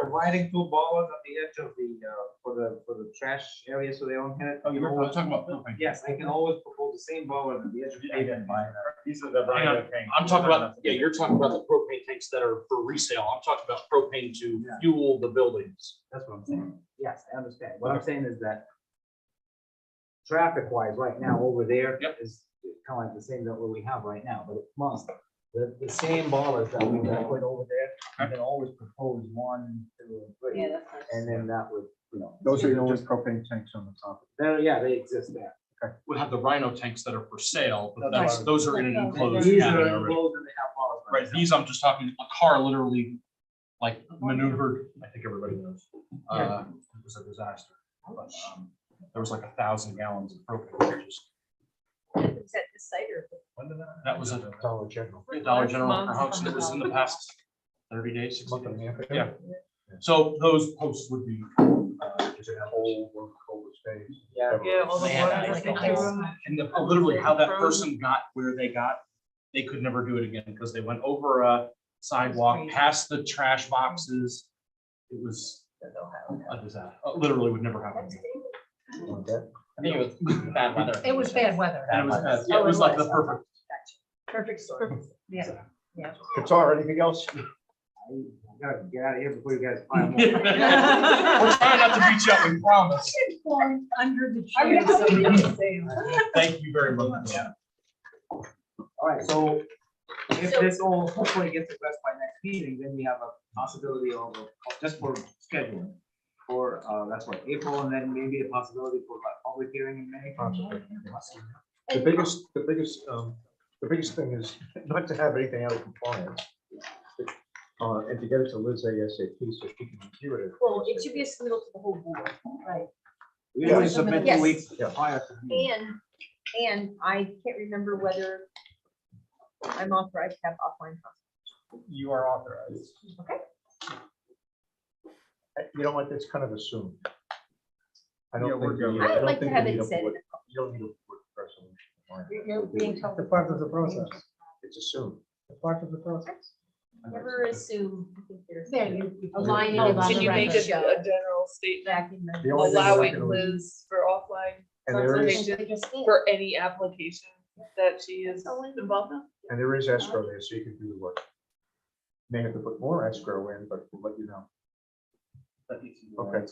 providing two bollards at the edge of the, for the trash area, so they don't hit it. Oh, you're talking about propane. Yes, I can always propose the same bollard at the edge of the pavement. These are the Hang on. Rhino tanks. I'm talking about, yeah, you're talking about the propane tanks that are for resale. I'm talking about propane to fuel the buildings. That's what I'm saying. Yes, I understand. What I'm saying is that traffic wise, right now, over there is kind of like the same that what we have right now, but it must. The same ballers that we put over there, you can always propose 1, 2, and 3. Yeah, that's nice. And then that would, you know. Those are the only propane tanks on the top. There, yeah, they exist there. We have the Rhino tanks that are for sale, but Right. those are in an enclosed These cabin are already. enclosed and they have ballers. by Right, themselves. these I'm just talking, a car literally like maneuvered, I think everybody knows. It was a disaster. But, there was like 1,000 gallons of propane. Just- Is that the site or? That was a Dollar General. Dollar General Last month. house. It was in the past 30 days, 60 Month and a days. half ago. Yeah. So those posts would be. Is it cold or cold space? Yeah. Yeah, all the Man, water I that they think threw. And literally how that person got where they got, they could never do it again because they went over a sidewalk, past the trash boxes. It was a disaster. Literally would never happen again. I think it was bad weather. It was bad weather. And it was bad. Yeah, it was like the perfect. Perfect storm. Yeah. Qatar, anything else? I gotta get out of here before you guys pile more. We're trying not to beat you up, we promise. Under the chair. so we can say, Thank you very much. Yeah. All right, so if this all hopefully gets addressed by next meeting, then we have a possibility of, just for scheduling. For, that's what, April, and then maybe a possibility for like public hearing in May. The biggest thing is not to have anything out of compliance. And to get it to Liz ASAP so she can review it. Well, it should be a submittal to the whole board, right? We only submit 2 Yes. weeks Yeah. prior to. the meeting. And I can't remember whether I'm authorized to have offline consultations. You are authorized. You know what, that's kind of assumed. I Yeah, don't we're think. good. we- I I would don't like to think have we it need a said. board- You don't need a board resolution. You're being told. The part of the process, It's assumed. the part of the process. Never assume. I think there's There, you. Aligning Oh, it on Can the you make record. a general statement back in The the. only thing we're not allowing gonna- Liz for offline And there is, consultation for any application that she is involved in? and there is escrow there, so you can do the work. May have to put more escrow in, but we'll let you know. Okay.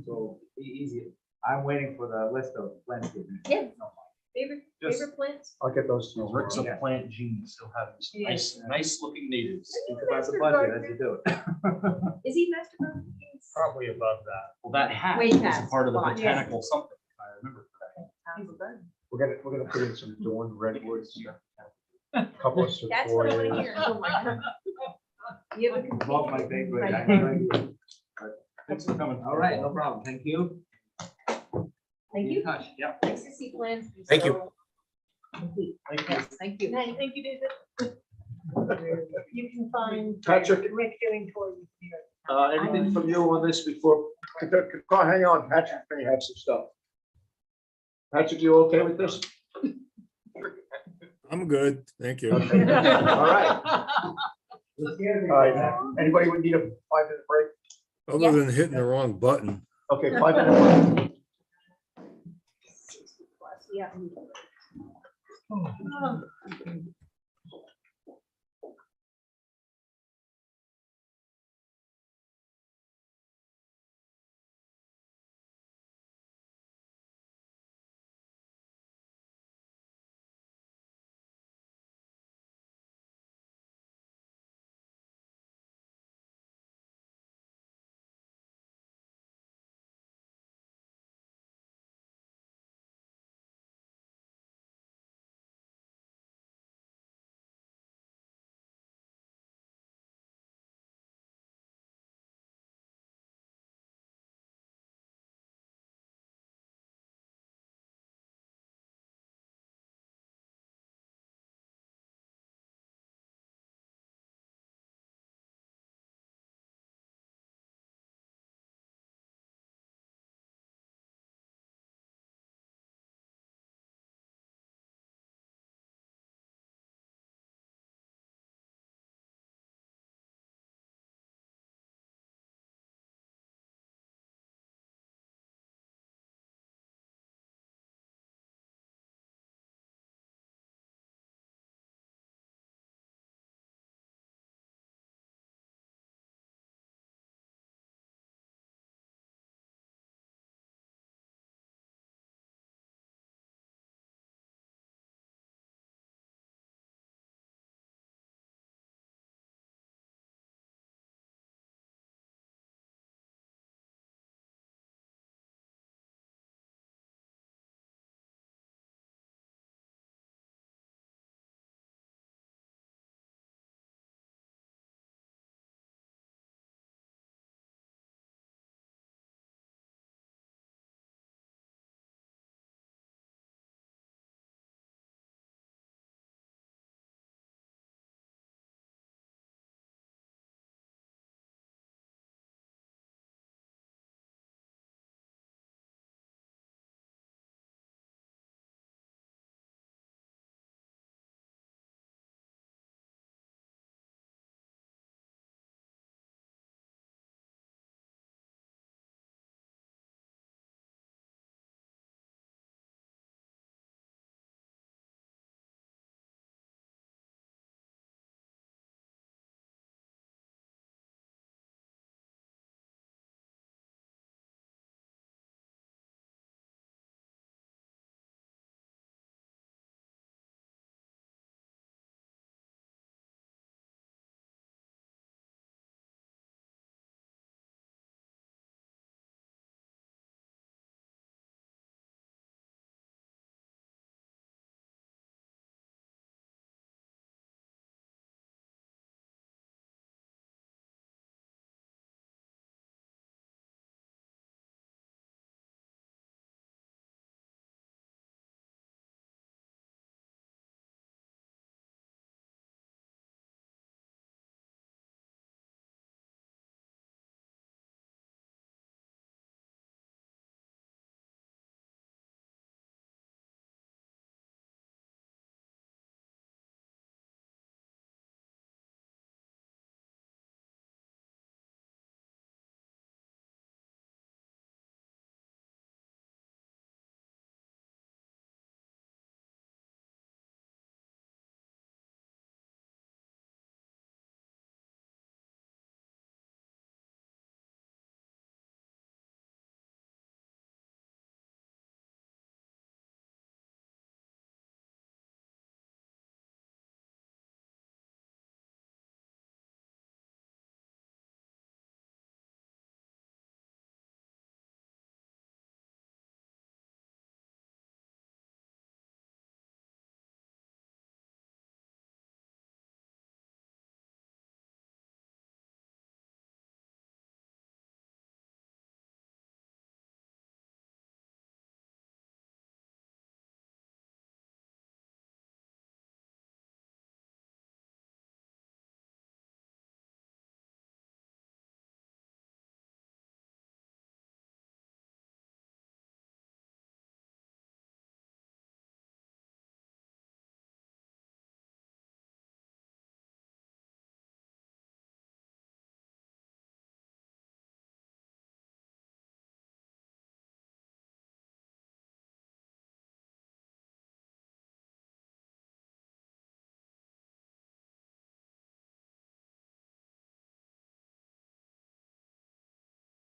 So easy. I'm waiting for the list of landscaping. Yeah. Favorite. Just Paper plates? I'll get those. So Rick's a plant genius. He'll have these nice looking natives. Think about the budget as you do it. Is he Master Gardener? Probably above that. Well, that hat Wait, is a that's part of the fine. botanical something, if I remember correctly. We're gonna put in some dawn redwoods. Couple of That's what I want to sequoias. hear. Oh my God. You have a Above my complete- pay grade. Right. Thanks for coming. All right, no problem. Thank you. Thank you. Yeah. Nice to see plans. Thank you. Complete. Thank you. Yes, thank you. Thank you, David. You can find. Patrick. Rick doing towards here. Anything from you on this before? Hang on, Patrick, may have some stuff. Patrick, you okay with this? I'm good. Thank you. Okay. All right. All right, anybody would need a 5-minute break? Other than hitting the wrong button. Okay, 5-minute break. Yeah.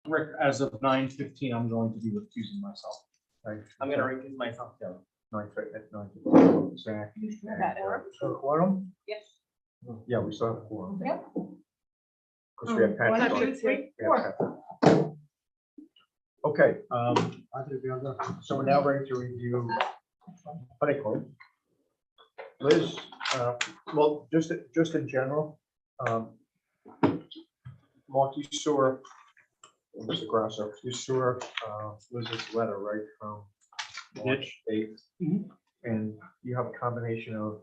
Rick, as of 9:15, I'm going to be recusing myself. I'm gonna recuse myself too. 9:15, Zach. That and, Quorum? Yes. Yeah, we still have a quorum. Yep. Because we have Patrick. 1, 2, on. 3, We have 4. Patrick. Okay, so we're now ready to review. What do you call it? Liz, well, just in general, Mark, you saw, Mr. Grasso, you saw Liz's letter, right, from March 8th. And you have a combination of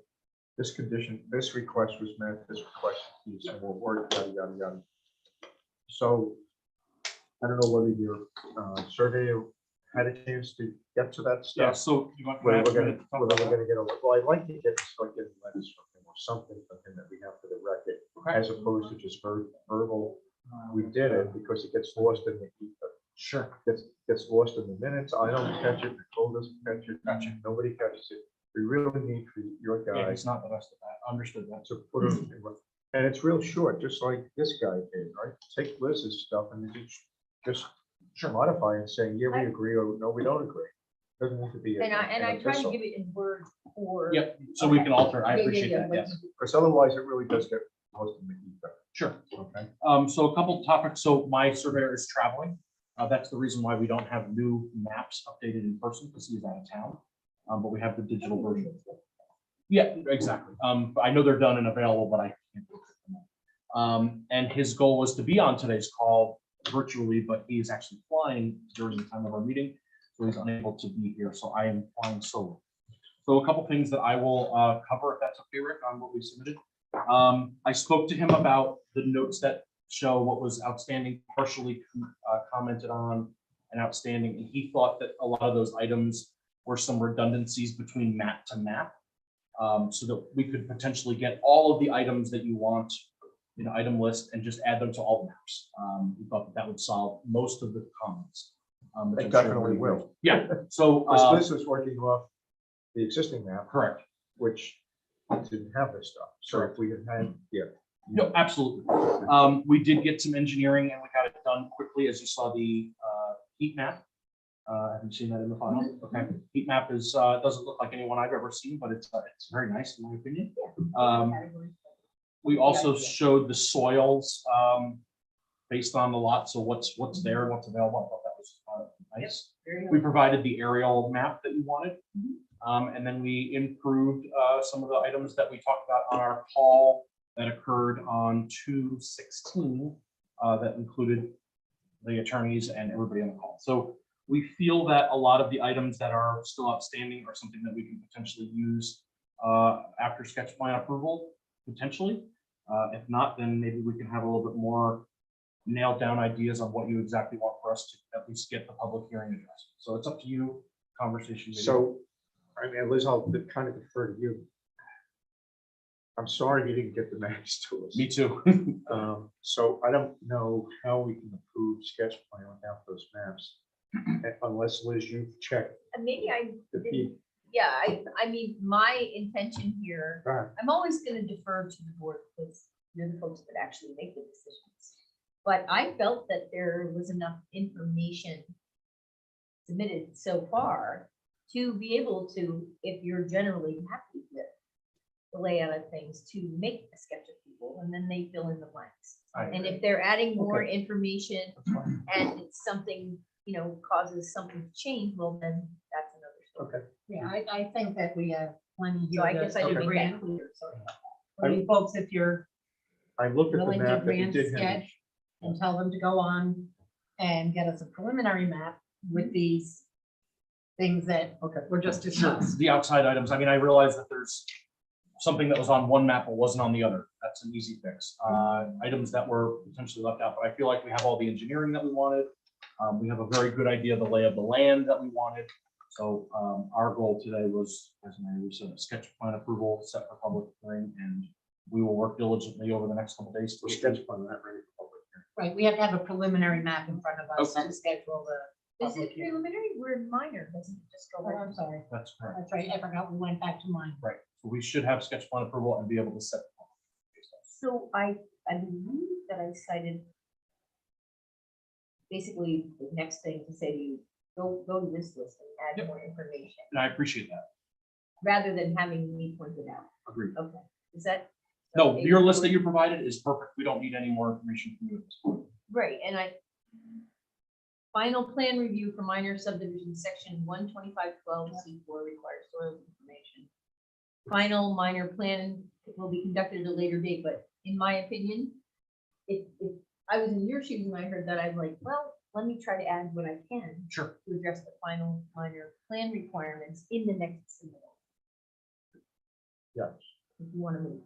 this condition, this request was met, this request is, and we'll work, yada, yada, yada. So I don't know whether your surveyor had a chance to get to that Yeah, stuff. so you want Whether we're gonna get a, well, I'd like to start getting letters from him or something from him that we have for the record, as opposed to just verbal. We did it because it gets lost in the ether. Sure. Gets lost in the minutes. I don't catch it. Nicole doesn't catch it. Gotcha. Nobody catches it. We really need for your Yeah, guys he's not the best at that. Understood that. to put it in. And it's real short, just like this guy did, right? Take Liz's stuff and then just modify and say, yeah, we agree, or no, we don't agree. Doesn't need to be. And I try to give it in word for. Yep, so we can alter. I Yeah, appreciate yeah, that, like yes. Because otherwise it really does get lost in the ether. Sure. Okay. So a couple topics. So my surveyor is traveling. That's the reason why we don't have new maps updated in person, because he's out of town. But we have the digital version. Yeah, exactly. I know they're done and available, but I can't look at them. And his goal was to be on today's call virtually, but he is actually flying during the time of our meeting, so he's unable to be here. So I am flying solo. So a couple things that I will cover, if that's okay, Rick, on what we submitted. I spoke to him about the notes that show what was outstanding, partially commented on and outstanding, and he thought that a lot of those items were some redundancies between map to map, so that we could potentially get all of the items that you want in an item list and just add them to all the maps. We thought that would solve most of the comments. It definitely will. Yeah, so. Because Liz was working off the existing map. Correct. Which didn't have this stuff. So if we had, yeah. No, absolutely. We did get some engineering and we got it done quickly, as you saw the heat map. Have you seen that in the final? Okay. Heat map is doesn't look like anyone I've ever seen, but it's very nice in my opinion. We also showed the soils based on the lot, so what's there, what's available. I thought that was nice. We provided the aerial map that you wanted, and then we improved some of the items that we talked about on our call that occurred on 2/16 that included the attorneys and everybody on the call. So we feel that a lot of the items that are still outstanding are something that we can potentially use after sketch plan approval, potentially. If not, then maybe we can have a little bit more nailed down ideas on what you exactly want for us to at least get the public hearing addressed. So it's up to you, conversation. Maybe. So, I mean, Liz, I'll kind of defer to you. I'm sorry you didn't get the maps to us. Me too. So I don't know how we can approve sketch plan without those maps. Unless, Liz, you've checked Maybe I the didn't, yeah, I mean, my intention here, Right. I'm always gonna defer to the board because you're the folks that actually make the decisions. But I felt that there was enough information submitted so far to be able to, if you're generally happy with the layout of things, to make a sketch of people and then they fill in the blanks. And if they're adding more information and it's something, you know, causes something to change, well, then that's another story. Okay. Yeah, I think that we have plenty here. So I guess I didn't to make that grant. clear, sorry. I mean, folks, if you're I looked at the willing to map that you grant did have. sketch and tell them to go on and get us a preliminary map with these things that were just discussed. The outside items. I mean, I realize that there's something that was on one map but wasn't on the other. That's an easy fix. Items that were potentially left out, but I feel like we have all the engineering that we wanted. We have a very good idea of the lay of the land that we wanted. So our goal today was, as Mary said, a sketch plan approval set for public hearing, and we will work diligently over the next couple of days to Sketch plan that ready for public hearing. Right, we have to have a preliminary map in front of us Okay. to schedule the. Is public it hearing. preliminary? We're minor, doesn't it just go Oh, right? I'm sorry, That's correct. that's right, I forgot we went back to mine. Right. So we should have sketch plan approval and be able to set. So I believe that I cited basically the next thing to say to you, go to this list and add more information, And I appreciate that. rather than having me point it out. Agreed. Okay, is that? No, okay your with list that you? you provided is perfect. We don't need any more information from you at this point. Right, and final plan review for minor subdivision, section 12512C4 requires soil information. Final minor plan will be conducted at a later date, but in my opinion, if I was in your shoes and I heard that, I'm like, well, let me try to add what I can Sure. to address the final minor plan requirements in the next submittal. Yes. If you want to move,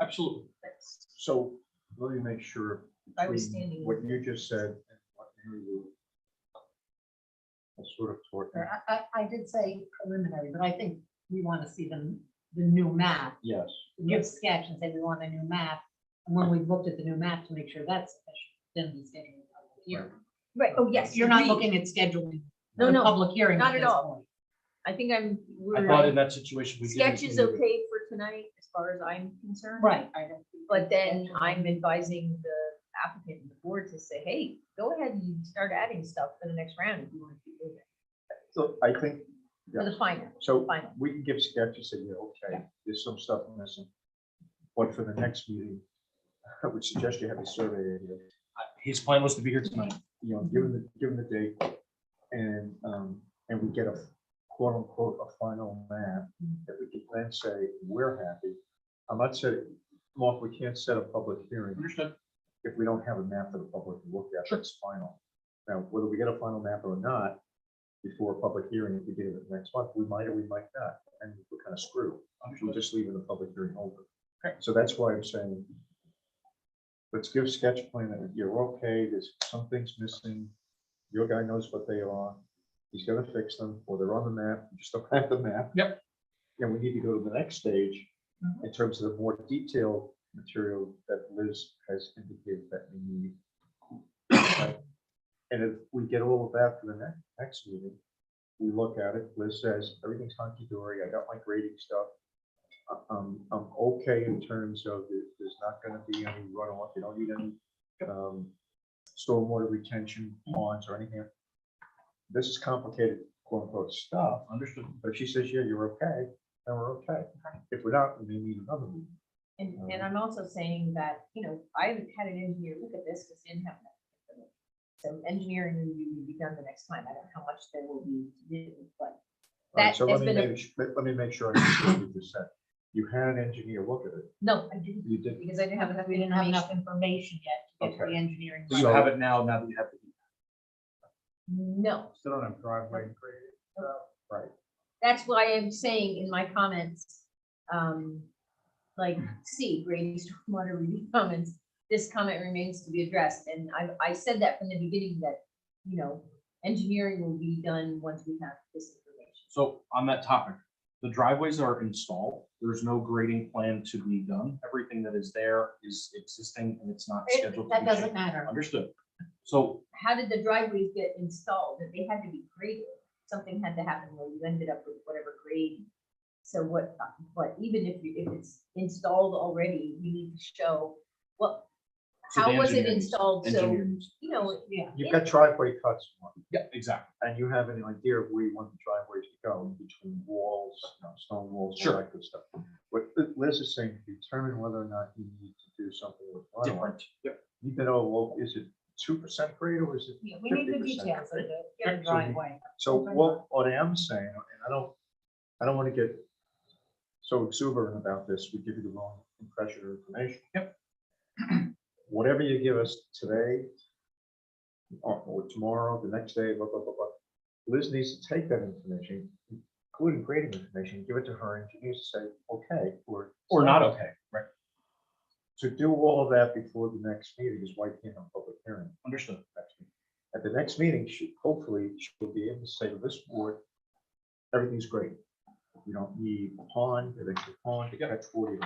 Absolutely. that's, So let me make sure. I was between standing What with you just said and what you sort of toward. I did say preliminary, but I think we want to see the new map. Yes. Give sketch and say we want a new map. And when we've looked at the new map to make sure that's sufficient, then we schedule a public hearing. right, oh, yes. You're not agreed. looking at scheduling. No, a no, Public hearing. not at this all. point. I think I thought in that situation. we didn't sketch is need it. okay for tonight, as far as I'm concerned. Right. I don't think But then sketch- I'm advising the applicant and the board to say, hey, go ahead and start adding stuff for the next round if you want to keep moving. So I think, For the final, so final. we can give sketches and, yeah, okay, there's some stuff missing. But for the next meeting, I would suggest you have a survey in here, His plan was to be here tonight. you know, given the date. And we get a quote unquote, a final map that we can then say, we're happy. I'm not saying, Mark, we can't set a public hearing Understood. if we don't have a map for the public to look at, that's final. Now, whether we get a final map or not, before a public hearing, if we get it next month, we might or we might not, and we're kind of screwed. We're just leaving the public hearing open. Okay. So that's why I'm saying, let's give sketch plan that you're okay, there's some things missing, your guy knows what they are, he's gonna fix them, or they're on the map, you just don't have the map. Yep. And we need to go to the next stage in terms of the more detailed material that Liz has indicated that we need. Right? And if we get all of that for the next meeting, we look at it, Liz says, everything's hunky-dory, I got my grading stuff. I'm okay in terms of there's not gonna be any runoff, you don't need any stormwater retention ponds or anything. This is complicated, quote unquote, stuff. Understood. But if she says, yeah, you're okay, then we're okay. If we're not, we may need another meeting. And I'm also saying that, I haven't had an engineer look at this because I didn't have that. So engineering review will be done the next time. I don't know how much there will be to do, but All right, that so has let me been, let me make sure I understand what you just said. You had an engineer look at it. no, I didn't, You did. because I didn't have enough We didn't have information. enough information yet to get to Okay. the engineering. So you have it now that you have the. No, Still don't have driveway graded. Right. that's why I'm saying in my comments, like C, grading stormwater review comments, this comment remains to be addressed. And I said that from the beginning that, engineering will be done once we have this information. So on that topic, the driveways are installed. There's no grading plan to be done. Everything that is there is existing and it's not scheduled. to That be doesn't changed. matter. Understood. So How did the driveways get installed? That they had to be graded? Something had to happen where you ended up with whatever grade. So but even if it's installed already, you need to show what, So how the was it engineering- installed? So, engineers. Yeah. You've got driveway cuts, Mark, Yeah, exactly. and you have an idea of where you want the driveways to go in between walls, stone walls, all Sure. that good stuff. What Liz is saying, determine whether or not you need to do something with runoff. Different. Yep. You can know, well, is it 2% grade or is it Yeah, we need the 50% details of grade? the get a So driveway. So what I am saying, and I don't want to get so exuberant about this, we give you the wrong impression or information. Yep. Whatever you give us today, or tomorrow, the next day, blah, blah, blah, blah. Liz needs to take that information, including grading information, give it to her engineers to say, okay, Or not okay. Right. To do all of that before the next meeting is why you can't have a public hearing. Understood. Next meeting. At the next meeting, hopefully she'll be able to say to this board, everything's great. You don't need a pond, an extra pond to catch 40,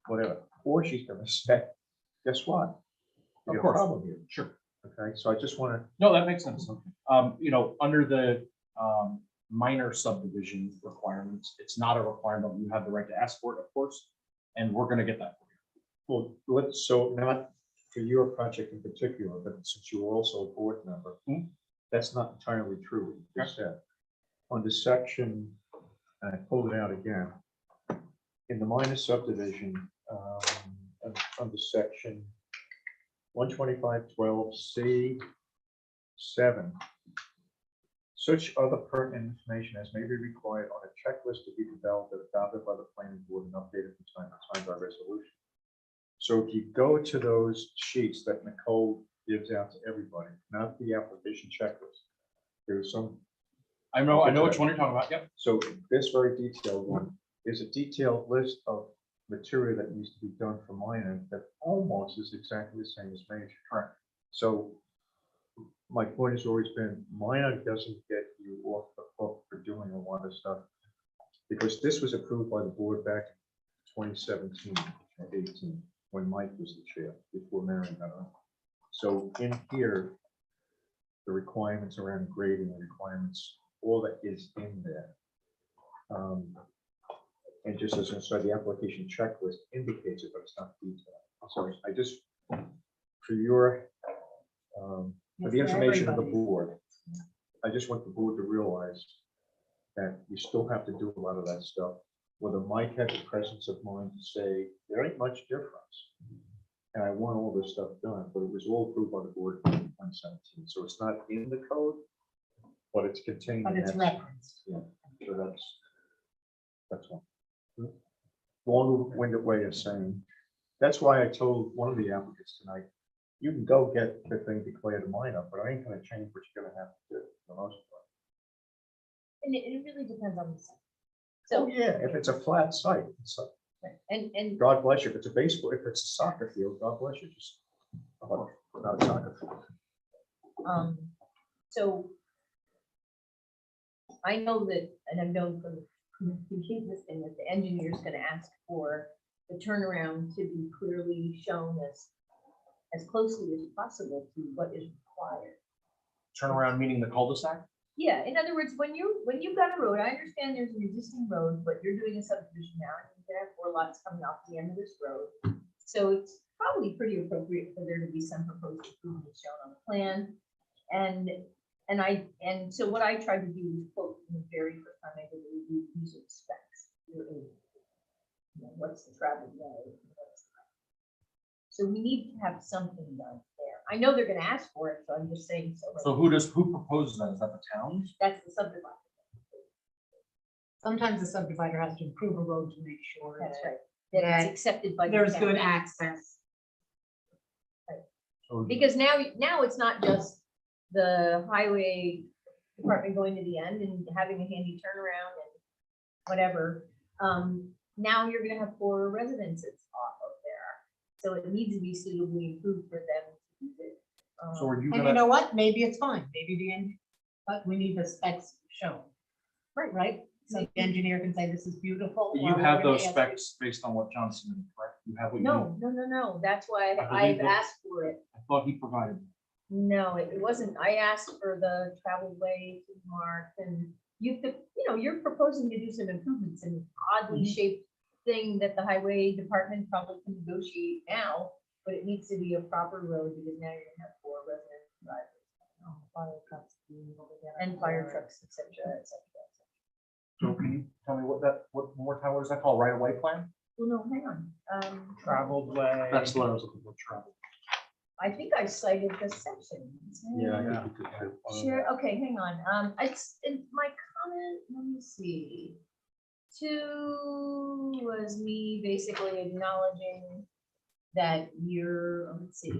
whatever. Or she's gonna say, guess what? You Of got a course. problem here. Sure. Okay, so I just want to, No, that makes sense. Under the minor subdivision requirements, it's not a requirement. You have the right to ask for it, of course, and we're gonna get that for you. well, so not for your project in particular, but since you were also a board member, that's not entirely true, what you just said. Under section, and I pulled it out again, in the minor subdivision, under section 125.12C7, such other pertinent information as may be required on a checklist to be developed and adopted by the planning board and updated from time to time by resolution. So if you go to those sheets that Nicole gives out to everybody, not the application checklist, there's some. I know which one you're talking about, yep. So this very detailed one is a detailed list of material that needs to be done for minor that almost is exactly the same as major. Correct. So my point has always been, minor doesn't get you off the hook for doing a lot of stuff. Because this was approved by the board back in 2017 or 18, when Mike was the chair, before Marion got on. So in here, the requirements around grading, the requirements, all that is in there. And just as an aside, the application checklist indicates it, but it's not detailed. So I just, for your, for the information of the board, I just want the board to realize that you still have to do a lot of that stuff. Whether Mike had the presence of mind to say, there ain't much difference. And I want all this stuff done, but it was all approved by the board in 2017. So it's not in the code, but it's contained. But in it's that. referenced. Yeah, so that's one. Long-winded way of saying, that's why I told one of the applicants tonight, you can go get the thing declared a minor, but I ain't gonna change what you're gonna have to do for the most part. And it really depends on the site. Oh, So, yeah, if it's a flat site, it's and God bless you. If it's a baseball, if it's a soccer field, God bless you, just, oh, not a soccer field. So I know that, and I've known from this thing that the engineer's gonna ask for the turnaround to be clearly shown as closely as possible to what is required. Turnaround meaning the cul-de-sac? Yeah, in other words, when you've got a road, I understand there's an existing road, but you're doing a subdivision now, and you have 4 lots coming off the end of this road. So it's probably pretty appropriate for there to be some proposed improvements shown on the plan. And so what I tried to do was quote in the very first time I did the review, user specs. What's the travel way? So we need to have something done there. I know they're gonna ask for it, so I'm just saying so. So who proposes that? Is that the towns? That's the subdivision. Sometimes the subdivider has to improve a road to make sure That's that right. That That it's accepted by. the there's town. good access. So Because now it's not just the highway department going to the end and having a handy turnaround and whatever. Now you're gonna have 4 residences off of there. So it needs to be suitably improved for them to use it. So are you And you gonna, know what? Maybe it's fine. Maybe the end, but we need the specs shown. Right? So the engineer can say this is beautiful. you or we're have gonna those ask- specs based on what John submitted, correct? You have what you need? No. That's why I believe I've that- asked for it. I thought he provided. No, it wasn't. I asked for the travel way to mark and you're proposing to do some improvements in oddly shaped thing that the highway department probably can negotiate now, but it needs to be a proper road because now you're gonna have 4 resident drivers. Fire trucks and fire trucks, et cetera, et cetera, et cetera. So can you tell me what more time, what is that called? Right of way plan? Well, no, hang on. Traveled way. That's what I was looking for, travel. I think I cited the section. Yeah, I think you could have. Sure, okay, hang on. It's in my comment, let me see. 2 was me basically acknowledging that let's see.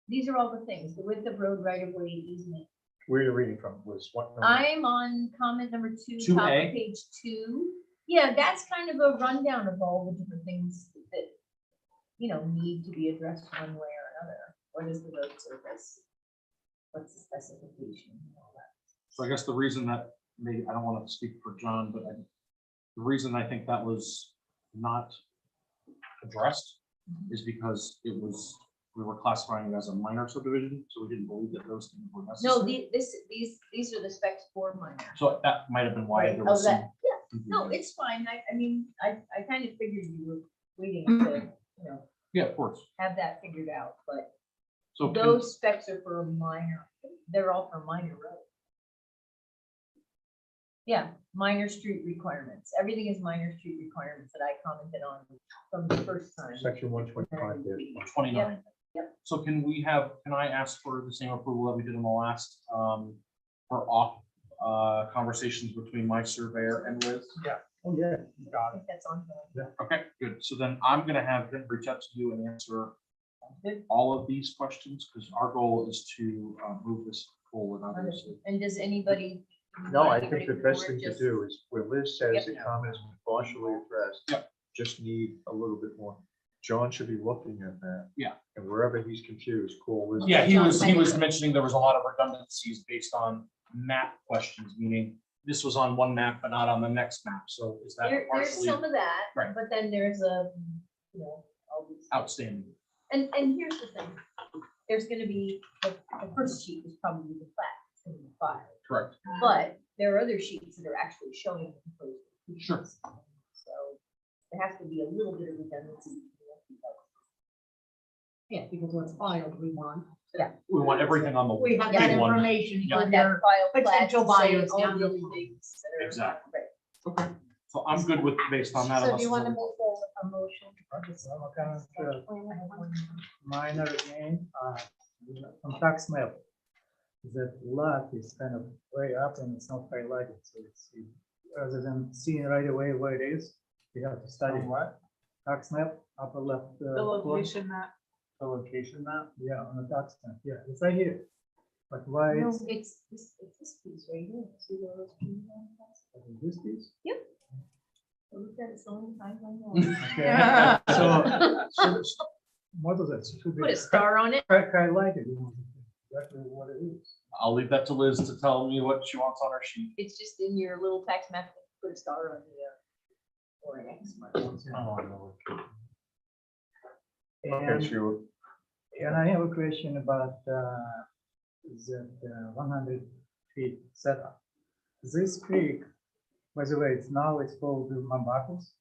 These are all the things, the width of road right of way easement. Where are you reading from? Was what number? I'm on comment number 2, top 2A? of page 2. Yeah, that's kind of a rundown of all the different things that, need to be addressed one way or another. What is the road surface? What's the specification and all that? So I guess the reason that maybe, I don't want to speak for John, but the reason I think that was not addressed is because we were classifying it as a minor subdivision, so we didn't believe that those things were No, necessary. these are the specs for minor. So that might have been why there Oh, was some. that, yeah, no, confusion. it's fine. I mean, I kind of figured you were waiting to, Yeah, of course. have that figured out, but So can- those specs are for minor, they're all for minor roads. Yeah, minor street requirements. Everything is minor street requirements that I commented on from the first time. Section 125 there. 29. Yep. So can I ask for the same approval that we did in the last, for off, conversations between my surveyor and Liz? Oh, yeah. I think that's on. Okay, good. So then I'm gonna have him reach out to you and answer all of these questions, because our goal is to move this forward, obviously. And does anybody? No, I anybody think the best before thing to just- do is where Liz says the Yep. comments are partially addressed. Yep. Just need a little bit more. John should be looking at that. Yeah. And wherever he's confused, call Liz. Yeah, he John, was thank you. mentioning there was a lot of redundancies based on map questions, meaning this was on one map, but not on the next map. So is that There's partially some of that, Right. but then there's a, all these. outstanding? And here's the thing, there's gonna be, the first sheet is probably the plat, it's gonna be filed, Correct. but there are other sheets that are actually showing the proposed. Sure. completions. So there has to be a little bit of redundancy. between the two votes. Yeah, because what's filed, we want. We want everything on the. We have big that one. information Yeah. for On that your file plat potential saying buyers all down the the other road. things that are- Exactly. Right. Okay, so I'm good with, based on that. So do unless you want to there's- move forward a motion? Some kind of minor again, on tax map. That lot is kind of way up and it's not highlighted, so it's, rather than seeing right away where it is, you have to study. what? Tax map, upper left. The location map. The location map? Yeah, on the tax map, yeah, it's right here. But why No, it's, it's this piece right here. See where those trees are? this piece? So look at it, it's the only time I know. Okay, so, what is it? Should be Put a star on it. highlighted, exactly what it is. I'll leave that to Liz to tell me what she wants on her sheet. It's just in your little tax map, put a star on the, or an X mark. And, Sure. and I have a question about, the 100 feet setup. This creek, by the way, it's called the Mambacos.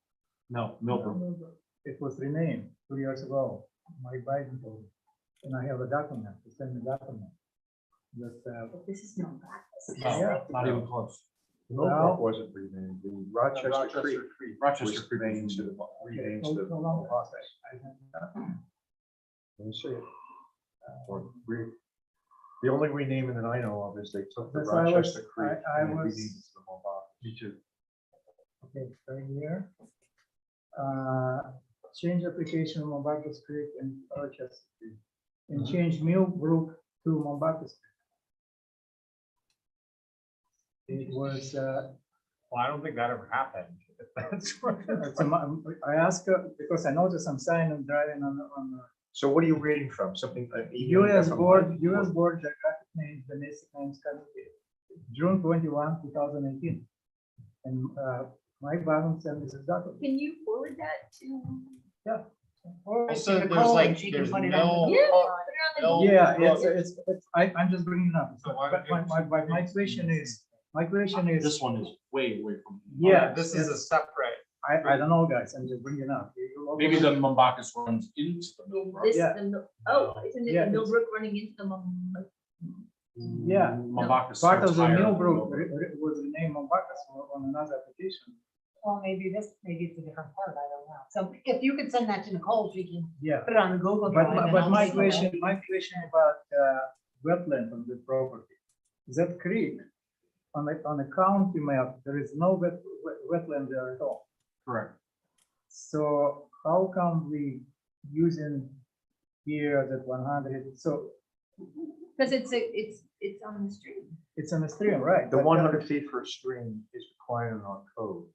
No, Milburn. It was renamed 2 years ago. Mike Biden told me. And I have a document, to send me document. That, But this is not that. No, not even close. Millbrook wasn't renamed, the Rochester Creek Rochester was Creek. renamed to the, renamed to the. Let me see it. Or the only renaming that I know of is they took the That's why I was- Rochester Creek I and they was- renamed it to the Mulbach. Me too. Okay, right here. Change application Mombacos Creek and Rochester Creek. And change Millbrook to Mombacos. It was, Well, I don't think that ever happened. if That's what. I asked her, because I noticed some sign of driving on the So what are you reading from? Something? an email US from board, Mike? US board geographic names, domestic names committee, June 21, 2018. And Mike Biden sent this document. Can you forward that to? Also, there's Nicole, like, and she can there's put it no. on Yeah, put it on the. Yeah, I'm just bringing it up. So why But don't you- my question is, This one is way away from. yeah, This is a separate. I don't know, guys, I'm just bringing it up. Maybe the Mumbacas runs into the Millbrook. This, Yeah. isn't Yeah, it it's- Millbrook running into the? Yeah. Mumbacas. Part of starts the higher than Millbrook Millbrook. was the name of Bacchus on another application. Well, maybe it's a different part, I don't know. So if you could send that to Nicole, she can Yeah, put it on the Google but, Drive. and but I'll my take it. question about wetland on the property. That creek, on the county map, there is no wetland there at all. Correct. So how come we using here that 100, so Because it's on the street. it's on the stream, right? The But, 100 feet for a stream is required on code.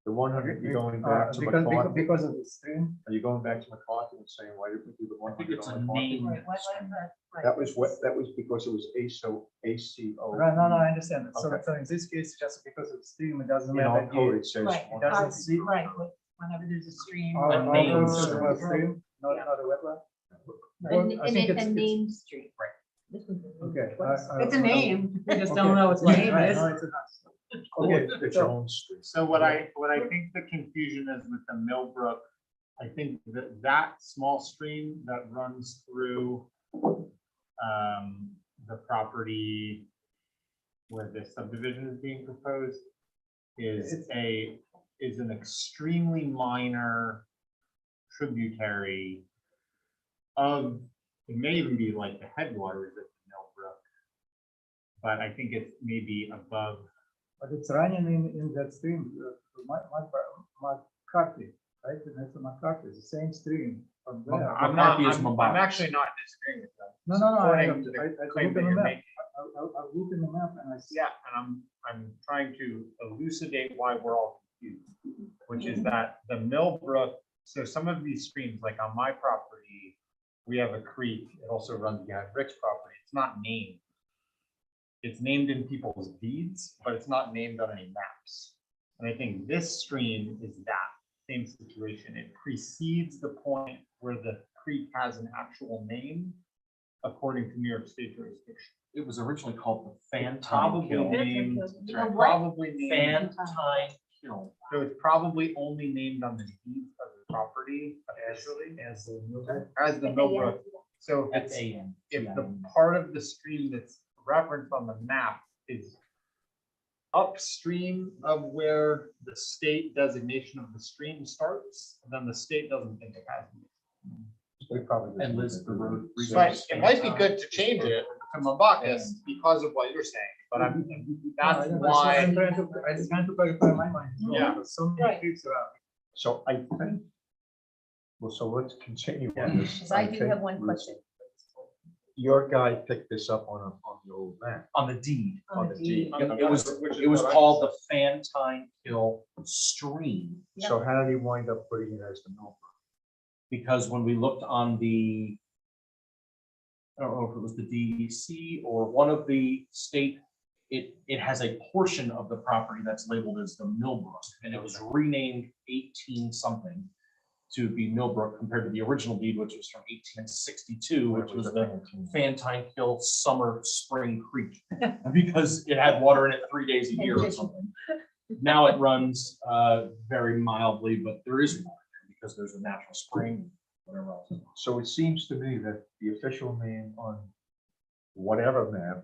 The 100, you're going back to McCarthy. because of the stream. Are you going back to McCarthy and saying, why didn't we do the I think 100 it's a on McCarthy? name. Right, right. That was what, that was because it was ACO. Right, no, I understand. So, Okay. so in this case, just because of the stream, it doesn't In our matter. code, it says. Right. 100. Doesn't see. Right, whenever there's a stream. Our A name code says stream. about stream, not Yeah. a wetland. And I think it's a name street. Right. This one's a name. Okay. Twice. It's a name, we just Okay. don't know what its name Right, is. no, it's a- Okay, Okay, it's your so, own stream. So what I think the confusion is with the Millbrook I think that that small stream that runs through the property where the subdivision is being proposed is an extremely minor tributary of, it may even be like the headwaters of the Millbrook. But I think it's maybe above. But it's running in that stream, Mccarthy, right? And that's Mccarthy, it's the same stream from there. I'm actually not disagreeing with that. No, According to the I claim look that in the you're map. making. I look in the map and I see. Yeah, and I'm trying to elucidate why we're all confused, which is that the Millbrook, so some of these streams, like on my property, we have a creek, it also runs behind Rick's property, it's not named. It's named in people's deeds, but it's not named on any maps. And I think this stream is that same situation. It precedes the point where the creek has an actual name, according to New York State jurisdiction. It was originally called the Fan Probably Kill. named, You know what? probably named, Fan Kill. so it's probably only named on the deeds of the property officially as the Millbrook. So if FAN. if the part of the stream that's referenced on the map is upstream of where the state designation of the stream starts, then the state doesn't think it has. And Liz, the road. But it might be good to change it to Mabacus because of what you're saying, but that's why. I'm trying to clarify my mind. as well, Yeah. because so many Right. creeks around. So I think, well, so let's continue on this. Because I do think have one question. Your guy picked this up on the old map. On the deed. On the deed. It was called the Fantine Hill Stream, So how did he wind up putting it as the Millbrook? because when we looked on the, I don't know if it was the DEC or one of the state, it has a portion of the property that's labeled as the Millbrook, and it was renamed 18 something to be Millbrook compared to the original deed, which was from 1862, which was the Fantine Hill Summer Spring Creek, because it had water in it 3 days a year or something. Now it runs very mildly, but there is water there because there's a natural spring, whatever else. So it seems to me that the official name on whatever map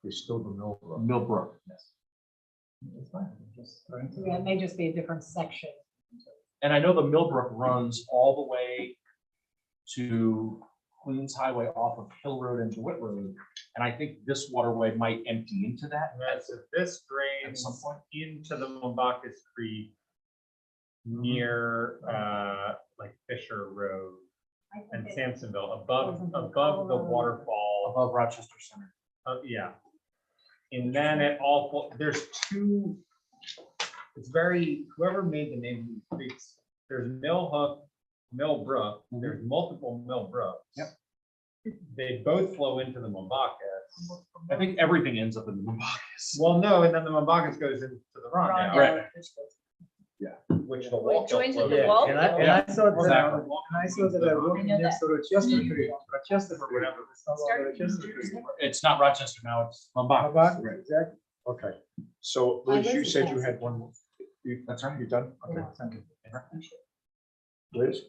is still the Millbrook. Millbrook, yes. Yeah, it may just be a different section. And I know the Millbrook runs all the way to Queens Highway off of Hill Road into Whit Road. And I think this waterway might empty into that. So this At drains some point. into the Mabacus Creek near like Fisher Road and Sampsonville, above the waterfall. Above Rochester Center. Yeah. And then it all, there's two, it's very, whoever made the name of these creeks, there's Mill Hook, Millbrook, there's multiple Millbrooks. Yep. They both flow into the Mabacus. I think everything ends up in the Mabacus. Well, no, and then the Mabacus goes into the Rondout. Right. Which the Well, it Wallkill joins with flows the into. wall. And I Yeah, saw that, exactly. and I saw that I'm working I know next to Rochester Creek, Rochester Or Creek. whatever. It's no longer Rochester Creek. It's not Rochester now, it's Mabacus. Mabacus, exactly. Okay, so Liz, you said you had one. That's right, you're done? Okay, thank you. Liz?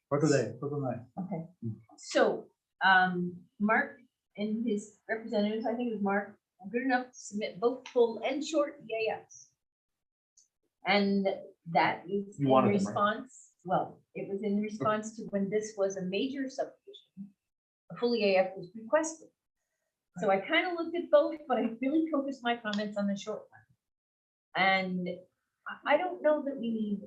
For today, for tonight. Okay, so, Mark and his representatives, I think it was Mark, are good enough to submit both full and short EAFs. And that is You in wanted them, right? response, well, it was in response to when this was a major subdivision. A full EAF was requested. So I kind of looked at both, but I really focused my comments on the short one. And I don't know that we need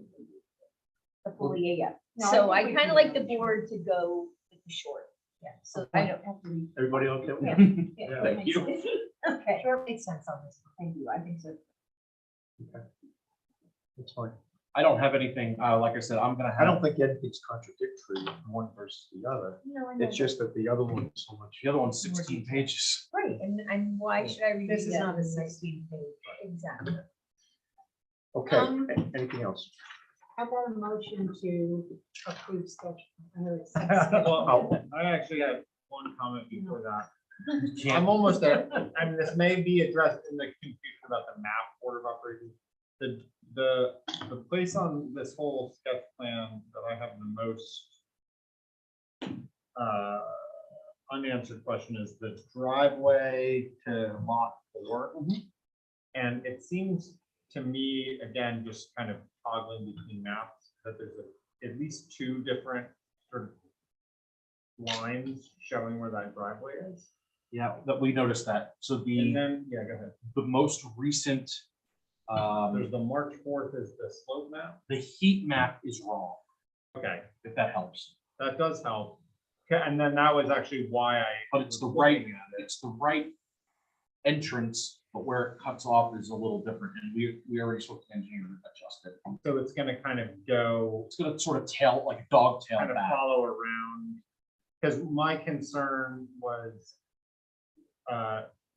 a full EAF. No, I So think I we kind can of like go the board to go with the short. Yeah, so I don't have to read. Everybody okay with Yeah. that? Yeah, Yeah. that makes sense. Okay, Sure, makes sense on this. thank you, I think so. That's fine. I don't have anything, like I said, I'm gonna have. I don't think anything's contradictory one versus the other. No, I know. It's just that the other one is so much. The other one's 16 pages. Right, and why should I read that? This is not a 16 page. Exactly. Okay, Um, anything else? How about a motion to approve sketch? Well, I actually have one comment before that. I'm almost there, and this may be addressed in the confusion about the map order of operations. The place on this whole sketch plan, the most unanswered question is the driveway to lot 4. And it seems to me, again, just kind of toggling between maps, that there's at least 2 different sort of lines showing where that driveway is. Yeah, that we noticed that. So And the, then, yeah, go ahead. the most recent, There's the March 4th is the slope map. the heat map is wrong, Okay, if that helps. that does help. Okay, and then that was actually why I. But it's the was right, looking at it. it's the right entrance, but where it cuts off is a little different. And we already spoke to the engineer to adjust it. So it's gonna kind of go, It's gonna sort of tail, like a dog tail kind of back. follow around. Because my concern was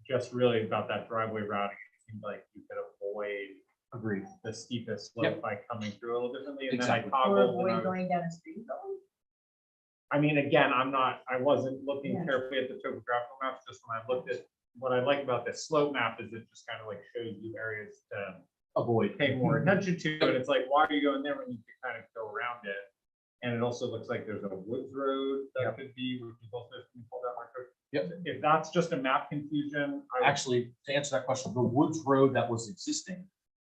just really about that driveway routing. It seemed like you could avoid Agreed. the steepest slope Yep. by coming through a little differently. And Exactly. then I Or toggled. and I avoid was- going down a street going? I mean, again, I wasn't looking Yeah. carefully at the topographical maps, just when I looked at, what I like about this slope map is it just kind of like shows you areas to Avoid. pay more attention to, and it's like, why are you going there when you can kind of go around it? And it also looks like there's a woods road that could be, which is also, can you pull that marker? Yep. If that's just a map confusion, I would. Actually, to answer that question, the woods road that was existing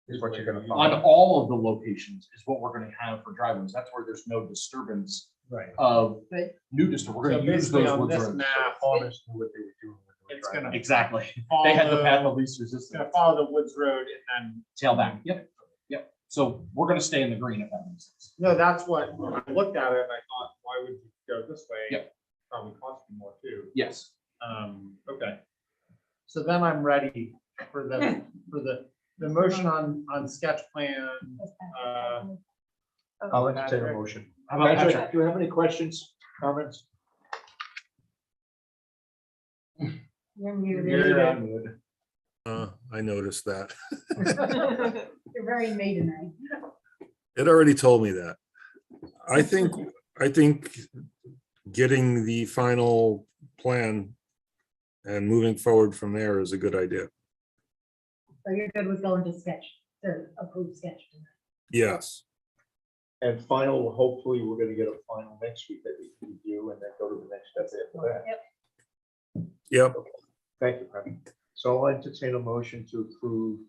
Is what you're gonna on find. all of the locations is what we're gonna have for driveways. That's where there's no disturbance Right. of But- new district. We're So gonna use basically those on woods this roads. map, Farmers knew what they were doing. when they were it's driving. gonna. Exactly. They had the path follow- of least It's resistance. gonna follow the woods road and then. Tail back. Yep. Yep. So we're gonna stay in the green if that makes sense. No, that's what, when I looked at it, and I thought, why would you go this way? Yep. Probably cost you more too. Yes. Okay. So then I'm ready for the motion on sketch plan. I'll entertain a motion. How about Patrick, Patrick? do you have any questions, comments? You're muted. You're muted. I noticed that. You're very maiden. It already told me that. I think getting the final plan and moving forward from there is a good idea. So you're good with going to sketch, to approve sketch. Yes. And final, hopefully, we're gonna get a final next week that we can review and then go to the next step after that. Yep. Thank you, Patrick. So I'll entertain a motion to approve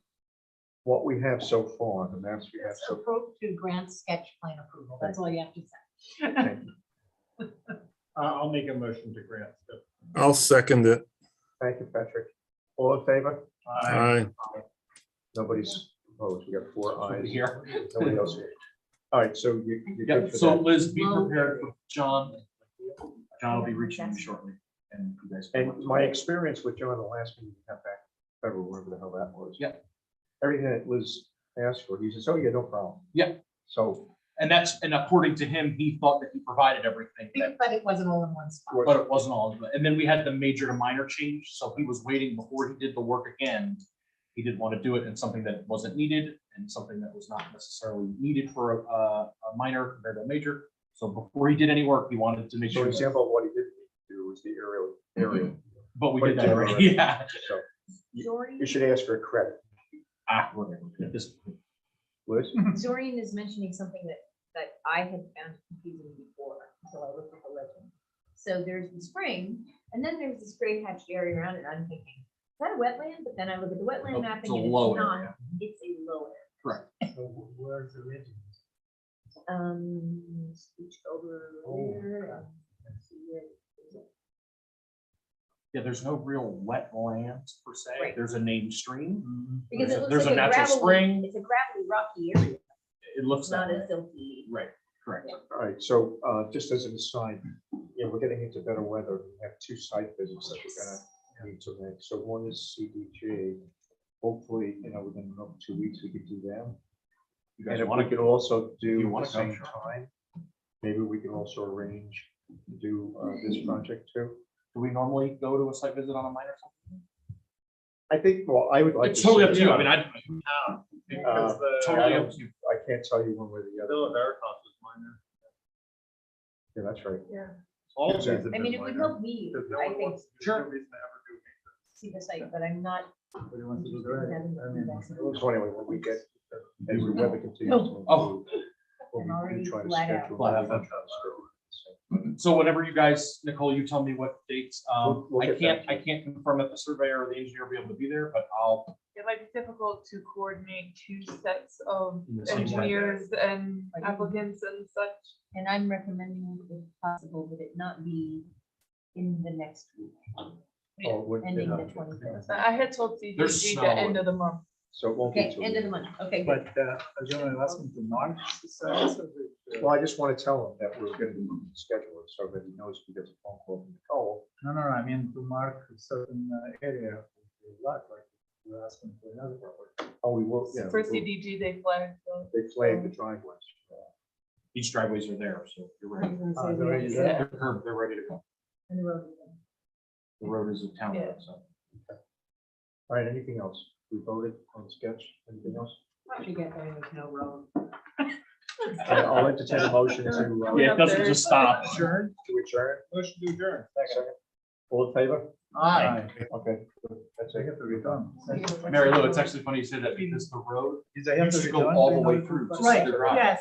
what we have so far, the maps we have so. Approve to grant sketch plan approval. That's all you have to say. Thank you. I'll make a motion to grant. I'll second it. Thank you, Patrick. All in favor? Aye. Nobody's opposed. We got 4 ayes. Here. Nobody else here. All right, so you're Yeah, good for so that. Liz, be prepared for John. John will be reaching you shortly. And you guys. can- And my experience with John, the last meeting we had back, February, wherever the hell that was. Yeah. Everything that Liz asked for, he says, oh, yeah, no problem. Yeah. So. And according to him, he thought that he provided everything, But it wasn't all in one spot. but it wasn't all of it. And then we had the major to minor change, so he was waiting before he did the work again. He didn't want to do it in something that wasn't needed and something that was not necessarily needed for a minor compared to a major. So before he did any work, he wanted to make So an sure, example of what he didn't do was the area. but we But did he that did already, already. yeah. So Zorian, you should ask for a credit. Whatever. This- Liz? Zorian is mentioning something that I had found confusing before, until I looked at the legend. So there's the spring, and then there's this gray hatched area around it, I'm thinking, is that a wetland? But then I look at the wetland Nope, mapping it's a and low it's area. not, it's a low area. Correct. Where's the legend? Speech over there. Let's see where it is. Yeah, there's no real wetlands per se. Right. There's a named stream. Because it looks There's like a natural gravelly- spring. It's a gravelly rocky area, It looks it's that not way. a silty. Right, correct. All right, so just as an aside, yeah, we're getting into better weather. We have 2 site visits that we're gonna need to make. So one is CDG. Hopefully, within another 2 weeks, we could do them. You And guys if want we to could also you do wanna the go, same sure. time, maybe we can also arrange to do this project too. Do we normally go to a site visit on a minor? I think, well, I would like. It's to totally see- up to you. I mean, Because the. totally I up don't- to you. I can't tell you one way or the other. Villa Veritas was minor. Yeah, that's right. All of Okay. these have I mean, been it would minor. help me, Because no I one think, wants- there's no reason to ever do maintenance. see the site, but I'm not. Everybody wants to do that. I mean, So anyway, when we get, as the weather continues No. to Oh. improve, Well, and we already try to flat out. schedule Flat that. out. So whatever you guys, Nicole, you tell me what dates. We'll I get can't, back I can't confirm that the surveyor or the engineer will be able to be there, but I'll. It might be difficult to coordinate two sets of In the same way. engineers and applicants and such. And I'm recommending, if possible, that it not be in the next week, Oh, what- ending yeah. the 25th. I had told There's CDG snow. the end of the month. So it won't be. Okay, till end of the month. Okay, good. But are you asking to March? Well, I just want to tell him that we're going to be scheduling so that he knows he gets a phone call from Nicole. No, I mean to mark a certain area of the lot, like you're asking for another property. Oh, we will, yeah. For we will. CDG, they flagged. They flagged the driveways. These driveways are there, so you're I was ready. gonna say Oh, we there have you to- go. They're curved, they're ready to go. and the road is in. The road is a town road, so. All right, anything else? We voted on the sketch, anything else? Once you get there, there's no road. I'll entertain a motion to. Yeah, it doesn't just stop. Adjourn, to adjourn. Motion to adjourn. Second. All in favor? Aye. Okay, good. That's They have it. to return. Mary Lou, it's actually funny you said that because the road Is they have used to to go return all the in way order to through. pass? to the garage. Yes.